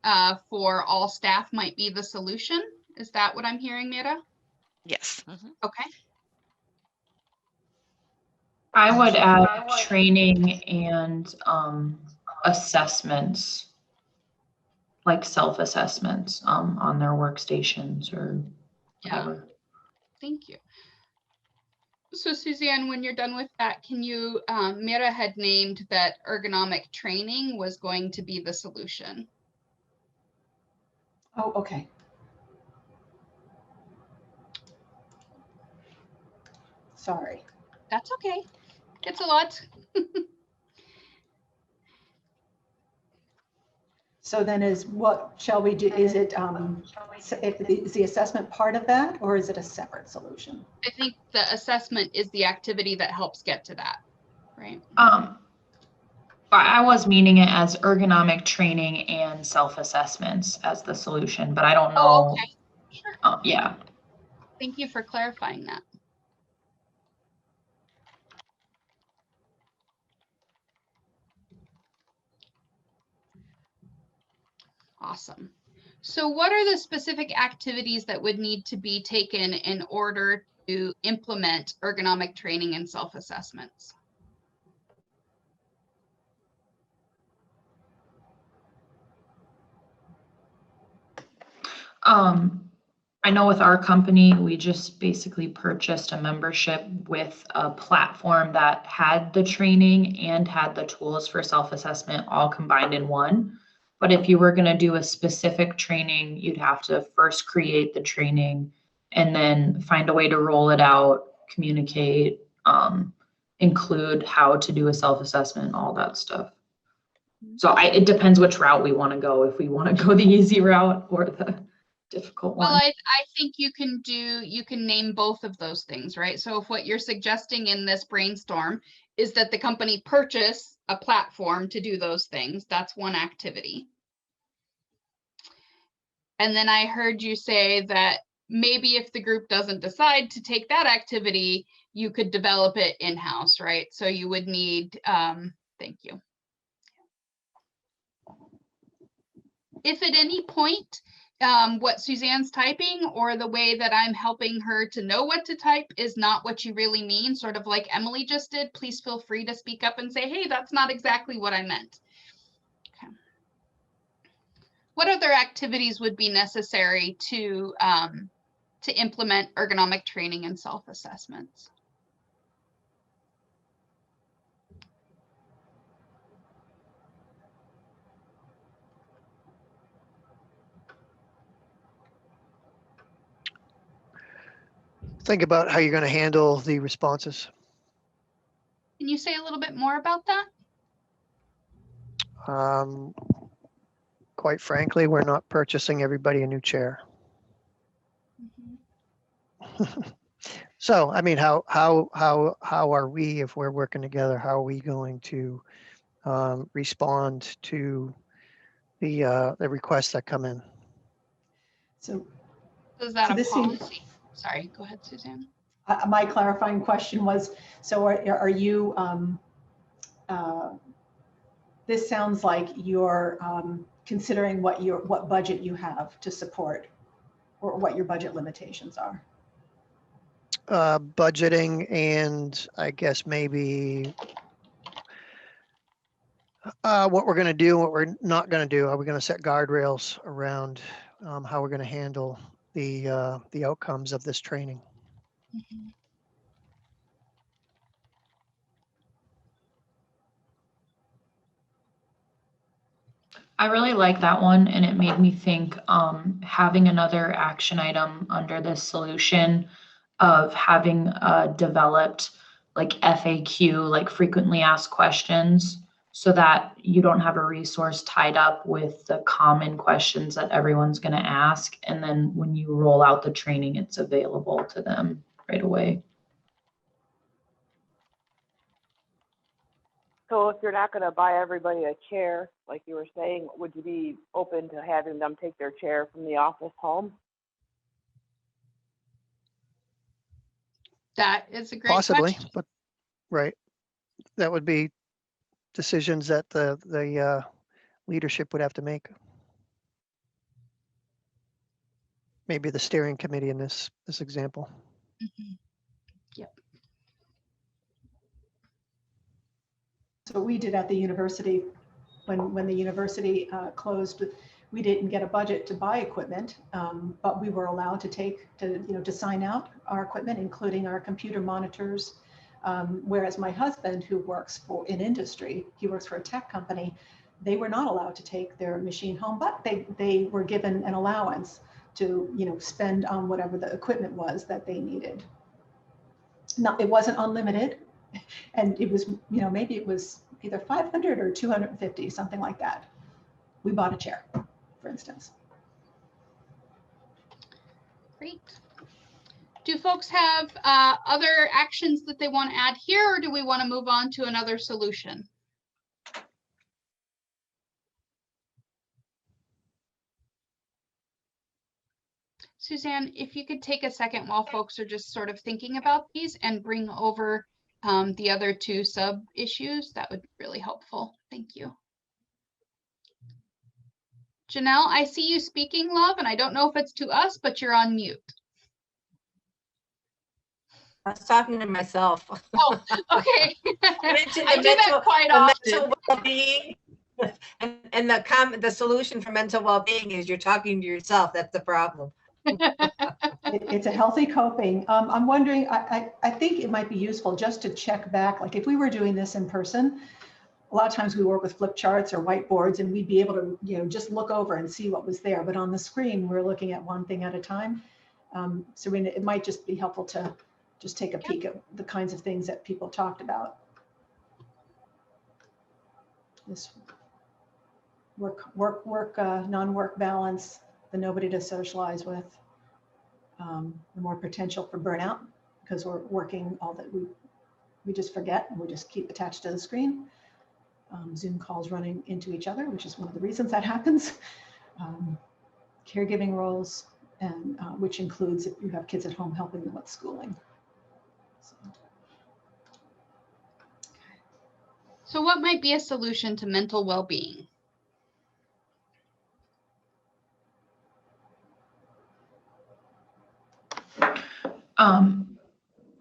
for all staff might be the solution. Is that what I'm hearing, Mira? Yes. Okay. I would add training and assessments, like self-assessments on their workstations or whatever. Yeah. Thank you. So Suzanne, when you're done with that, can you, Mira had named that ergonomic training was going to be the solution. Oh, okay. Sorry. That's okay. It's a lot. So then what shall we do? Is it, is the assessment part of that, or is it a separate solution? I think the assessment is the activity that helps get to that, right? I was meaning it as ergonomic training and self-assessments as the solution, but I don't know. Oh, okay. Sure. Yeah. Thank you for clarifying that. Awesome. So what are the specific activities that would need to be taken in order to implement ergonomic training and self-assessments? I know with our company, we just basically purchased a membership with a platform that had the training and had the tools for self-assessment all combined in one. But if you were going to do a specific training, you'd have to first create the training and then find a way to roll it out, communicate, include how to do a self-assessment, all that stuff. So it depends which route we want to go, if we want to go the easy route or the difficult one. Well, I think you can name both of those things, right? So if what you're suggesting in this brainstorm is that the company purchase a platform to do those things, that's one activity. And then I heard you say that maybe if the group doesn't decide to take that activity, you could develop it in-house, right? So you would need, thank you. If at any point, what Suzanne's typing or the way that I'm helping her to know what to type is not what you really mean, sort of like Emily just did, please feel free to speak up and say, hey, that's not exactly what I meant. Okay. What other activities would be necessary to implement ergonomic training and self-assessments? Think about how you're going to handle the responses. Can you say a little bit more about that? Quite frankly, we're not purchasing everybody a new chair. So, I mean, how are we, if we're working together, how are we going to respond to the requests that come in? So, is that a policy? Sorry, go ahead, Suzanne. My clarifying question was, so are you, this sounds like you're considering what budget you have to support, or what your budget limitations are. Budgeting, and I guess maybe what we're going to do, what we're not going to do. Are we going to set guardrails around how we're going to handle the outcomes of this training? I really like that one, and it made me think having another action item under this solution of having developed like FAQ, like frequently asked questions, so that you don't have a resource tied up with the common questions that everyone's going to ask. And then when you roll out the training, it's available to them right away. So if you're not going to buy everybody a chair, like you were saying, would you be open to having them take their chair from the office home? That is a great Possibly, question. but right. That would be decisions that the leadership would have to make. Maybe the steering committee in this example. Mm-hmm. Yep. So we did at the university when the university closed. We didn't get a budget to buy equipment, but we were allowed to sign out our equipment, including our computer monitors. Whereas my husband, who works in industry, he works for a tech company, they were not allowed to take their machine home, but they were given an allowance to spend on whatever the equipment was that they needed. Now, it wasn't unlimited, and it was maybe it was either 500 or 250, something like that. We bought a chair, for instance. Great. Do folks have other actions that they want to add here, or do we want to move on to another solution? Suzanne, if you could take a second while folks are just sort of thinking about these and bring over the other two sub issues, that would be really helpful. Thank you. Janelle, I see you speaking, love, and I don't know if it's to us, but you're on mute. I was talking to myself. Oh, okay. I do that quite often. Mental well-being, and the solution for mental well-being is you're talking to yourself. That's the problem. It's a healthy coping. I'm wondering, I think it might be useful just to check back, like if we were doing this in person, a lot of times we work with flip charts or whiteboards, and we'd be able to just look over and see what was there. But on the screen, we're looking at one thing at a time. Serena, it might just be helpful to just take a peek at the kinds of things that people talked about. This work, non-work balance, the nobody to socialize with, the more potential for burnout because we're working all that we just forget and we just keep attached to the screen. Zoom calls running into each other, which is one of the reasons that happens. Caregiving roles, and which includes if you have kids at home helping them with schooling. So what might be a solution to mental well-being?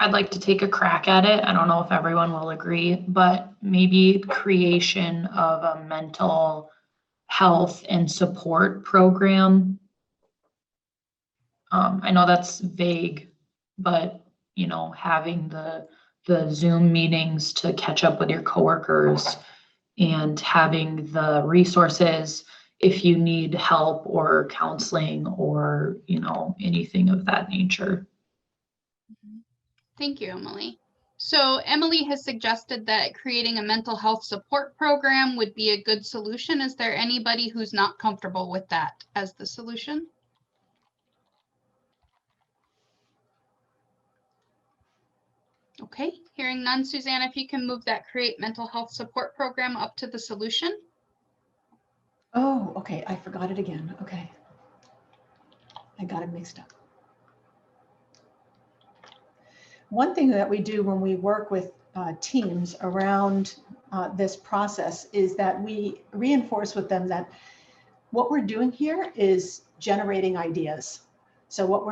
I'd like to take a crack at it. I don't know if everyone will agree, but maybe creation of a mental health and support program. I know that's vague, but having the Zoom meetings to catch up with your coworkers and having the resources if you need help or counseling or anything of that nature. Thank you, Emily. So Emily has suggested that creating a mental health support program would be a good solution. Is there anybody who's not comfortable with that as the solution? Okay, hearing none. Suzanne, if you can move that create mental health support program up to the solution. Oh, okay, I forgot it again. Okay, I got it mixed up. One thing that we do when we work with teams around this process is that we reinforce with them that what we're doing here is generating ideas. So what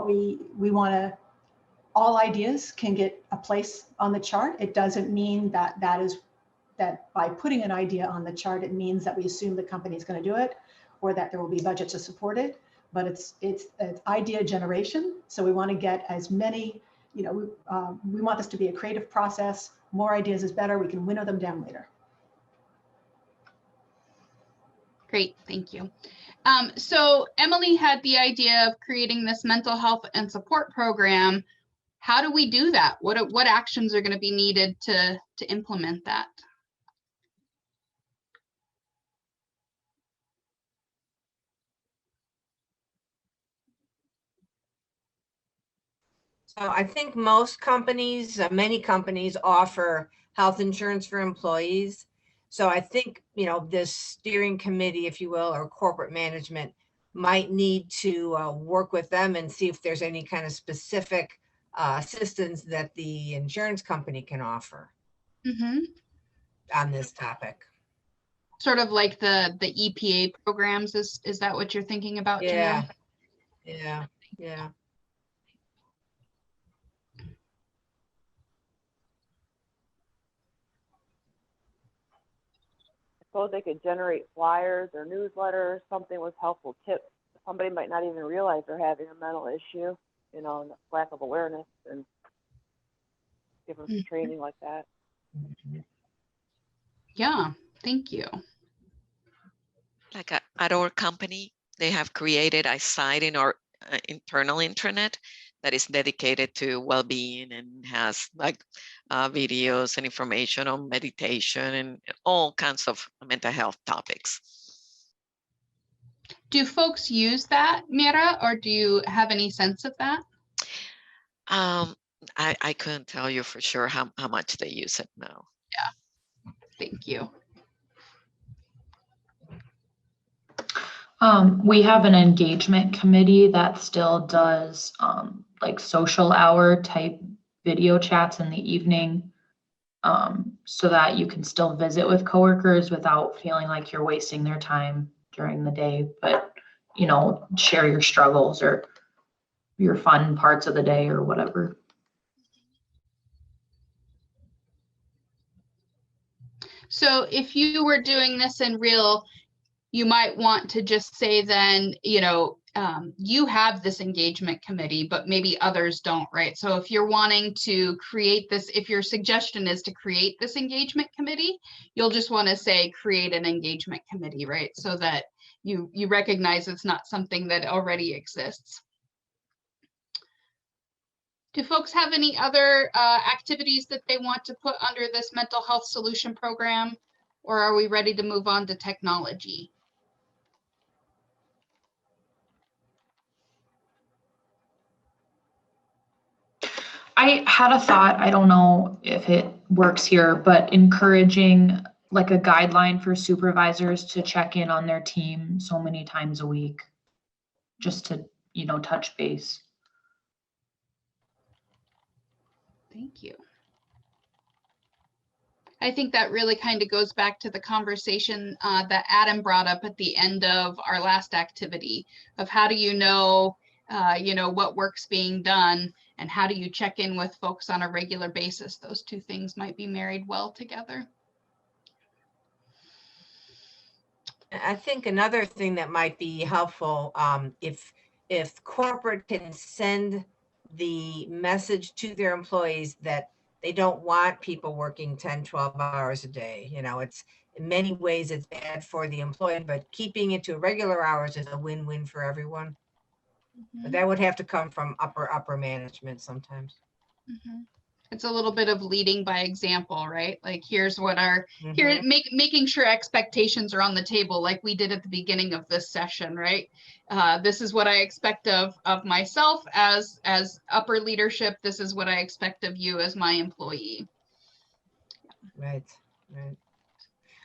we want to, all ideas can get a place on the chart. It doesn't mean that by putting an idea on the chart, it means that we assume the company is going to do it or that there will be budget to support it. But it's idea generation. So we want to get as many. We want this to be a creative process. More ideas is better. We can winnow them down later. Great, thank you. So Emily had the idea of creating this mental health and support program. How do we do that? What actions are going to be needed to implement that? So I think most companies, many companies offer health insurance for employees. So I think, you know, this steering committee, if you will, or corporate management might need to work with them and see if there's any kind of specific assistance that the insurance company can offer on this topic. Sort of like the EPA programs, is that what you're thinking about, Yeah, Janelle? yeah. Suppose they could generate flyers or newsletters, something with helpful tips. Somebody might not even realize they're having a mental issue, you know, and lack of awareness, and give them some training like that. Yeah, thank you. Like at our company, they have created a site in our internal intranet that is dedicated to well-being and has like videos and information on meditation and all kinds of mental health topics. Do folks use that, Mira, or do you have any sense of that? I couldn't tell you for sure how much they use it now. Yeah, thank you. We have an engagement committee that still does like social hour type video chats in the evening, so that you can still visit with coworkers without feeling like you're wasting their time during the day, but you know, share your struggles or your fun parts of the day or whatever. So if you were doing this in real, you might want to just say then, you know, you have this engagement committee, but maybe others don't, right? So if you're wanting to create this, if your suggestion is to create this engagement committee, you'll just want to say create an engagement committee, right? So that you recognize it's not something that already exists. Do folks have any other activities that they want to put under this mental health solution program, or are we ready to move on to technology? I had a thought, I don't know if it works here, but encouraging like a guideline for supervisors to check in on their team so many times a week, just to, you know, touch base. Thank you. I think that really kind of goes back to the conversation that Adam brought up at the end of our last activity of how do you know what work's being done and how do you check in with folks on a regular basis. Those two things might be married well together. I think another thing that might be helpful, if corporate can send the message to their employees that they don't want people working 10, 12 hours a day. You know, it's in many ways it's bad for the employee, but keeping it to regular hours is a win-win for everyone. But that would have to come from upper management sometimes. It's a little bit of leading by example, right? Like here's what our making sure expectations are on the table, like we did at the beginning of this session, right? This is what I expect of myself as upper leadership. This is what I expect of you as my employee. Right.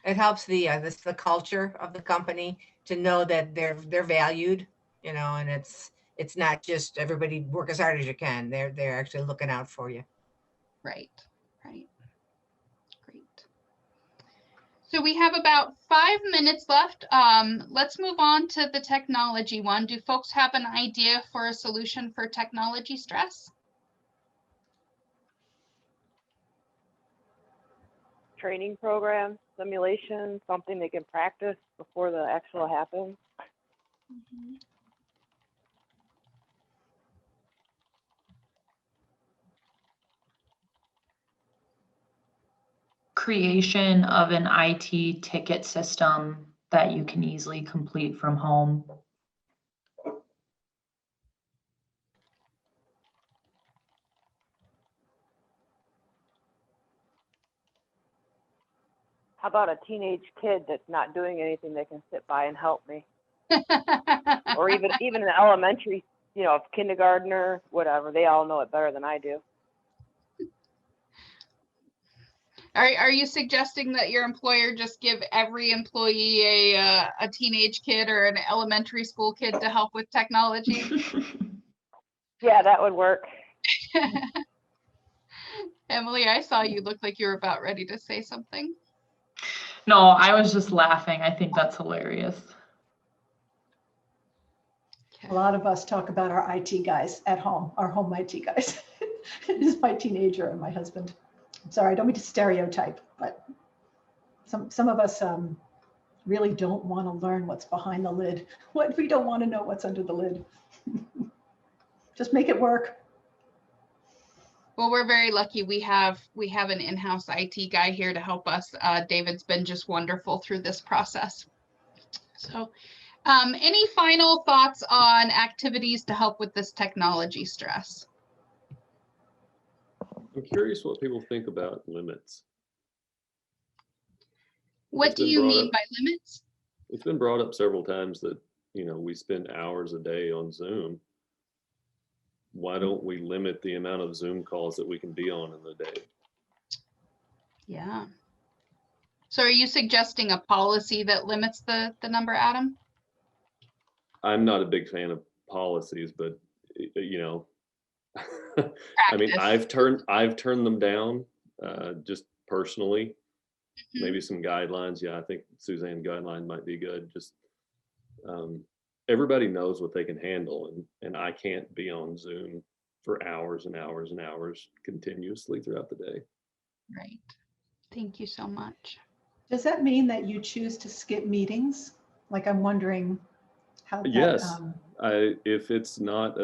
It helps the culture of the company to know that they're valued, you know, and it's not just everybody work as hard as you can. They're actually looking out for you. Right. Great. So we have about 5 minutes left. Let's move on to the technology one. Do folks have an idea for a solution for technology stress? Training program, simulation, something they can practice before the actual happens. Creation of an IT ticket system that you can easily complete from home. How about a teenage kid that's not doing anything that can sit by and help me? Or even an elementary, you know, kindergartner, whatever. They all know it better than I do. Are you suggesting that your employer just give every employee a teenage kid or an elementary school kid to help with technology? Yeah, that would work. Emily, I saw you look like you were about ready to say something. No, I was just laughing. I think that's hilarious. A lot of us talk about our IT guys at home, our home IT guys. It is my teenager and my husband. I'm sorry, I don't mean to stereotype, but some of us really don't want to learn what's behind the lid. What we don't want to know what's under the lid. Just make it work. Well, we're very lucky. We have an in-house IT guy here to help us. David's been just wonderful through this process. So, any final thoughts on activities to help with this technology stress? I'm curious what people think about limits. What do you mean by limits? It's been brought up several times that, you know, we spend hours a day on Zoom. Why don't we limit the amount of Zoom calls that we can be on in the day? Yeah. So are you suggesting a policy that limits the number, Adam? I'm not a big fan of policies, but you know, I mean, I've turned them down just personally. Maybe some guidelines. Yeah, I think Suzanne guideline might be good. Just everybody knows what they can handle, and I can't be on Zoom for hours and hours and hours continuously throughout the day. Right. Thank you so much. Does that mean that you choose to skip meetings? Like, I'm wondering how that, yes, if it's not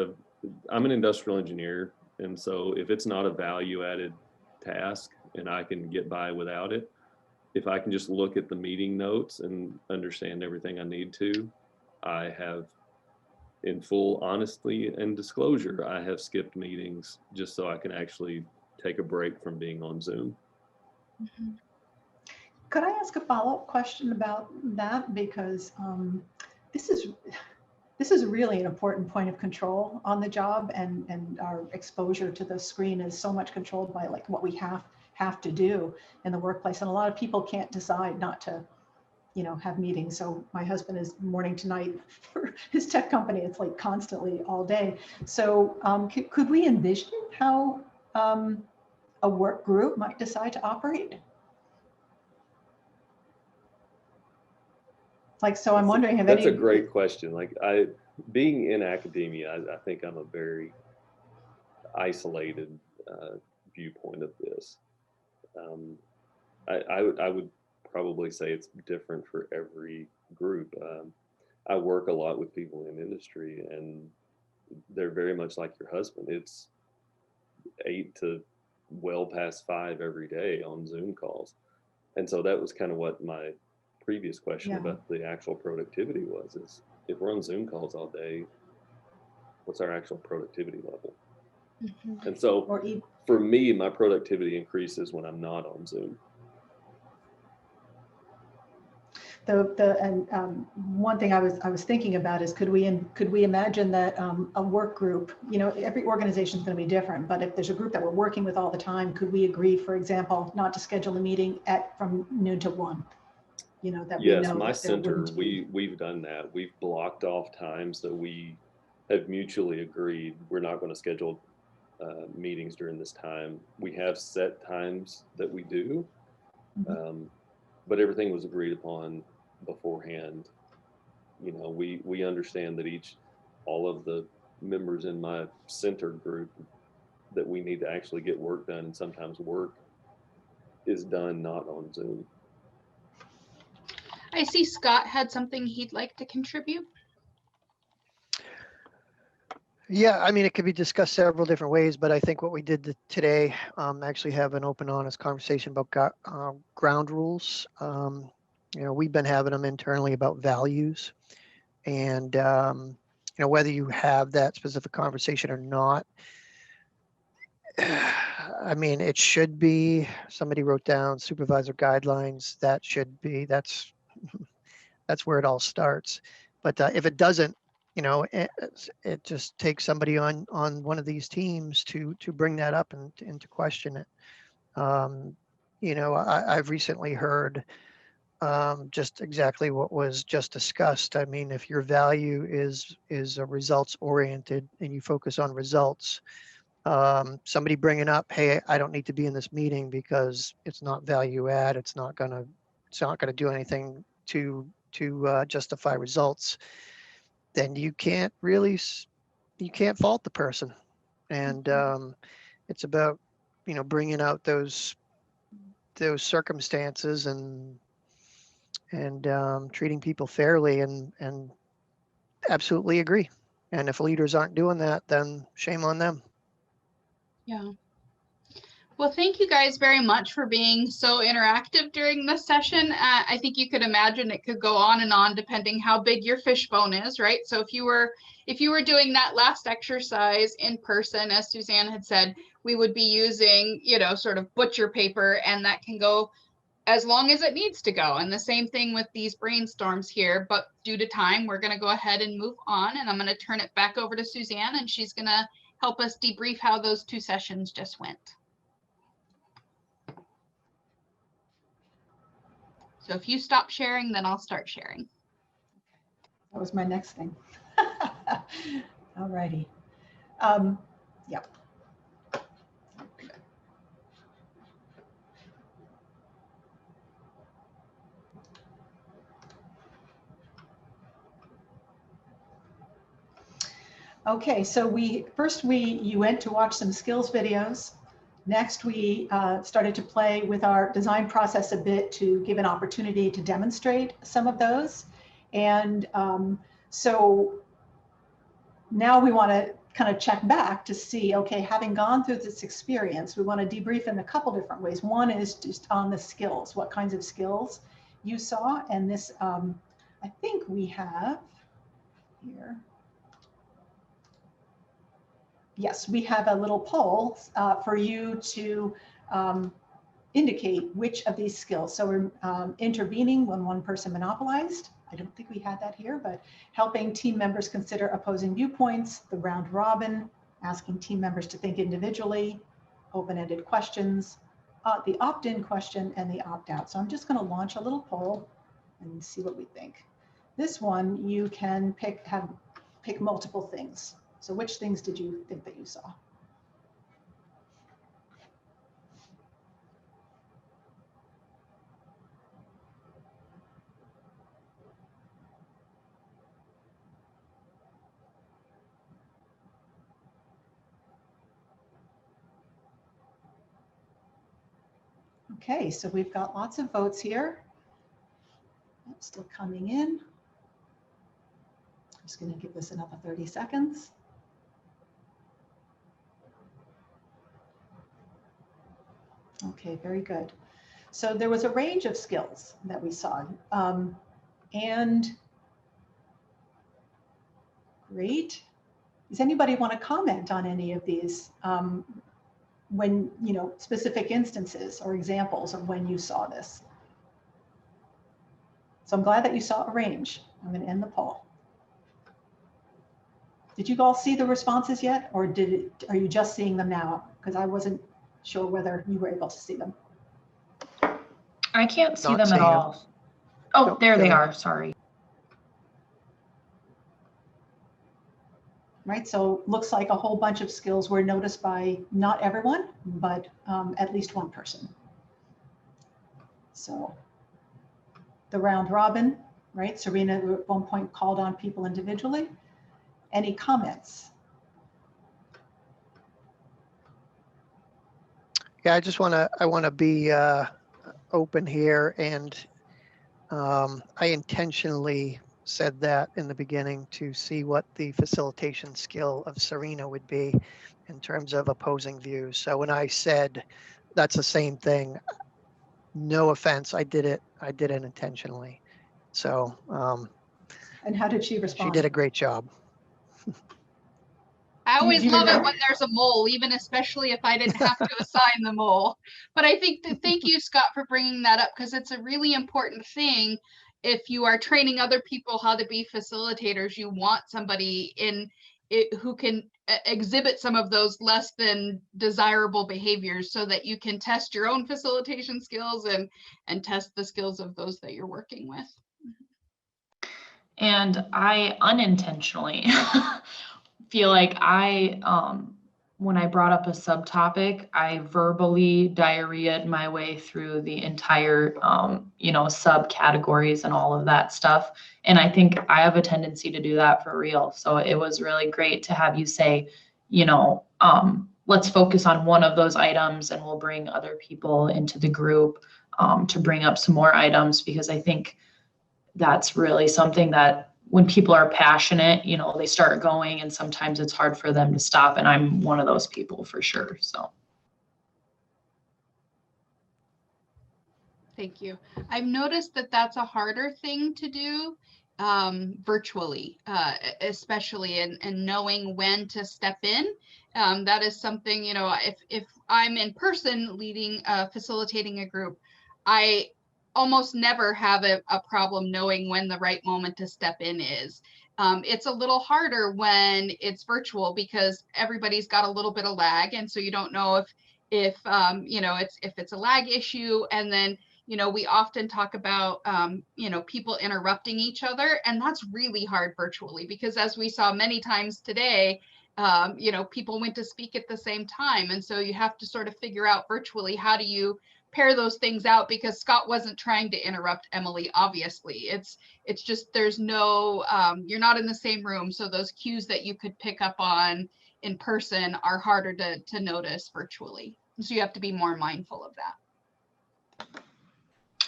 I'm an industrial engineer, and so if it's not a value-added task and I can get by without it, if I can just look at the meeting notes and understand everything I need to, I have, in full honesty and disclosure, I have skipped meetings just so I can actually take a break from being on Zoom. Mm-hmm. Could I ask a follow-up question about that? Because this is really an important point of control on the job, and our exposure to the screen is so much controlled by like what we have to do in the workplace. And a lot of people can't decide not to, you know, have meetings. So my husband is morning to night for his tech company. It's like constantly all day. So could we envision how a work group might decide to operate? Like, so I'm wondering if that's a great question. Like, being in academia, I think I'm a very isolated viewpoint of this. I would probably say it's different for every group. I work a lot with people in industry, and they're very much like your husband. It's 8 to well past 5 every day on Zoom calls. And so that was kind of what my previous question about the actual productivity was, is if we're on Zoom calls all day, what's our actual productivity level? Mm-hmm. And so for me, my productivity increases when I'm not on Zoom. One thing I was thinking about is, could we imagine that a work group, you know, every organization is going to be different, but if there's a group that we're working with all the time, could we agree, for example, not to schedule a meeting from noon to 1? You know, that yes, we know my that center, we've done that. We've blocked off times that we have mutually agreed we're not going to schedule meetings during this time. We have set times that we do, but everything was agreed upon beforehand. You know, we understand that all of the members in my center group, that we need to actually get work done, and sometimes work is done not on Zoom. I see Scott had something he'd like to contribute. Yeah, I mean, it could be discussed several different ways, but I think what we did today, actually have an open, honest conversation about ground rules. we've been having them internally about values, and whether you have that specific conversation or not. I mean, it should be, somebody wrote down supervisor guidelines. That's where it all starts. But if it doesn't, it just takes somebody on one of these teams to bring that up and to question it. I've recently heard just exactly what was just discussed. I mean, if your value is a results oriented and you focus on results, somebody bringing up, hey, I don't need to be in this meeting because it's not value add. It's not gonna do anything to justify results. Then you can't fault the person. And it's about bringing out those circumstances and treating people fairly, and absolutely agree. And if leaders aren't doing that, then shame on them. Yeah. Well, thank you guys very much for being so interactive during this session. I think you could imagine it could go on and on depending how big your fishbone is, right? So if you were doing that last exercise in person, as Suzanne had said, we would be using, sort of butcher paper, and that can go as long as it needs to go. And the same thing with these brainstorms here, but due to time, we're going to go ahead and move on, and I'm going to turn it back over to Suzanne, and she's going to help us debrief how those 2 sessions just went. So if you stop sharing, then I'll start sharing. That was my next thing. All righty. Yep. Okay, so you went to watch some skills videos. Next, we started to play with our design process a bit to give an opportunity to demonstrate some of those. And so now we want to kind of check back to see, okay, having gone through this experience, we want to debrief in a couple different ways. One is just on the skills, what kinds of skills you saw. And this, I think we have here. Yes, we have a little poll for you to indicate which of these skills. So we're intervening when one person monopolized. I don't think we had that here, but helping team members consider opposing viewpoints, the round robin, asking team members to think individually, open-ended questions, the opt-in question, and the opt-out. So I'm just going to launch a little poll and see what we think. This one, you can pick multiple things. So which things did you think that you saw? Okay, so we've got lots of votes here. That's still coming in. I'm just going to give this another 30 seconds. Okay, very good. So there was a range of skills that we saw. And great. Does anybody want to comment on any of these when, specific instances or examples of when you saw this? So I'm glad that you saw a range. I'm going to end the poll. Did you all see the responses yet, or are you just seeing them now? Because I wasn't sure whether you were able to see them. I can't see them at all. Oh, nope, there they are. Sorry. Right, so looks like a whole bunch of skills were noticed by not everyone, but at least one person. So the round robin, right? Serena at one point called on people individually. Any comments? Yeah, I want to be open here, and I intentionally said that in the beginning to see what the facilitation skill of Serena would be in terms of opposing views. So when I said that's the same thing, no offense, I did it intentionally. So And how did she respond? she did a great job. I Do you always love it remember? when there's a mole, even especially if I didn't have to assign the mole. But I think thank you, Scott, for bringing that up, because it's a really important thing. If you are training other people how to be facilitators, you want somebody in it who can exhibit some of those less than desirable behaviors, so that you can test your own facilitation skills and test the skills of those that you're working with. And I unintentionally feel like when I brought up a subtopic, I verbally diarrheaed my way through the entire, subcategories and all of that stuff. And I think I have a tendency to do that for real. So it was really great to have you say, let's focus on one of those items, and we'll bring other people into the group to bring up some more items, because I think that's really something that when people are passionate, they start going, and sometimes it's hard for them to stop. And I'm one of those people for sure. So. Thank you. I've noticed that that's a harder thing to do virtually, especially in knowing when to step in. That is something, if I'm in person leading, facilitating a group, I almost never have a problem knowing when the right moment to step in is. It's a little harder when it's virtual, because everybody's got a little bit of lag, and so you don't know if it's a lag issue. And then we often talk about people interrupting each other, and that's really hard virtually, because as we saw many times today, people went to speak at the same time, and so you have to sort of figure out virtually how do you pair those things out, because Scott wasn't trying to interrupt Emily, obviously. It's just there's no you're not in the same room, so those cues that you could pick up on in person are harder to notice virtually, so you have to be more mindful of that.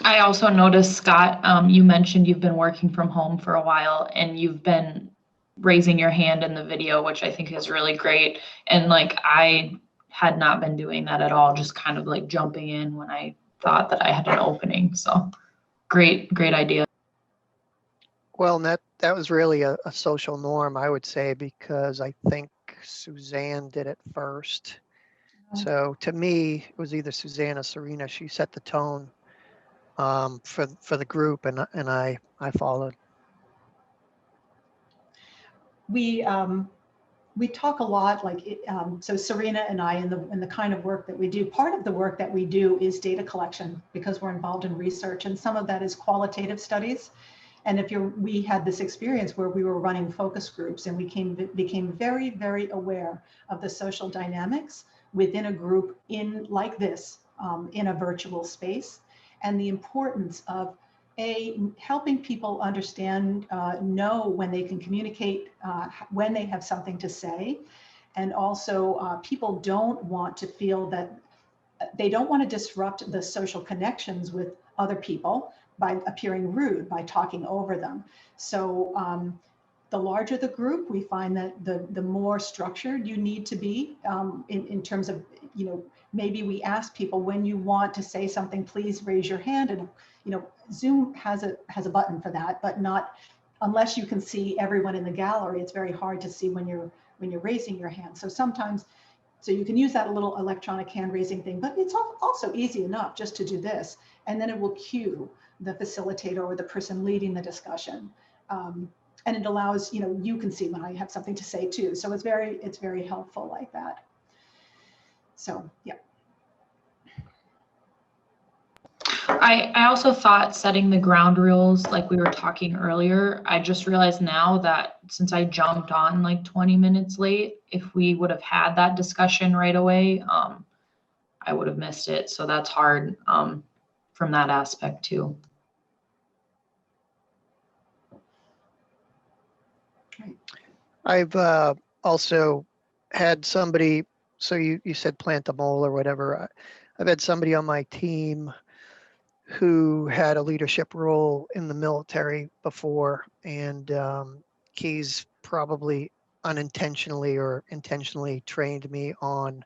I also noticed, Scott, you mentioned you've been working from home for a while, and you've been raising your hand in the video, which I think is really great. And I had not been doing that at all, just kind of jumping in when I thought that I had an opening. So great idea. Well, that was really a social norm, I would say, because I think Suzanne did it first. So to me, it was either Suzanne or Serena. She set the tone for the group, and I followed. We talk a lot, so Serena and I, in the kind of work that we do, part of the work that we do is data collection, because we're involved in research, and some of that is qualitative studies. And we had this experience where we were running focus groups, and we became very, very aware of the social dynamics within a group like this, in a virtual space, and the importance of helping people understand, know when they can communicate, when they have something to say. And also people don't want to feel that they don't want to disrupt the social connections with other people by appearing rude, by talking over them. So the larger the group, we find that the more structured you need to be in terms of, maybe we ask people, when you want to say something, please raise your hand. And Zoom has a button for that, but not unless you can see everyone in the gallery. It's very hard to see when you're raising your hand. So sometimes, so you can use that little electronic hand raising thing, but it's also easy enough just to do this, and then it will cue the facilitator or the person leading the discussion. And it allows, you can see when I have something to say too. So it's very helpful like that. So, yeah. I also thought setting the ground rules, like we were talking earlier, I just realized now that since I jumped on 20 minutes late, if we would have had that discussion right away, I would have missed it. So that's hard from that aspect too. I've also had somebody, so you said plant a mole or whatever. I've had somebody on my team who had a leadership role in the military before, and he's probably unintentionally or intentionally trained me on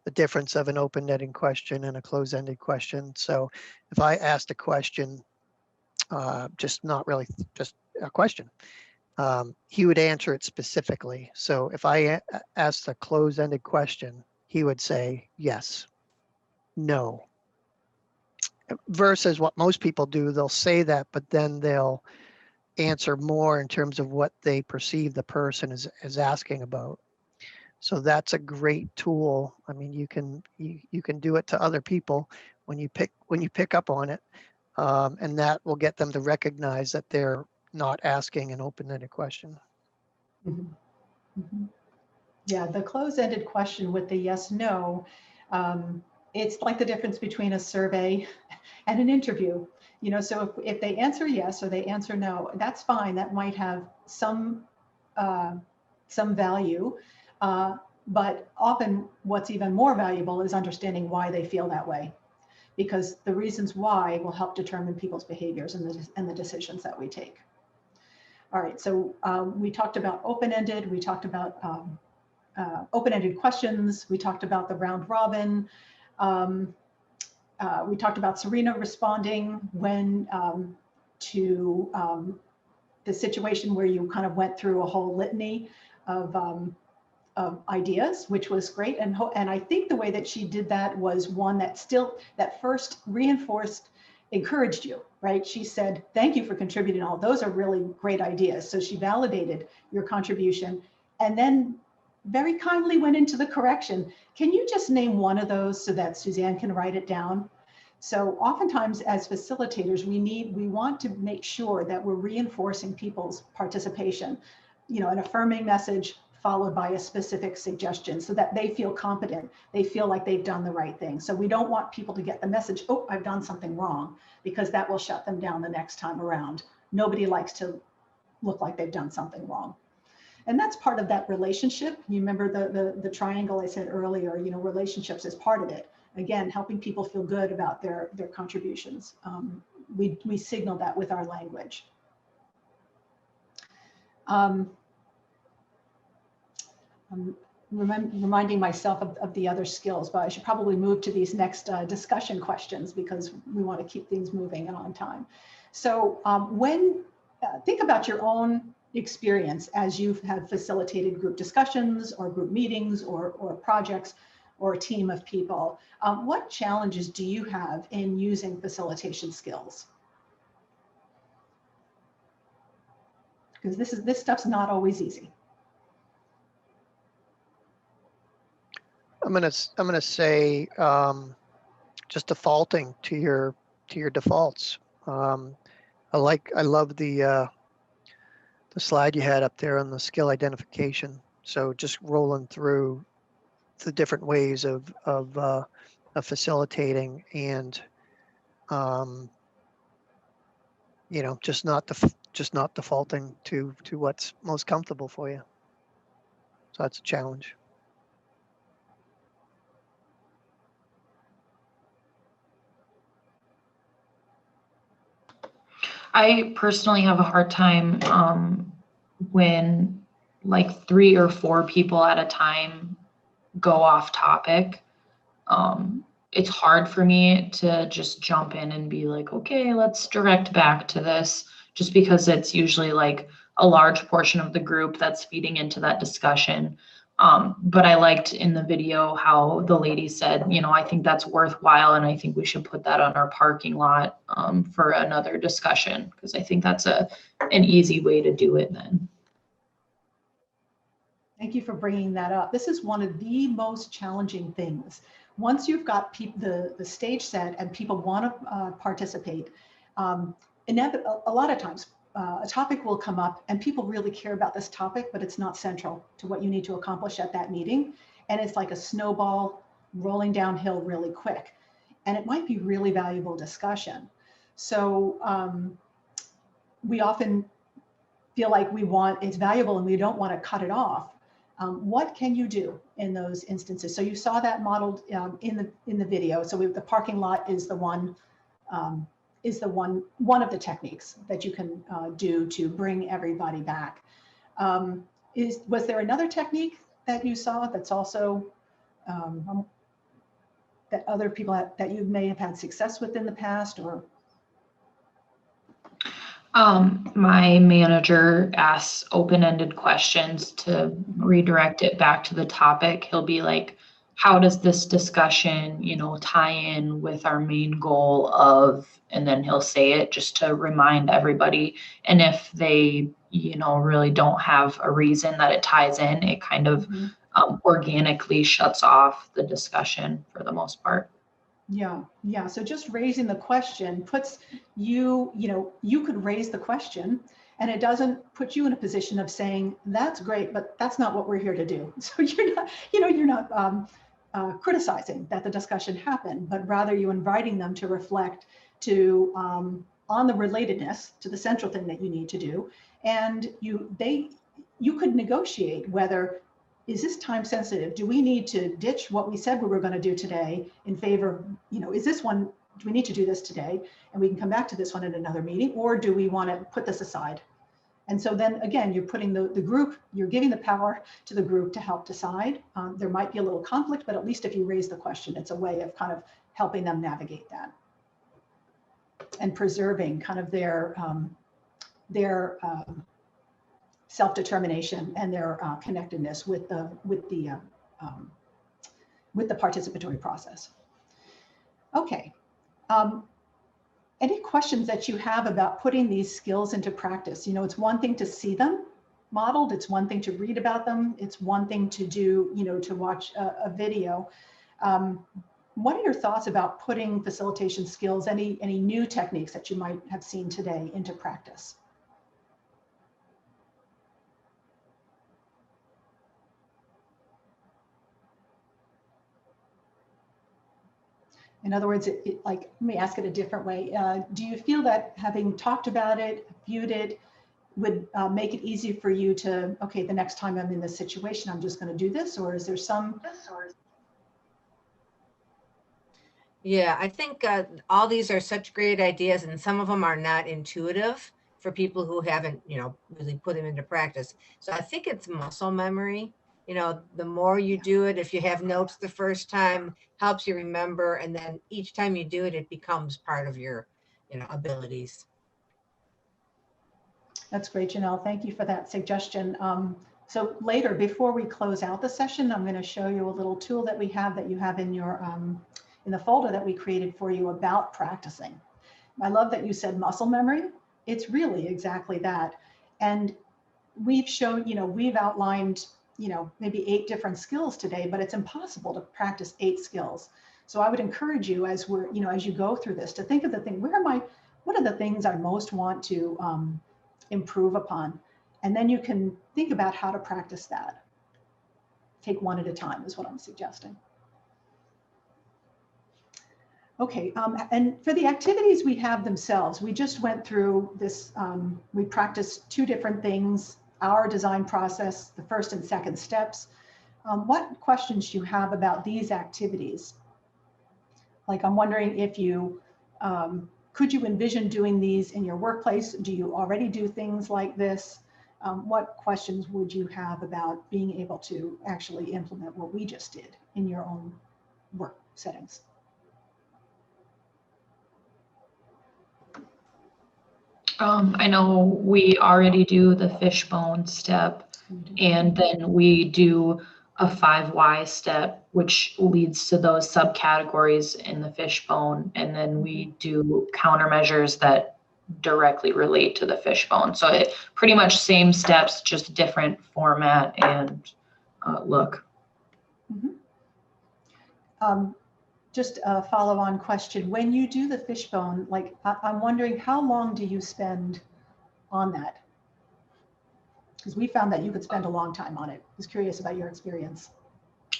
the difference of an open-ended question and a closed-ended question. So if I asked a question, just not really just a question, he would answer it specifically. So if I asked a closed-ended question, he would say yes, no. Versus what most people do, they'll say that, but then they'll answer more in terms of what they perceive the person is asking about. So that's a great tool. I mean, you can do it to other people when you pick up on it, and that will get them to recognize that they're not asking an open-ended question. Mm-hmm. Mm-hmm. Yeah, the closed-ended question with the yes, no, it's like the difference between a survey and an interview. You know, so if they answer yes or they answer no, that's fine. That might have some value. But often what's even more valuable is understanding why they feel that way, because the reasons why will help determine people's behaviors and the decisions that we take. All right, so we talked about open-ended, we talked about open-ended questions, we talked about the round robin, we talked about Serena responding when to the situation where you kind of went through a whole litany of ideas, which was great. And I think the way that she did that was one that first reinforced, encouraged you, right? She said, thank you for contributing all. Those are really great ideas. So she validated your contribution and then very kindly went into the correction. Can you just name one of those so that Suzanne can write it down? So oftentimes as facilitators, we want to make sure that we're reinforcing people's participation, you know, an affirming message followed by a specific suggestion so that they feel competent. They feel like they've done the right thing. So we don't want people to get the message, oh, I've done something wrong, because that will shut them down the next time around. Nobody likes to look like they've done something wrong. And that's part of that relationship. You remember the triangle I said earlier, you know, relationships is part of it. Again, helping people feel good about their contributions. We signal that with our language. I'm reminding myself of the other skills, but I should probably move to these next discussion questions because we want to keep things moving and on time. So think about your own experience as you have facilitated group discussions or group meetings or projects or a team of people. What challenges do you have in using facilitation skills? Because this stuff's not always easy. I'm gonna say just defaulting to your defaults. I love the slide you had up there on the skill identification. So just rolling through the different ways of facilitating and you know, just not defaulting to what's most comfortable for you. So that's a challenge. I personally have a hard time when like 3 or 4 people at a time go off topic. It's hard for me to just jump in and be like, okay, let's direct back to this, just because it's usually like a large portion of the group that's feeding into that discussion. But I liked in the video how the lady said, you know, I think that's worthwhile, and I think we should put that on our parking lot for another discussion, because I think that's an easy way to do it then. Thank you for bringing that up. This is one of the most challenging things. Once you've got the stage set and people want to participate, a lot of times a topic will come up and people really care about this topic, but it's not central to what you need to accomplish at that meeting. And it's like a snowball rolling downhill really quick. And it might be really valuable discussion. So we often feel like it's valuable and we don't want to cut it off. What can you do in those instances? So you saw that modeled in the video. So the parking lot is the one of the techniques that you can do to bring everybody back. Was there another technique that you saw that's also that other people that you may have had success with in the past, or? My manager asks open-ended questions to redirect it back to the topic. He'll be like, how does this discussion, tie in with our main goal of, and then he'll say it just to remind everybody. And if they, really don't have a reason that it ties in, it kind of organically shuts off the discussion for the most part. Yeah. So just raising the question puts you could raise the question, and it doesn't put you in a position of saying, that's great, but that's not what we're here to do. So you're not criticizing that the discussion happened, but rather you inviting them to reflect on the relatedness to the central thing that you need to do. And you could negotiate whether, is this time sensitive? Do we need to ditch what we said we were going to do today in favor of, is this one, do we need to do this today? And we can come back to this one in another meeting, or do we want to put this aside? And so then again, you're putting the group, you're giving the power to the group to help decide. There might be a little conflict, but at least if you raise the question, it's a way of kind of helping them navigate that and preserving kind of their self-determination and their connectedness with the participatory process. Okay. Any questions that you have about putting these skills into practice? It's one thing to see them modeled. It's one thing to read about them. It's one thing to do, to watch a video. What are your thoughts about putting facilitation skills, any new techniques that you might have seen today, into practice? In other words, let me ask it a different way. Do you feel that having talked about it, viewed it, would make it easy for you to, okay, the next time I'm in this situation, I'm just going to do this? Or is there some? Yeah, I think all these are such great ideas, and some of them are not intuitive for people who haven't, really put them into practice. So I think it's muscle memory. The more you do it, if you have notes the first time, helps you remember. And then each time you do it, it becomes part of your, abilities. That's great, Janelle. Thank you for that suggestion. So later, before we close out the session, I'm going to show you a little tool that we have that you have in your in the folder that we created for you about practicing. I love that you said muscle memory. It's really exactly that. And we've shown, we've outlined, maybe 8 different skills today, but it's impossible to practice 8 skills. So I would encourage you as we're, as you go through this, to think of the thing, what are the things I most want to improve upon? And then you can think about how to practice that. Take one at a time is what I'm suggesting. Okay, and for the activities we have themselves, we just went through this, we practiced 2 different things, our design process, the first and second steps. What questions do you have about these activities? Like, I'm wondering if you, could you envision doing these in your workplace? Do you already do things like this? What questions would you have about being able to actually implement what we just did in your own work settings? I know we already do the fishbone step, and then we do a 5 why step, which leads to those subcategories in the fishbone. And then we do countermeasures that directly relate to the fishbone. So it pretty much same steps, just different format and look. Just a follow-on question. When you do the fishbone, like, I'm wondering, how long do you spend on that? Because we found that you could spend a long time on it. I was curious about your experience.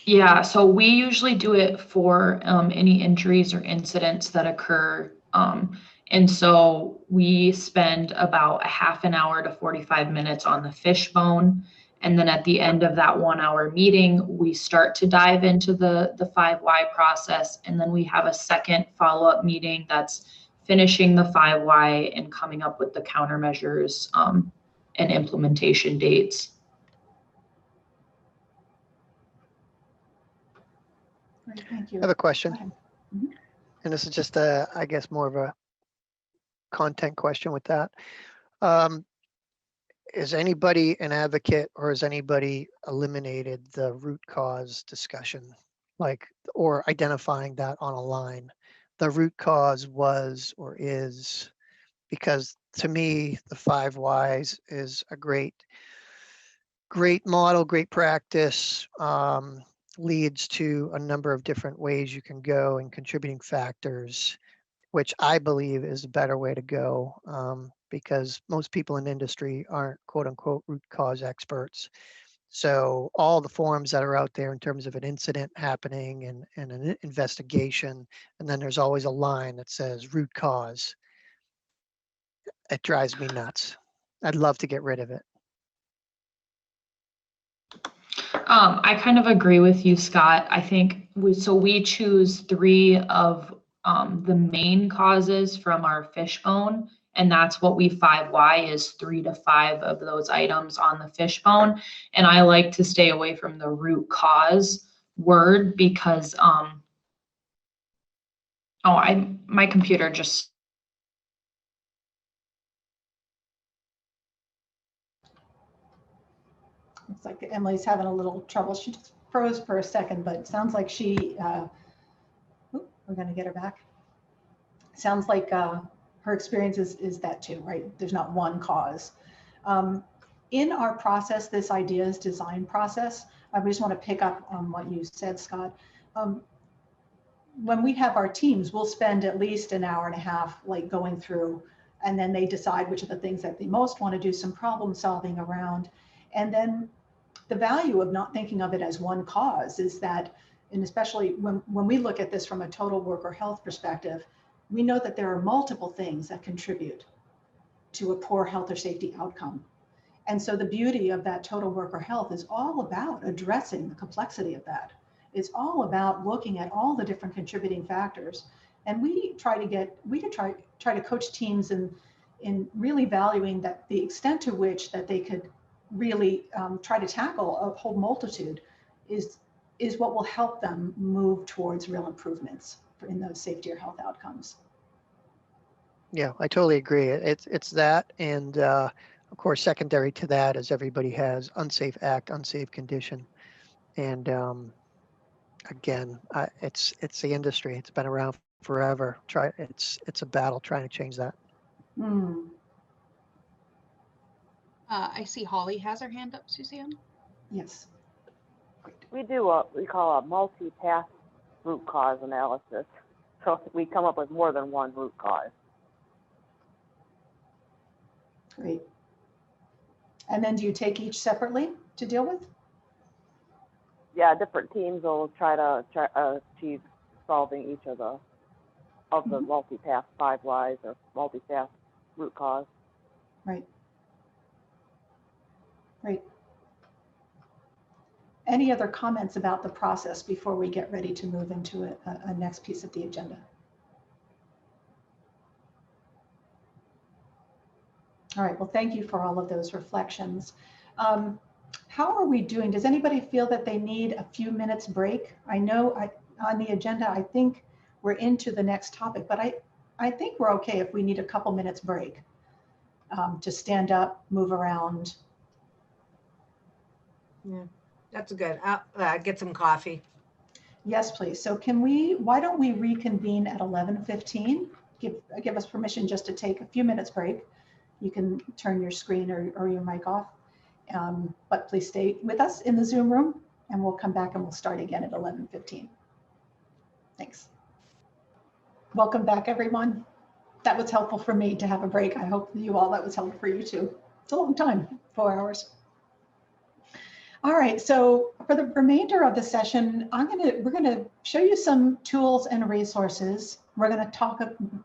Yeah, so we usually do it for any injuries or incidents that occur. And so we spend about a half an hour to 45 minutes on the fishbone. And then at the end of that 1 hour meeting, we start to dive into the 5 why process. And then we have a second follow-up meeting that's finishing the 5 why and coming up with the countermeasures and implementation dates. Great, thank you. I have a question. And this is just I guess more of a content question with that. Is anybody an advocate, or has anybody eliminated the root cause discussion, like, or identifying that on a line? The root cause was or is, because to me, the 5 whys is a great model, great practice, leads to a number of different ways you can go and contributing factors, which I believe is a better way to go, because most people in industry aren't quote unquote root cause experts. So all the forums that are out there in terms of an incident happening and an investigation, and then there's always a line that says root cause. It drives me nuts. I'd love to get rid of it. I kind of agree with you, Scott. I think we choose 3 of the main causes from our fishbone, and that's what we 5 why is 3 to 5 of those items on the fishbone. And I like to stay away from the root cause word because my computer just. Looks like Emily's having a little trouble. She just froze for a second, but it sounds like she, we're going to get her back. Sounds like her experience is that too, right? There's not one cause. In our process, this ideas design process, I just want to pick up on what you said, Scott. When we have our teams, we'll spend at least an hour and a half like going through, and then they decide which are the things that they most want to do some problem solving around. And then the value of not thinking of it as one cause is that, and especially when we look at this from a total worker health perspective, we know that there are multiple things that contribute to a poor health or safety outcome. And so the beauty of that total worker health is all about addressing the complexity of that. It's all about looking at all the different contributing factors. And we try to coach teams in really valuing that the extent to which that they could really try to tackle a whole multitude is what will help them move towards real improvements in those safety or health outcomes. Yeah, I totally agree. It's that, and of course, secondary to that is everybody has unsafe act, unsafe condition, and again, it's the industry. It's been around forever. It's a battle trying to change that. I see Holly has her hand up, Suzanne. Yes. We do what we call a multi-path root cause analysis. So we come up with more than one root cause. Great. And then do you take each separately to deal with? Yeah, different teams will try to achieve solving each of the multi-path 5 whys or multi-path root cause. Right. Great. Any other comments about the process before we get ready to move into a next piece of the agenda? All right, well, thank you for all of those reflections. How are we doing? Does anybody feel that they need a few minutes break? I know on the agenda, I think we're into the next topic, but I think we're okay if we need a couple minutes break to stand up, move around. Yeah, that's good. I'll get some coffee. Yes, please. So why don't we reconvene at 11:15? Give us permission just to take a few minutes break. You can turn your screen or your mic off, but please stay with us in the Zoom room and we'll come back and we'll start again at 11:15. Thanks. Welcome back, everyone. That was helpful for me to have a break. I hope that was helpful for you too. It's a long time, 4 hours. All right, so for the remainder of the session, we're gonna show you some tools and resources. We're gonna talk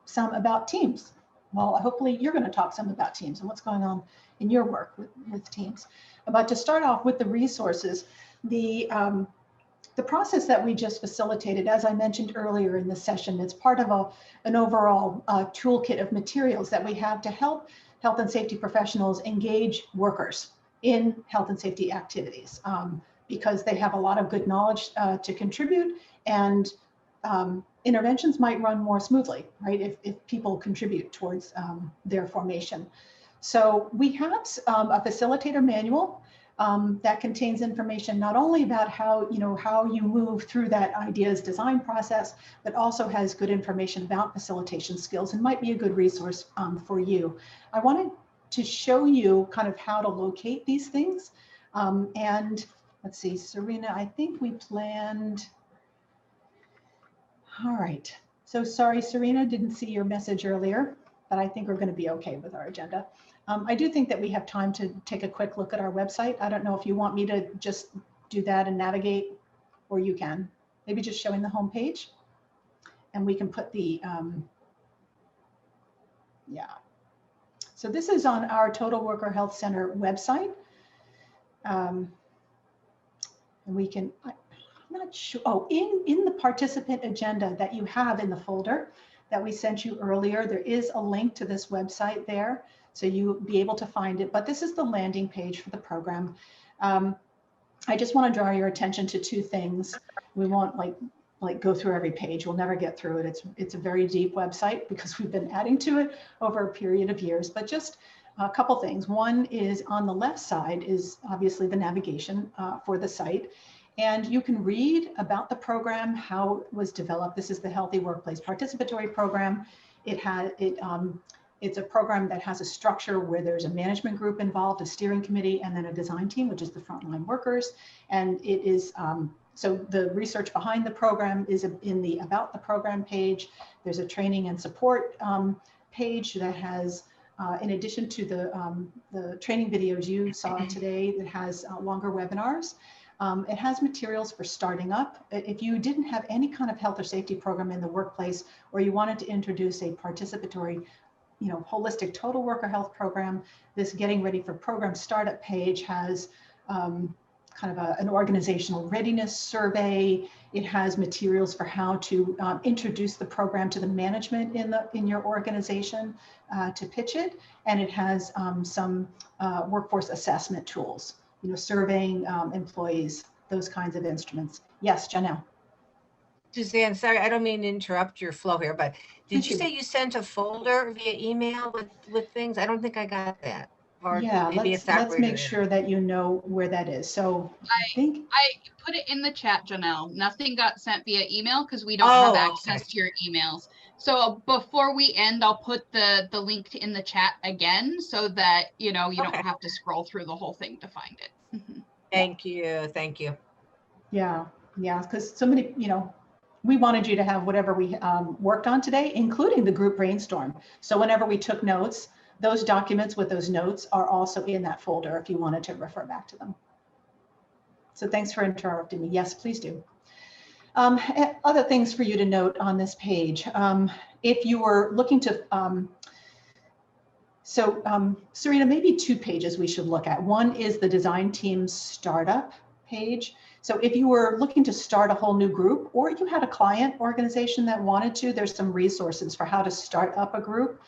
some about teams. Well, hopefully you're gonna talk some about teams and what's going on in your work with teams. But to start off with the resources, the process that we just facilitated, as I mentioned earlier in the session, it's part of an overall toolkit of materials that we have to help health and safety professionals engage workers in health and safety activities because they have a lot of good knowledge to contribute, and interventions might run more smoothly, right? If people contribute towards their formation. So we have a facilitator manual that contains information not only about how you move through that ideas design process, but also has good information about facilitation skills and might be a good resource for you. I wanted to show you kind of how to locate these things. And let's see, Serena, I think we planned. All right. So sorry, Serena, didn't see your message earlier, but I think we're going to be okay with our agenda. I do think that we have time to take a quick look at our website. I don't know if you want me to just do that and navigate, or you can. Maybe just showing the home page, and we can put the, yeah. So this is on our Total Worker Health Center website. And we can, I'm not sure, oh, in the participant agenda that you have in the folder that we sent you earlier, there is a link to this website there. So you'll be able to find it, but this is the landing page for the program. I just want to draw your attention to two things. We won't like go through every page. We'll never get through it. It's a very deep website because we've been adding to it over a period of years, but just a couple things. One is on the left side is obviously the navigation for the site. And you can read about the program, how it was developed. This is the Healthy Workplace Participatory Program. It's a program that has a structure where there's a management group involved, a steering committee, and then a design team, which is the frontline workers. And it is, so the research behind the program is in the About the Program page. There's a training and support page that has, in addition to the training videos you saw today, that has longer webinars. It has materials for starting up. If you didn't have any kind of health or safety program in the workplace, or you wanted to introduce a participatory, holistic total worker health program, this Getting Ready for Program Startup page has kind of an organizational readiness survey. It has materials for how to introduce the program to the management in your organization to pitch it, and it has some workforce assessment tools. Surveying employees, those kinds of instruments. Yes, Janelle. Suzanne, sorry, I don't mean to interrupt your flow here, but did you say you sent a folder via email with things? I don't think I got that. Or Yeah, maybe let's make sure that you know where that is. So I put it in the chat, Janelle. Nothing got sent via email because we don't have access to your emails. So before we end, I'll put the link in the chat again so that you don't have to scroll through the whole thing to find it. Thank you. Yeah, because so many, we wanted you to have whatever we worked on today, including the group brainstorm. So whenever we took notes, those documents with those notes are also in that folder if you wanted to refer back to them. So thanks for interrupting me. Yes, please do. Other things for you to note on this page. If you were looking to, Serena, maybe 2 pages we should look at. One is the design team startup page. So if you were looking to start a whole new group, or you had a client organization that wanted to, there's some resources for how to start up a group.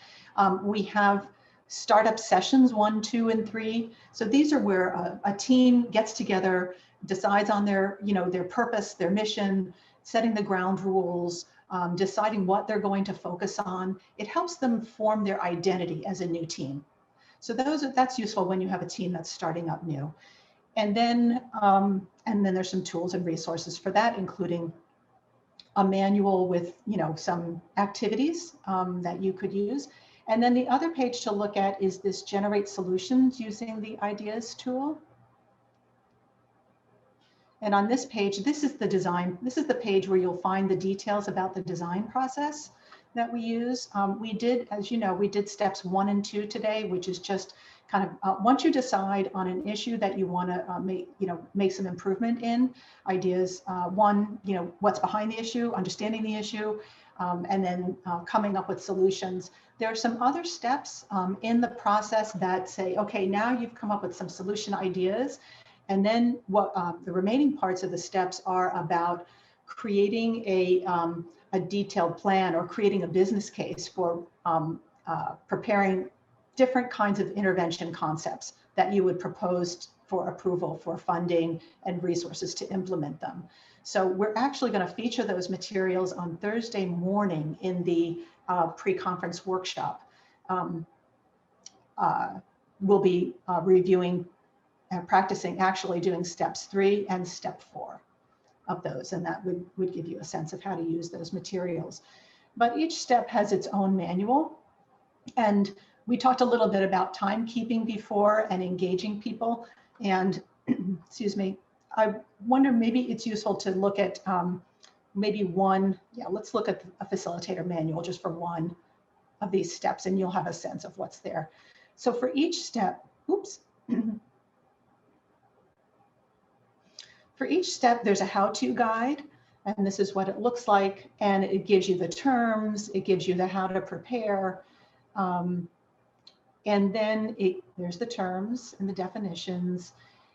We have startup sessions 1, 2, and 3. So these are where a team gets together, decides on their purpose, their mission, setting the ground rules, deciding what they're going to focus on. It helps them form their identity as a new team. So that's useful when you have a team that's starting up new. And then there's some tools and resources for that, including a manual with some activities that you could use. And then the other page to look at is this Generate Solutions using the Ideas tool. And on this page, this is the design. This is the page where you'll find the details about the design process that we use. We did, as you know, we did steps 1 and 2 today, which is just kind of once you decide on an issue that you want to make some improvement in, ideas. 1, what's behind the issue, understanding the issue, and then coming up with solutions. There are some other steps in the process that say, okay, now you've come up with some solution ideas. And then what the remaining parts of the steps are about creating a detailed plan or creating a business case for preparing different kinds of intervention concepts that you would propose for approval for funding and resources to implement them. So we're actually going to feature those materials on Thursday morning in the pre-conference workshop. We'll be reviewing and practicing actually doing steps 3 and step 4 of those, and that would give you a sense of how to use those materials. But each step has its own manual, and we talked a little bit about timekeeping before and engaging people. And excuse me, I wonder maybe it's useful to look at maybe one, let's look at a facilitator manual just for one of these steps, and you'll have a sense of what's there. So for each step, oops. For each step, there's a how-to guide, and this is what it looks like, and it gives you the terms, it gives you the how to prepare, and then there's the terms and the definitions,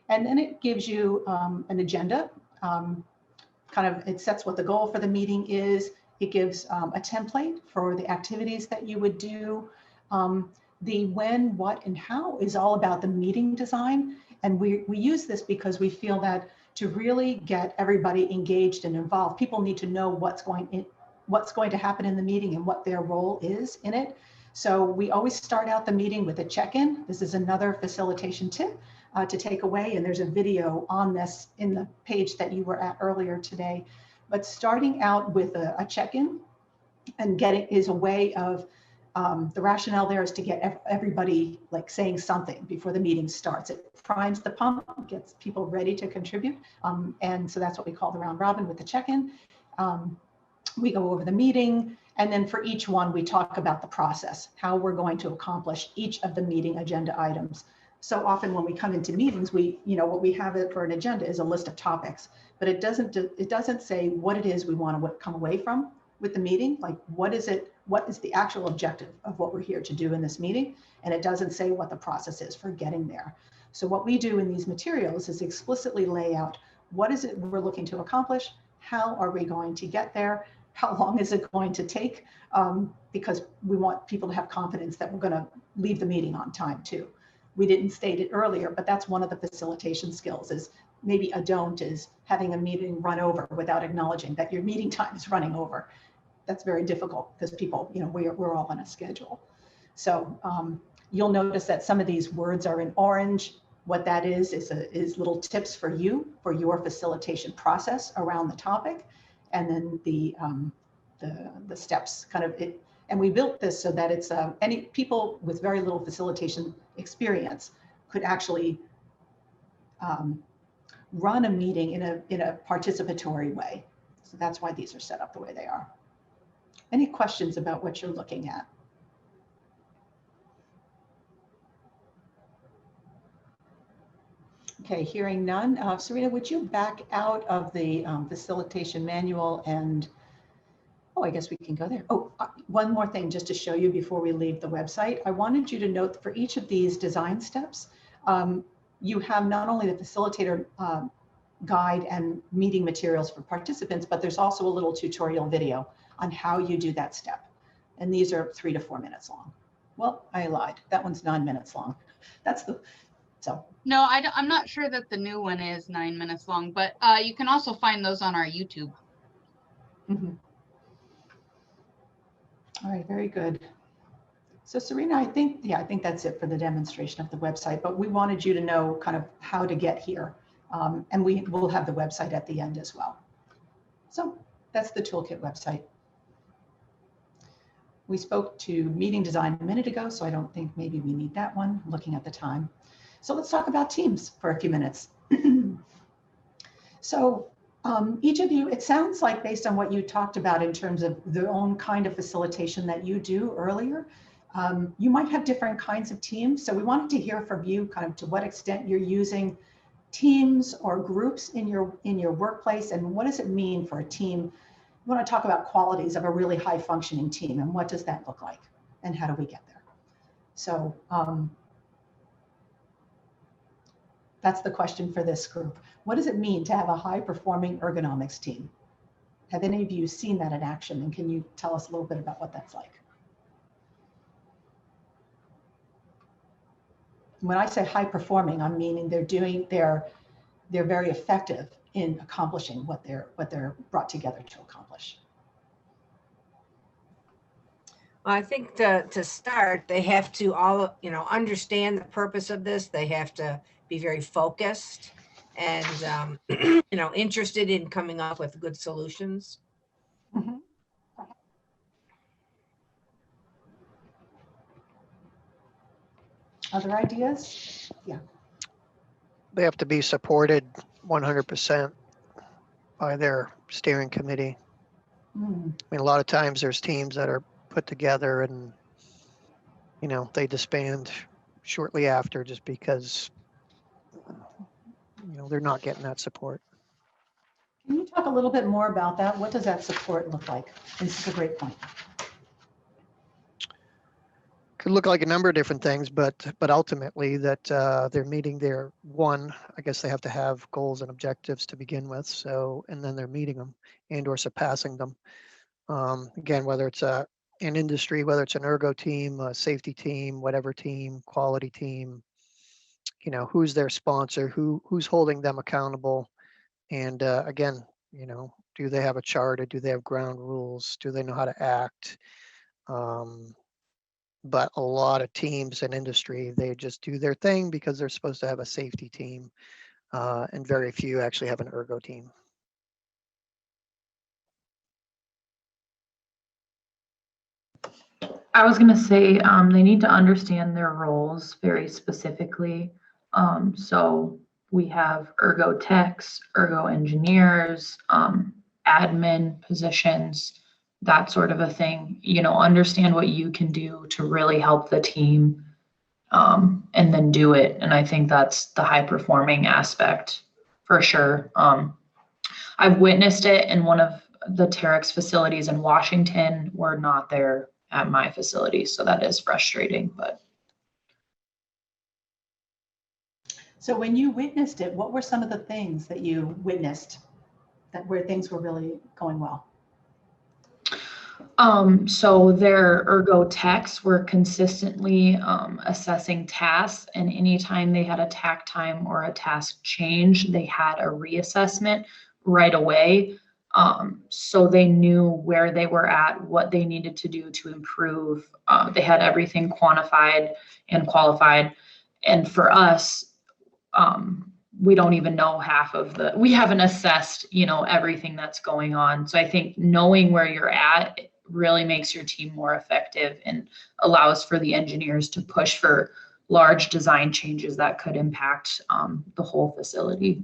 and then it gives you an agenda. It sets what the goal for the meeting is. It gives a template for the activities that you would do. The when, what, and how is all about the meeting design, and we use this because we feel that to really get everybody engaged and involved, people need to know what's going to happen in the meeting and what their role is in it. So we always start out the meeting with a check-in. This is another facilitation tip to take away, and there's a video on this in the page that you were at earlier today. But starting out with a check-in and getting is a way of, the rationale there is to get everybody like saying something before the meeting starts. It primes the pump, gets people ready to contribute. And so that's what we call the round robin with the check-in. We go over the meeting, and then for each one, we talk about the process, how we're going to accomplish each of the meeting agenda items. So often when we come into meetings, what we have it for an agenda is a list of topics, but it doesn't say what it is we want to come away from with the meeting. Like, what is the actual objective of what we're here to do in this meeting? And it doesn't say what the process is for getting there. So what we do in these materials is explicitly lay out what is it we're looking to accomplish, how are we going to get there, how long is it going to take, because we want people to have confidence that we're going to leave the meeting on time too. We didn't state it earlier, but that's one of the facilitation skills. Is maybe a don't is having a meeting run over without acknowledging that your meeting time is running over. That's very difficult because people, we're all on a schedule. So you'll notice that some of these words are in orange. What that is little tips for you for your facilitation process around the topic, and then the steps kind of it. And we built this so that it's any people with very little facilitation experience could actually run a meeting in a participatory way. So that's why these are set up the way they are. Any questions about what you're looking at? Okay, hearing none. Serena, would you back out of the facilitation manual and, I guess we can go there. One more thing just to show you before we leave the website. I wanted you to note that for each of these design steps, you have not only the facilitator guide and meeting materials for participants, but there's also a little tutorial video on how you do that step. And these are 3 to 4 minutes long. Well, I lied. That one's 9 minutes long. No, I'm not sure that the new one is 9 minutes long, but you can also find those on our YouTube. Mm-hmm. All right, very good. So Serena, I think that's it for the demonstration of the website, but we wanted you to know kind of how to get here. And we will have the website at the end as well. So that's the toolkit website. We spoke to meeting design a minute ago, so I don't think maybe we need that one, looking at the time. So let's talk about teams for a few minutes. So each of you, it sounds like based on what you talked about in terms of the own kind of facilitation that you do earlier, you might have different kinds of teams. So we wanted to hear from you kind of to what extent you're using teams or groups in your workplace, and what does it mean for a team? We want to talk about qualities of a really high functioning team, and what does that look like, and how do we get there? So that's the question for this group. What does it mean to have a high performing ergonomics team? Have any of you seen that in action, and can you tell us a little bit about what that's like? When I say high performing, I'm meaning they're very effective in accomplishing what they're brought together to accomplish. Well, I think to start, they have to all, understand the purpose of this. They have to be very focused and, interested in coming up with good solutions. Mm-hmm. Other ideas? Yeah. They have to be supported 100% by their steering committee. Mm. I mean, a lot of times there's teams that are put together and, they disband shortly after just because, they're not getting that support. Can you talk a little bit more about that? What does that support look like? This is a great point. Could look like a number of different things, but ultimately that they're meeting their I guess they have to have goals and objectives to begin with. So, and then they're meeting them and or surpassing them. Again, whether it's an industry, whether it's an ergo team, a safety team, whatever team, quality team, who's their sponsor, who's holding them accountable. And again, do they have a charter? Do they have ground rules? Do they know how to act? But a lot of teams in industry, they just do their thing because they're supposed to have a safety team, and very few actually have an ergo team. I was going to say they need to understand their roles very specifically. So we have ergo techs, ergo engineers, admin positions, that sort of a thing. Understand what you can do to really help the team, and then do it. And I think that's the high performing aspect for sure. I've witnessed it in one of the Terex facilities in Washington. We're not there at my facility, so that is frustrating. But so when you witnessed it, what were some of the things that you witnessed where things were really going well? So their ergo techs were consistently assessing tasks, and anytime they had a tack time or a task change, they had a reassessment right away. So they knew where they were at, what they needed to do to improve. They had everything quantified and qualified. And for us, we don't even know we haven't assessed, everything that's going on. So I think knowing where you're at really makes your team more effective and allows for the engineers to push for large design changes that could impact the whole facility.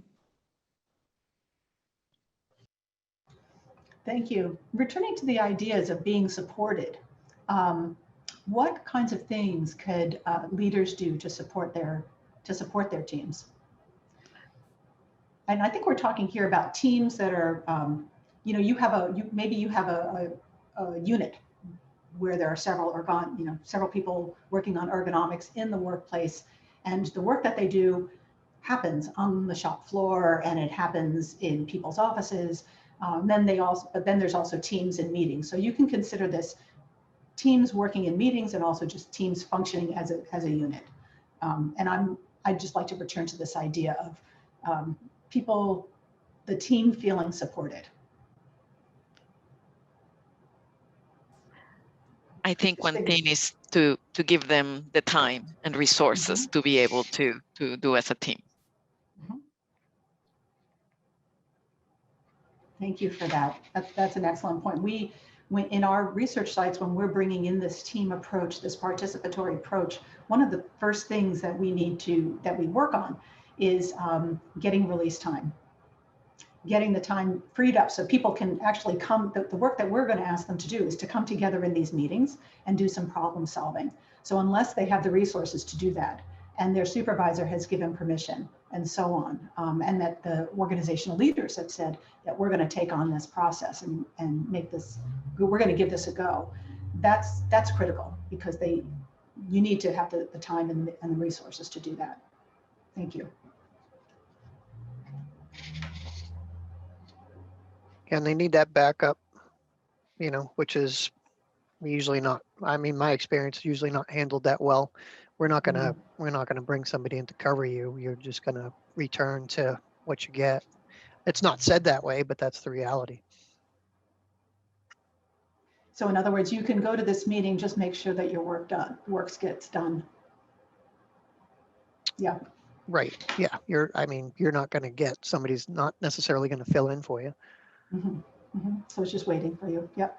Thank you. Returning to the ideas of being supported, what kinds of things could leaders do to support their teams? And I think we're talking here about teams that are, maybe you have a unit where there are several people working on ergonomics in the workplace, and the work that they do happens on the shop floor and it happens in people's offices. Then there's also teams in meetings. So you can consider this teams working in meetings and also just teams functioning as a unit. And I'd just like to return to this idea of the team feeling supported. I think one thing is to give them the time and resources to be able to do as a team. Thank you for that. That's an excellent point. In our research sites, when we're bringing in this team approach, this participatory approach, one of the first things that we work on is getting release time, getting the time freed up so people can actually come. The work that we're going to ask them to do is to come together in these meetings and do some problem solving. So unless they have the resources to do that, and their supervisor has given permission, and so on, and that the organizational leaders have said that we're going to take on this process and we're going to give this a go. That's critical because you need to have the time and the resources to do that. Thank you. And they need that backup, which is usually not, my experience, usually not handled that well. We're not gonna bring somebody in to cover you. You're just gonna return to what you get. It's not said that way, but that's the reality. So in other words, you can go to this meeting, just make sure that your work gets done. Yeah. Right. Yeah. I mean, you're not going to get, somebody's not necessarily going to fill in for you. So it's just waiting for you. Yep.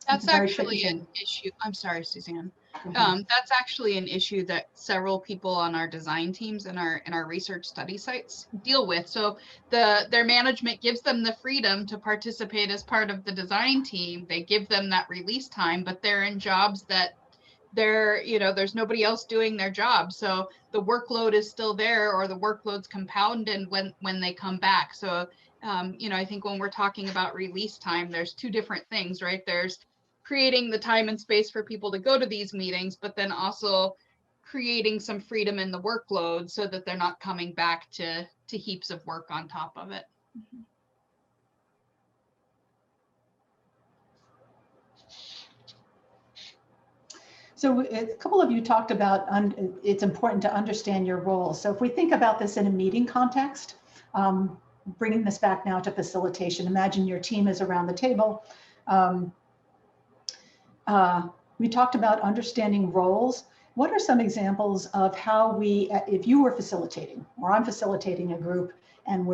That's Very actually tricky an thing. issue. I'm sorry, Suzanne. Go ahead. That's actually an issue that several people on our design teams and our research study sites deal with. So their management gives them the freedom to participate as part of the design team. They give them that release time, but they're in jobs that there's nobody else doing their job. So the workload is still there, or the workload's compounded when they come back. So I think when we're talking about release time, there's two different things, right? There's creating the time and space for people to go to these meetings, but then also creating some freedom in the workload so that they're not coming back to heaps of work on top of it. So a couple of you talked about it's important to understand your roles. So if we think about this in a meeting context, bringing this back now to facilitation, imagine your team is around the table. We talked about understanding roles. What are some examples of how if you were facilitating, or I'm facilitating a group, and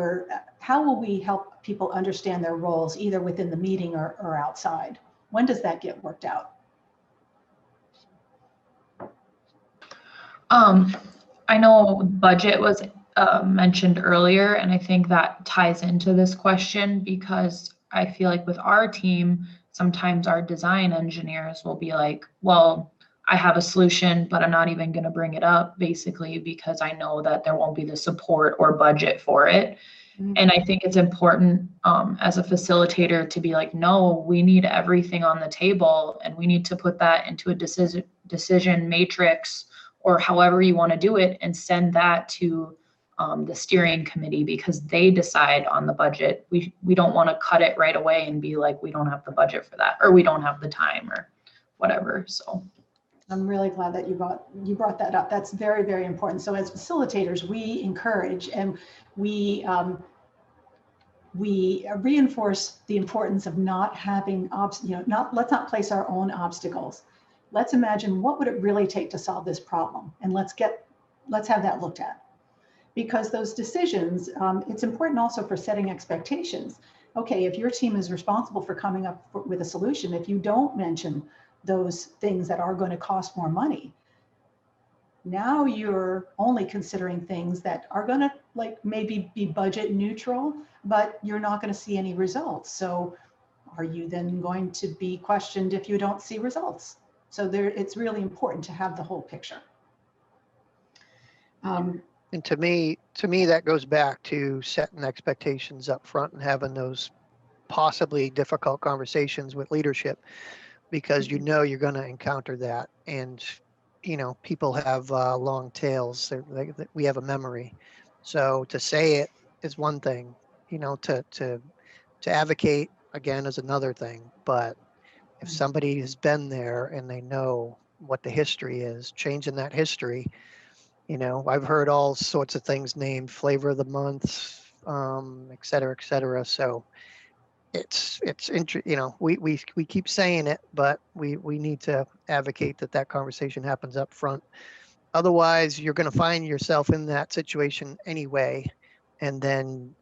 how will we help people understand their roles, either within the meeting or outside? When does that get worked out? I know budget was mentioned earlier, and I think that ties into this question, because I feel like with our team, sometimes our design engineers will be like, well, I have a solution, but I'm not even going to bring it up, basically, because I know that there won't be the support or budget for it. And I think it's important as a facilitator to be like, no, we need everything on the table, and we need to put that into a decision matrix, or however you want to do it, and send that to the steering committee, because they decide on the budget. We don't want to cut it right away and be like, we don't have the budget for that, or we don't have the time, or whatever. So I'm really glad that you brought that up. That's very, very important. So as facilitators, we encourage and we reinforce the importance of not having let's not place our own obstacles. Let's imagine, what would it really take to solve this problem, and let's have that looked at. Because those decisions, it's important also for setting expectations. Okay, if your team is responsible for coming up with a solution, if you don't mention those things that are going to cost more money, now you're only considering things that are going to maybe be budget neutral, but you're not going to see any results. So are you then going to be questioned if you don't see results? So it's really important to have the whole picture. And to me, that goes back to setting expectations up front and having those possibly difficult conversations with leadership, because you're going to encounter that. And, people have long tails. We have a memory. So to say it is one thing, to advocate again is another thing. But if somebody has been there and they know what the history is, changing that history, I've heard all sorts of things named, flavor of the month, et cetera, et cetera. So it's we keep saying it, but we need to advocate that conversation happens up front. Otherwise, you're going to find yourself in that situation anyway, and then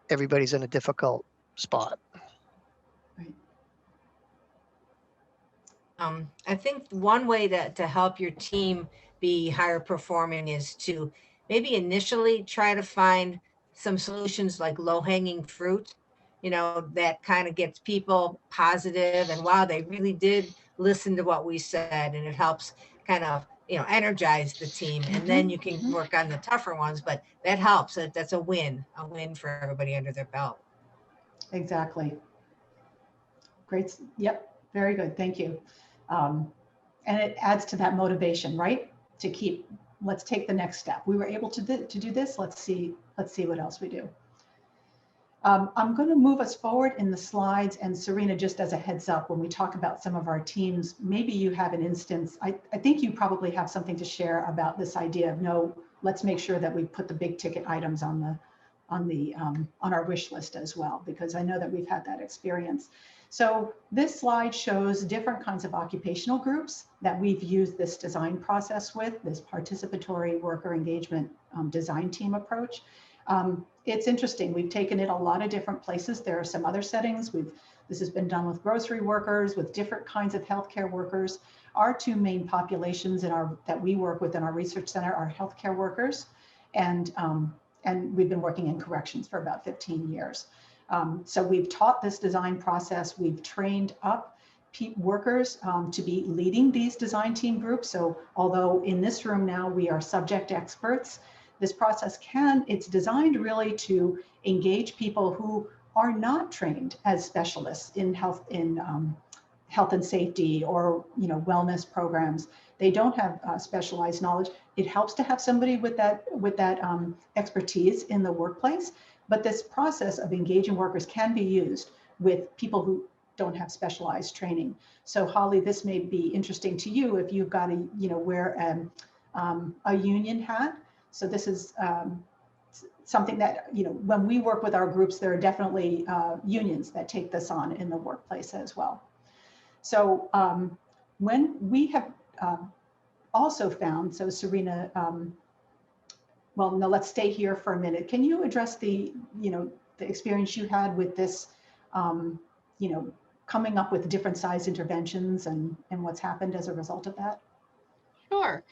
everybody's in a difficult spot. I think one way to help your team be higher performing is to maybe initially try to find some solutions like low-hanging fruit, that kind of gets people positive, and wow, they really did listen to what we said, and it helps kind of energize the team. And then you can work on the tougher ones, but that helps. That's a win for everybody under their belt. Exactly. Great. Yep. Very good. Thank you. And it adds to that motivation, right? Let's take the next step. We were able to do this. Let's see what else we do. I'm going to move us forward in the slides, and Serena, just as a heads up, when we talk about some of our teams, maybe you have an instance. I think you probably have something to share about this idea of let's make sure that we put the big ticket items on on our wish list as well, because I know that we've had that experience. So this slide shows different kinds of occupational groups that we've used this design process with, this participatory worker engagement design team approach. It's interesting. We've taken it a lot of different places. There are some other settings. This has been done with grocery workers, with different kinds of healthcare workers. Our two main populations that we work with in our research center are healthcare workers, and we've been working in corrections for about 15 years. So we've taught this design process. We've trained up workers to be leading these design team groups. So although in this room now we are subject experts, this process it's designed really to engage people who are not trained as specialists in health and safety or wellness programs. They don't have specialized knowledge. It helps to have somebody with that expertise in the workplace. But this process of engaging workers can be used with people who don't have specialized training. So Holly, this may be interesting to you if you've got to wear a union hat. So this is something that, when we work with our groups, there are definitely unions that take this on in the workplace as well. So when we have also found, so Serena, well, no, let's stay here for a minute. Can you address the experience you had with this, coming up with different size interventions and what's happened as a result of that? Sure.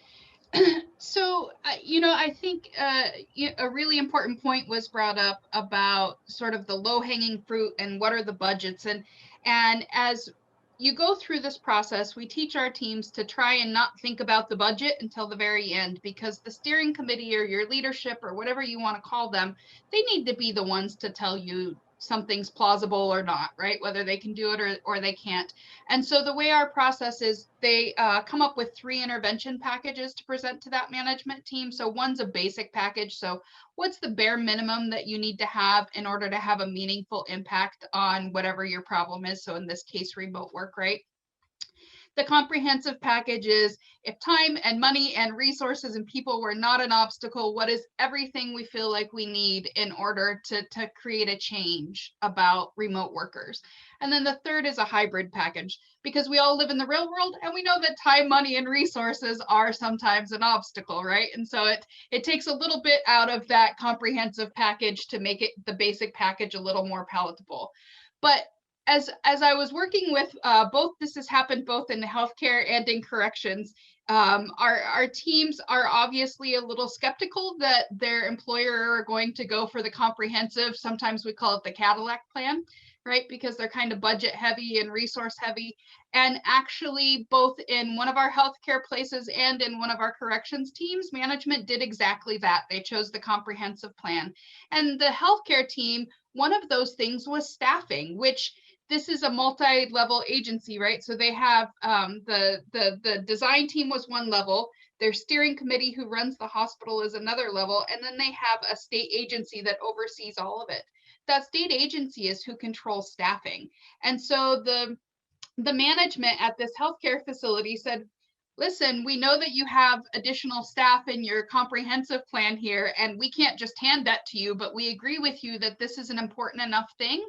So, I think a really important point was brought up about sort of the low-hanging fruit and what are the budgets. And as you go through this process, we teach our teams to try and not think about the budget until the very end, because the steering committee or your leadership or whatever you want to call them, they need to be the ones to tell you something's plausible or not, right? Whether they can do it or they can't. And so the way our process is, they come up with 3 intervention packages to present to that management team. So one's a basic package. So what's the bare minimum that you need to have in order to have a meaningful impact on whatever your problem is? So in this case, remote work, right? The comprehensive package is, if time and money and resources and people were not an obstacle, what is everything we feel like we need in order to create a change about remote workers? And then the third is a hybrid package, because we all live in the real world and we know that time, money, and resources are sometimes an obstacle, right? And so it takes a little bit out of that comprehensive package to make it the basic package a little more palatable. But as I was working with this has happened both in healthcare and in corrections, our teams are obviously a little skeptical that their employer are going to go for the comprehensive, sometimes we call it the Cadillac plan, right? Because they're kind of budget heavy and resource heavy. And actually, both in one of our healthcare places and in one of our corrections teams, management did exactly that. They chose the comprehensive plan. And the healthcare team, one of those things was staffing, which this is a multi-level agency, right? So they have the design team was one level, their steering committee who runs the hospital is another level, and then they have a state agency that oversees all of it. That state agency is who controls staffing. And so the management at this healthcare facility said, listen, we know that you have additional staff in your comprehensive plan here, and we can't just hand that to you, but we agree with you that this is an important enough thing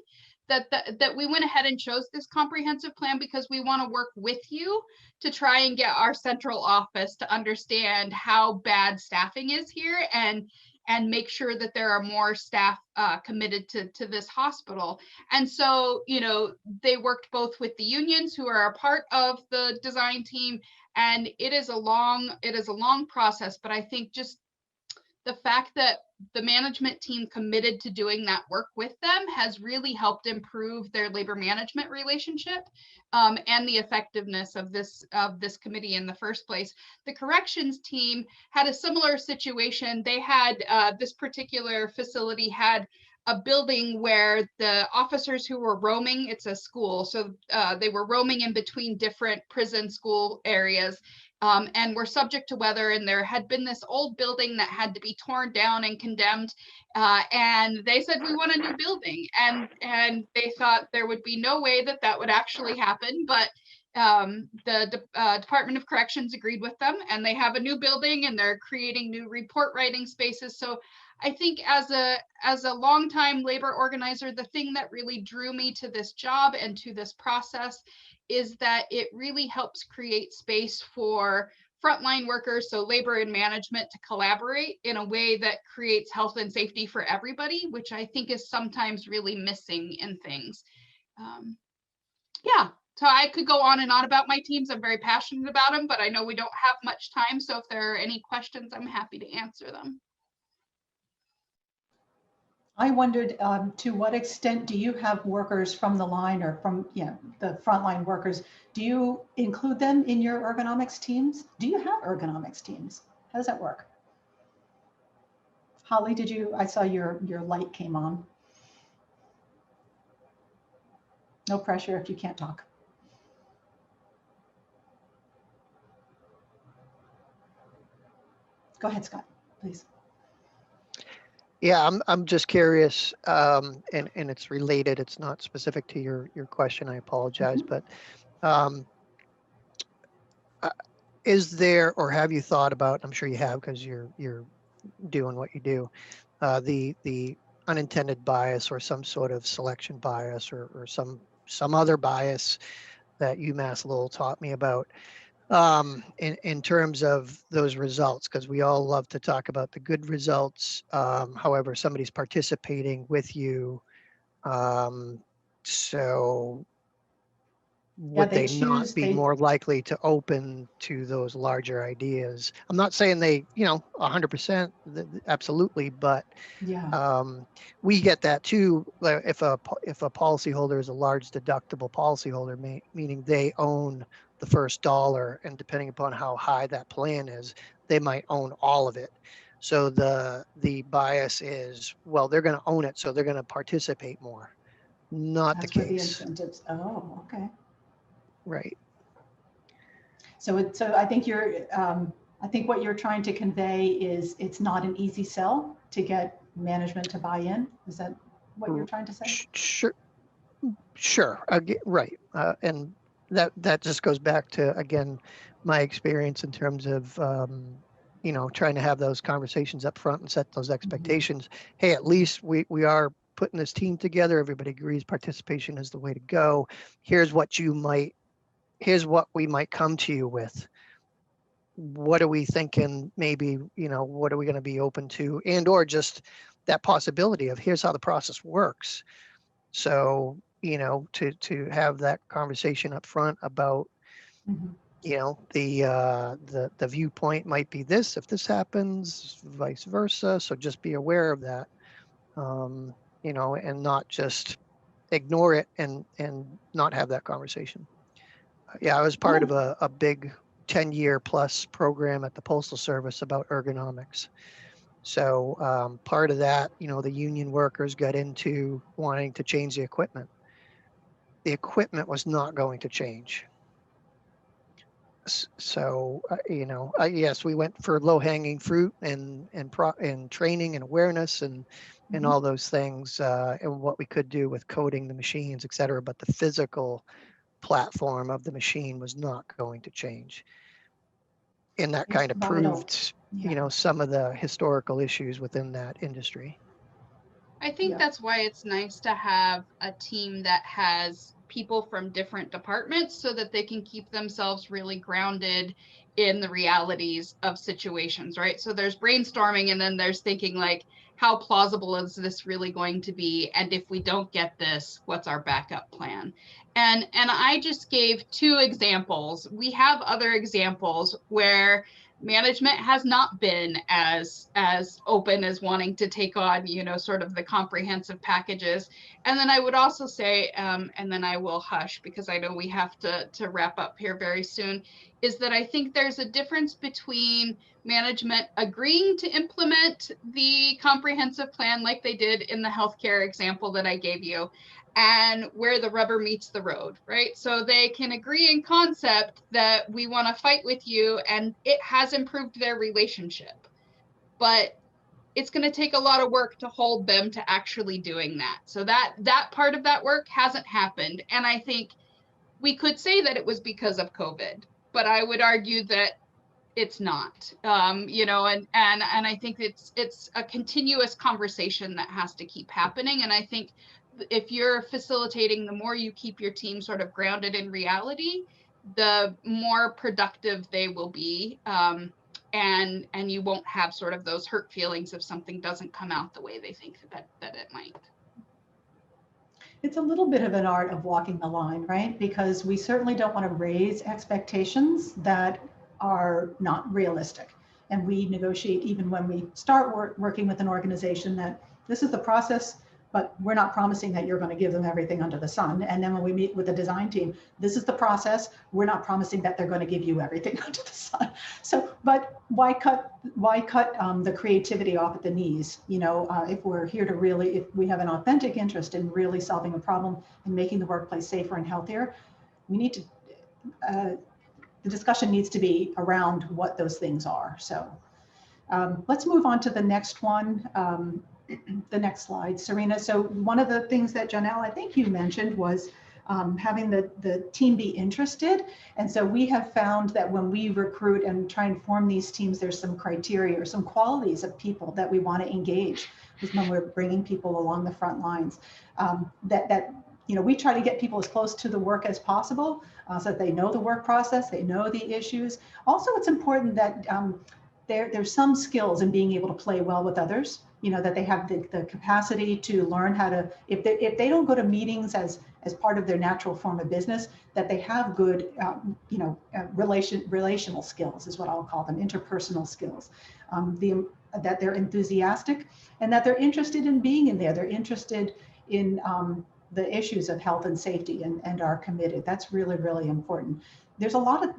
that we went ahead and chose this comprehensive plan, because we want to work with you to try and get our central office to understand how bad staffing is here and make sure that there are more staff committed to this hospital. And so, they worked both with the unions who are a part of the design team, and it is a long process, but I think just the fact that the management team committed to doing that work with them has really helped improve their labor management relationship and the effectiveness of this committee in the first place. The corrections team had a similar situation. They had this particular facility had a building where the officers who were roaming, it's a school, so they were roaming in between different prison school areas. And were subject to weather, and there had been this old building that had to be torn down and condemned, and they said, we want a new building, and they thought there would be no way that would actually happen, but the Department of Corrections agreed with them, and they have a new building, and they're creating new report writing spaces. So I think as a longtime labor organizer, the thing that really drew me to this job and to this process is that it really helps create space for frontline workers, so labor and management, to collaborate in a way that creates health and safety for everybody, which I think is sometimes really missing in things. Yeah, so I could go on and on about my teams. I'm very passionate about them, but I know we don't have much time. So if there are any questions, I'm happy to answer them. I wondered, to what extent do you have workers from the line or from the frontline workers? Do you include them in your ergonomics teams? Do you have ergonomics teams? How does that work? Holly, I saw your light came on. No pressure if you can't talk. Go ahead, Scott, please. Yeah, I'm just curious, and it's related. It's not specific to your question. I apologize, but is there, or have you thought about? I'm sure you have, because you're doing what you do. The unintended bias, or some sort of selection bias, or some other bias that UMass Lowell taught me about. In terms of those results, because we all love to talk about the good results. However, somebody's participating with you. So would they not be more likely to open to those larger ideas? I'm not saying they, 100%, absolutely, but we get that too. If a policyholder is a large deductible policyholder, meaning they own the first dollar, and depending upon how high that plan is, they might own all of it. So the bias is, well, they're going to own it, so they're going to participate more. Not the case. The incentives. Oh, okay. Right. So I think I think what you're trying to convey is it's not an easy sell to get management to buy in. Is that what you're trying to say? Sure. Right. And that just goes back to, again, my experience in terms of, trying to have those conversations up front and set those expectations. Hey, at least we are putting this team together. Everybody agrees participation is the way to go. Here's what we might come to you with. What are we thinking? Maybe, what are we going to be open to? And, or just that possibility of, here's how the process works. So, to have that conversation up front about, the viewpoint might be this, if this happens, vice versa. So just be aware of that, and not just ignore it and not have that conversation. Yeah, I was part of a big 10-year plus program at the Postal Service about ergonomics. So part of that, the union workers got into wanting to change the equipment. The equipment was not going to change. So, yes, we went for low-hanging fruit and training and awareness and all those things, and what we could do with coding the machines, et cetera. But the physical platform of the machine was not going to change. And that kind of proved, some of the historical issues within that industry. I think that's why it's nice to have a team that has people from different departments, so that they can keep themselves really grounded in the realities of situations, right? So there's brainstorming, and then there's thinking like, how plausible is this really going to be? And if we don't get this, what's our backup plan? And I just gave 2 examples. We have other examples where management has not been as open as wanting to take on, sort of the comprehensive packages. And then I would also say, and then I will hush because I know we have to wrap up here very soon, is that I think there's a difference between management agreeing to implement the comprehensive plan like they did in the healthcare example that I gave you, and where the rubber meets the road, right? So they can agree in concept that we want to fight with you, and it has improved their relationship. But it's going to take a lot of work to hold them to actually doing that. So that part of that work hasn't happened. And I think we could say that it was because of COVID, but I would argue that it's not, you know, and I think it's a continuous conversation that has to keep happening. And I think if you're facilitating, the more you keep your team sort of grounded in reality, the more productive they will be. And you won't have sort of those hurt feelings if something doesn't come out the way they think that it might. It's a little bit of an art of walking the line, right? Because we certainly don't want to raise expectations that are not realistic. And we negotiate even when we start working with an organization that this is the process, but we're not promising that you're going to give them everything under the sun. And then when we meet with the design team, this is the process. We're not promising that they're going to give you everything under the sun. So, but why cut the creativity off at the knees? You know, if we're here to really, if we have an authentic interest in really solving a problem and making the workplace safer and healthier, we need to, the discussion needs to be around what those things are. So let's move on to the next one. The next slide, Serena. So one of the things that Janelle, I think you mentioned, was having the team be interested. And so we have found that when we recruit and try and form these teams, there's some criteria or some qualities of people that we want to engage with when we're bringing people along the front lines. That you know, we try to get people as close to the work as possible so that they know the work process, they know the issues. Also, it's important that there's some skills in being able to play well with others. You know, that they have the capacity to learn how to, if they don't go to meetings as part of their natural form of business, that they have good, you know, relational skills is what I'll call them, interpersonal skills. That they're enthusiastic and that they're interested in being in there. They're interested in the issues of health and safety and are committed. That's really, really important. There's a lot of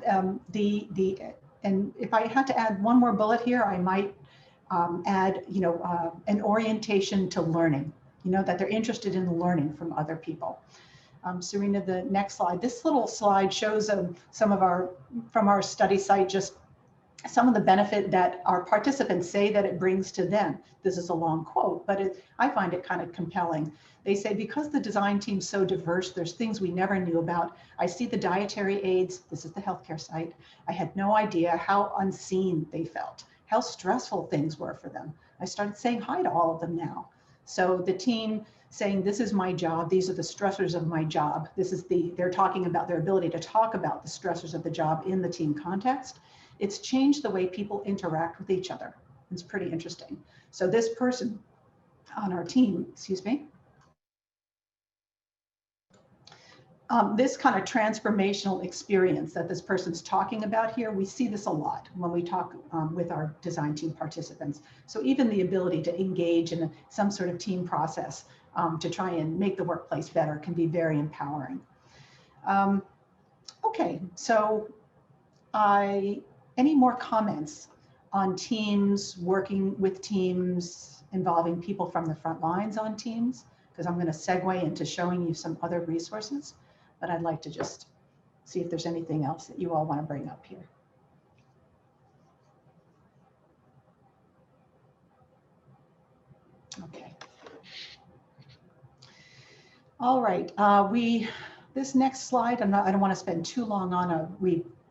and if I had to add one more bullet here, I might add, you know, an orientation to learning, you know, that they're interested in learning from other people. Serena, the next slide. This little slide shows some of from our study site, just some of the benefit that our participants say that it brings to them. This is a long quote, but I find it kind of compelling. They say, because the design team's so diverse, there's things we never knew about. I see the dietary aids. This is the healthcare site. I had no idea how unseen they felt, how stressful things were for them. I started saying hi to all of them now. So the team saying, this is my job. These are the stressors of my job. They're talking about their ability to talk about the stressors of the job in the team context. It's changed the way people interact with each other. It's pretty interesting. So this person on our team, excuse me, this kind of transformational experience that this person's talking about here, we see this a lot when we talk with our design team participants. So even the ability to engage in some sort of team process to try and make the workplace better can be very empowering. Okay, so any more comments on teams, working with teams, involving people from the front lines on teams? Because I'm going to segue into showing you some other resources, but I'd like to just see if there's anything else that you all want to bring up here. Okay. All right. This next slide, I don't want to spend too long on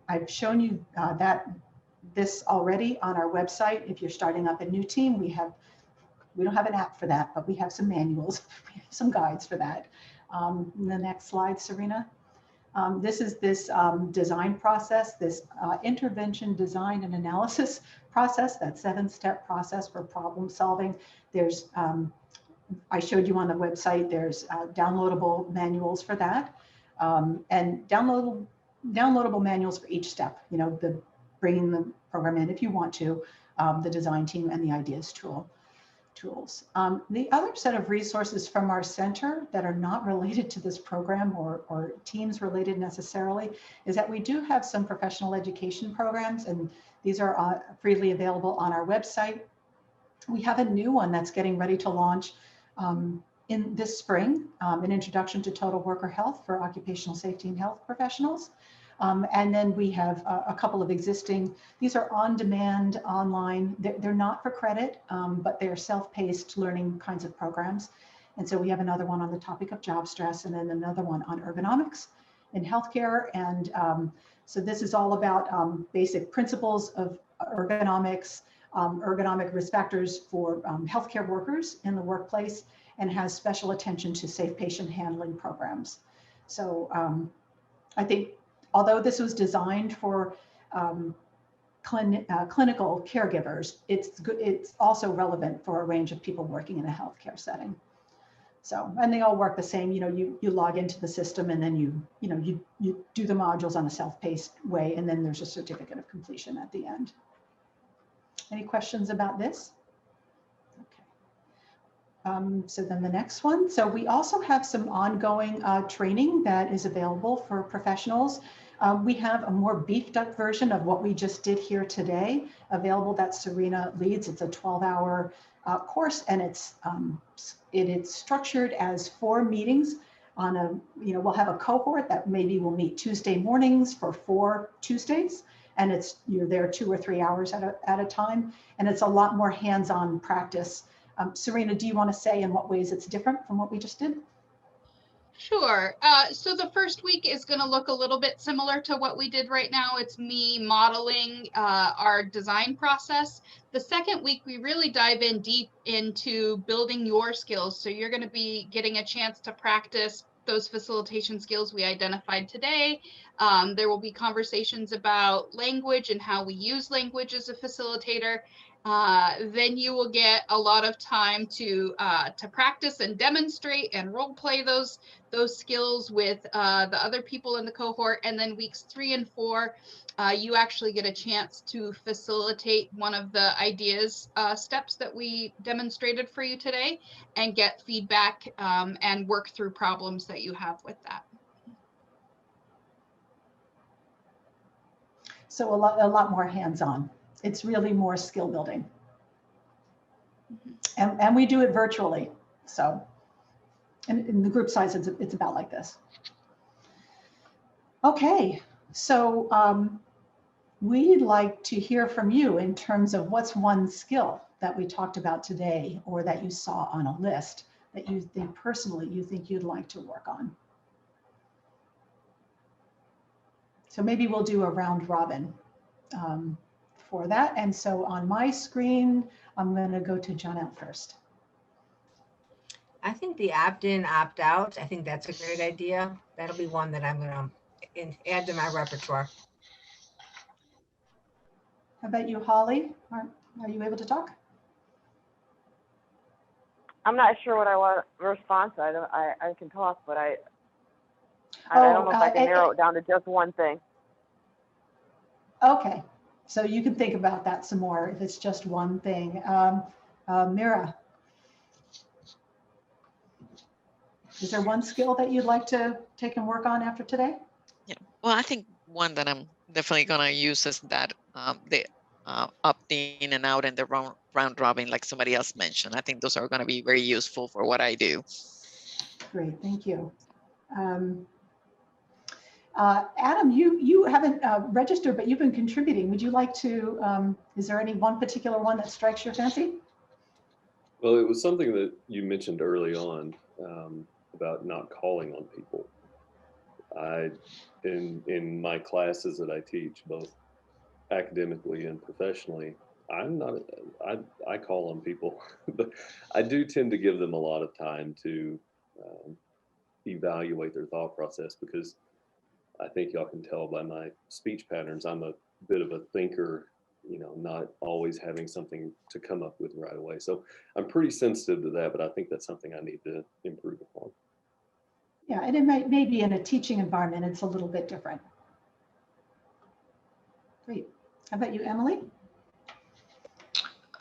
I've shown you this already on our website. If you're starting up a new team, we don't have an app for that, but we have some manuals, we have some guides for that. The next slide, Serena. This is this design process, this intervention, design, and analysis process, that 7-step process for problem solving. There's, I showed you on the website, there's downloadable manuals for that, and downloadable manuals for each step, you know, bringing the program in if you want to, the design team, and the ideas tools. The other set of resources from our center that are not related to this program or teams related necessarily is that we do have some professional education programs, and these are freely available on our website. We have a new one that's getting ready to launch in this spring, an introduction to total worker health for occupational safety and health professionals. And then we have a couple of existing, these are on-demand, online. They're not for credit, but they're self-paced learning kinds of programs. And so we have another one on the topic of job stress, and then another one on ergonomics in healthcare, and So this is all about basic principles of ergonomics, ergonomic risk factors for healthcare workers in the workplace, and has special attention to safe patient handling programs. So I think although this was designed for clinical caregivers, it's also relevant for a range of people working in a healthcare setting. So, and they all work the same. You know, you log into the system, and then you do the modules on a self-paced way, and then there's a certificate of completion at the end. Any questions about this? Okay. So then the next one. So we also have some ongoing training that is available for professionals. We have a more beefed up version of what we just did here today available that Serena leads. It's a 12-hour course, and it's structured as 4 meetings on a, we'll have a cohort that maybe will meet Tuesday mornings for 4 Tuesdays, and you're there 2 or 3 hours at a time, and it's a lot more hands-on practice. Serena, do you want to say in what ways it's different from what we just did? Sure. So the first week is going to look a little bit similar to what we did right now. It's me modeling our design process. The second week, we really dive in deep into building your skills. So you're going to be getting a chance to practice those facilitation skills we identified today. There will be conversations about language and how we use language as a facilitator. Then you will get a lot of time to practice and demonstrate and role play those skills with the other people in the cohort. And then weeks 3 and 4, you actually get a chance to facilitate one of the ideas steps that we demonstrated for you today, and get feedback and work through problems that you have with that. So a lot more hands-on. It's really more skill building. And we do it virtually. So in the group size, it's about like this. Okay, so we'd like to hear from you in terms of what's one skill that we talked about today, or that you saw on a list that you think personally you'd like to work on. So maybe we'll do a round robin for that. And so on my screen, I'm going to go to Janelle first. I think the opt-in, opt-out, I think that's a great idea. That'll be one that I'm going to add to my repertoire. How about you, Holly? Are you able to talk? I'm not sure what I want a response. I can talk, but I don't know if I can narrow it down to just one thing. Okay, so you can think about that some more if it's just one thing. Mira, is there one skill that you'd like to take and work on after today? Yeah, well, I think one that I'm definitely going to use is that the opt-in and out and the round robin, like somebody else mentioned. I think those are going to be very useful for what I do. Great, thank you. Adam, you haven't registered, but you've been contributing. Would you like to, is there any one particular one that strikes your fancy? Well, it was something that you mentioned early on about not calling on people. In my classes that I teach, both academically and professionally, I call on people, but I do tend to give them a lot of time to evaluate their thought process, because I think y'all can tell by my speech patterns, I'm a bit of a thinker, not always having something to come up with right away. So I'm pretty sensitive to that, but I think that's something I need to improve upon. Yeah, and it may be in a teaching environment, it's a little bit different. Great. How about you, Emily?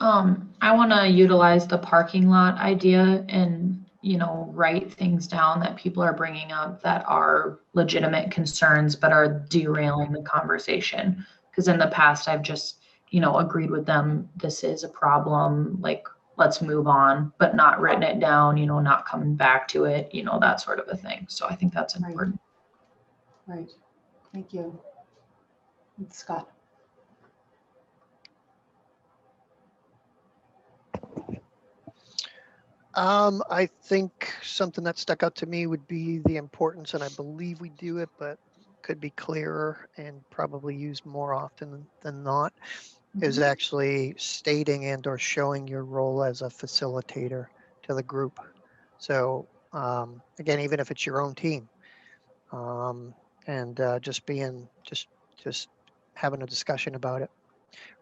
I want to utilize the parking lot idea and, write things down that people are bringing up that are legitimate concerns, but are derailing the conversation. Because in the past, I've just, agreed with them, this is a problem, like, let's move on, but not written it down, not coming back to it, that sort of a thing. So I think that's important. Right. Thank you. And Scott. I think something that stuck out to me would be the importance, and I believe we do it, but could be clearer and probably used more often than not is actually stating and or showing your role as a facilitator to the group. So again, even if it's your own team, and just having a discussion about it,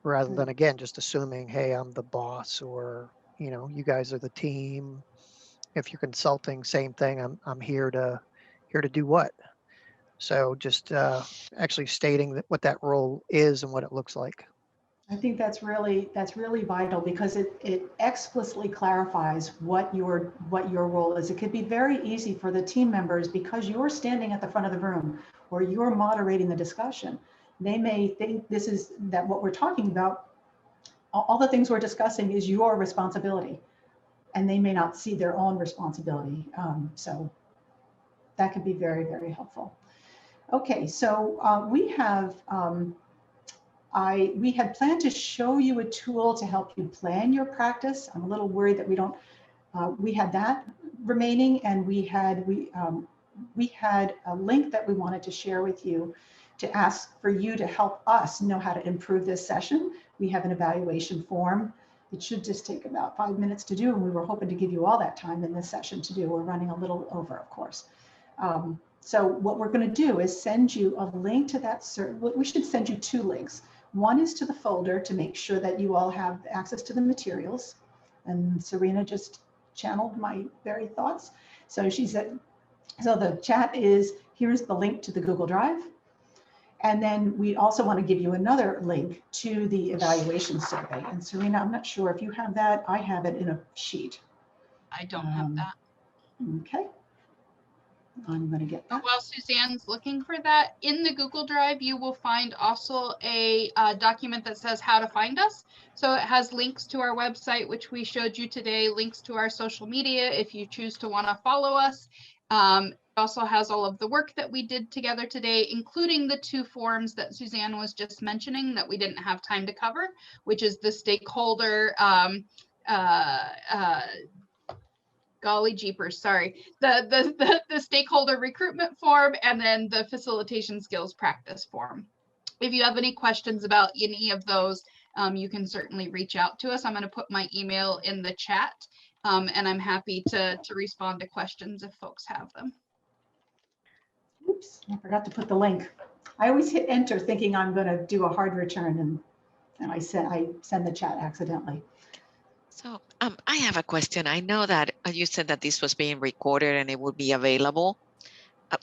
rather than again just assuming, hey, I'm the boss, or you guys are the team. If you're consulting, same thing. I'm here to do what. So just actually stating what that role is and what it looks like. I think that's really vital, because it explicitly clarifies what your role is. It could be very easy for the team members, because you're standing at the front of the room or you're moderating the discussion. They may think that what we're talking about, all the things we're discussing, is your responsibility, and they may not see their own responsibility. So that can be very, very helpful. Okay, so we have. We had planned to show you a tool to help you plan your practice. I'm a little worried that we don't. We had that remaining, and we had a link that we wanted to share with you to ask for you to help us know how to improve this session. We have an evaluation form. It should just take about 5 minutes to do, and we were hoping to give you all that time in this session to do. We're running a little over, of course. So what we're going to do is send you a link to that. We should send you 2 links. One is to the folder to make sure that you all have access to the materials. And Serena just channeled my very thoughts. So she said, so the chat is, here's the link to the Google Drive. And then we also want to give you another link to the evaluation survey. And Serena, I'm not sure if you have that. I have it in a sheet. I don't have that. Okay. I'm going to get that. While Suzanne's looking for that, in the Google Drive, you will find also a document that says how to find us. So it has links to our website, which we showed you today, links to our social media if you choose to want to follow us. It also has all of the work that we did together today, including the 2 forms that Suzanne was just mentioning that we didn't have time to cover, which is the stakeholder golly jeepers, sorry, the stakeholder recruitment form, and then the facilitation skills practice form. If you have any questions about any of those, you can certainly reach out to us. I'm going to put my email in the chat, and I'm happy to respond to questions if folks have them. Oops, I forgot to put the link. I always hit enter thinking I'm going to do a hard return, and I send the chat accidentally. So I have a question. I know that you said that this was being recorded and it will be available.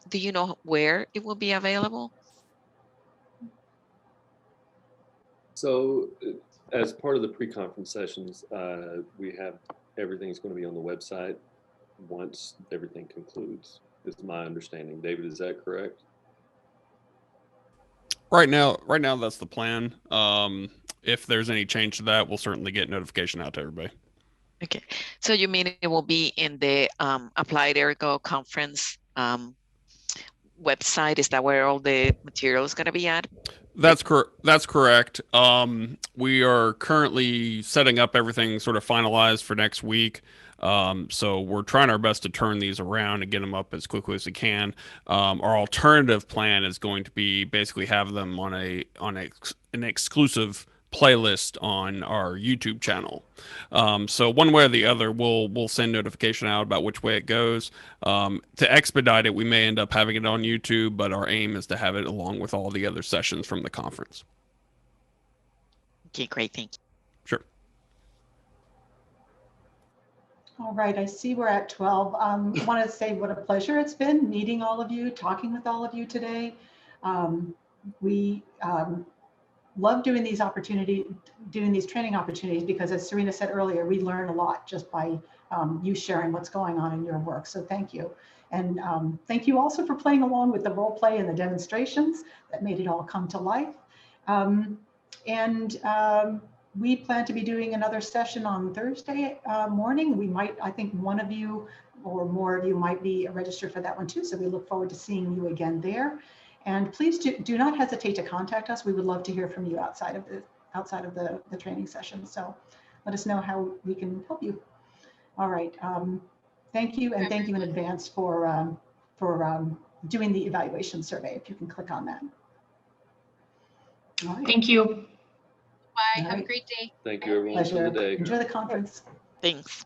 Do you know where it will be available? So as part of the pre-conference sessions, we have everything's going to be on the website once everything concludes, is my understanding. David, is that correct? Right now that's the plan. If there's any change to that, we'll certainly get notification out to everybody. Okay, so you mean it will be in the Applied Ergo conference website? Is that where all the material is going to be at? That's correct. We are currently setting up everything sort of finalized for next week. So we're trying our best to turn these around and get them up as quickly as we can. Our alternative plan is going to be basically have them on an exclusive playlist on our YouTube channel. So one way or the other, we'll send notification out about which way it goes. To expedite it, we may end up having it on YouTube, but our aim is to have it along with all the other sessions from the conference. Okay, great, thank you. Sure. All right, I see we're at 12. I want to say what a pleasure it's been meeting all of you, talking with all of you today. We love doing these training opportunities, because as Serena said earlier, we learn a lot just by you sharing what's going on in your work. So thank you. And thank you also for playing along with the role play and the demonstrations that made it all come to life. We plan to be doing another session on Thursday morning. I think one of you or more of you might be registered for that one too. So we look forward to seeing you again there. And please do not hesitate to contact us. We would love to hear from you outside of the training session. So let us know how we can help you. All right. Thank you, and thank you in advance for doing the evaluation survey, if you can click on that. All right. Thank you. Bye. All Have a right. great day. Thank you, everyone, for Pleasure. the day. Enjoy the conference. Thanks.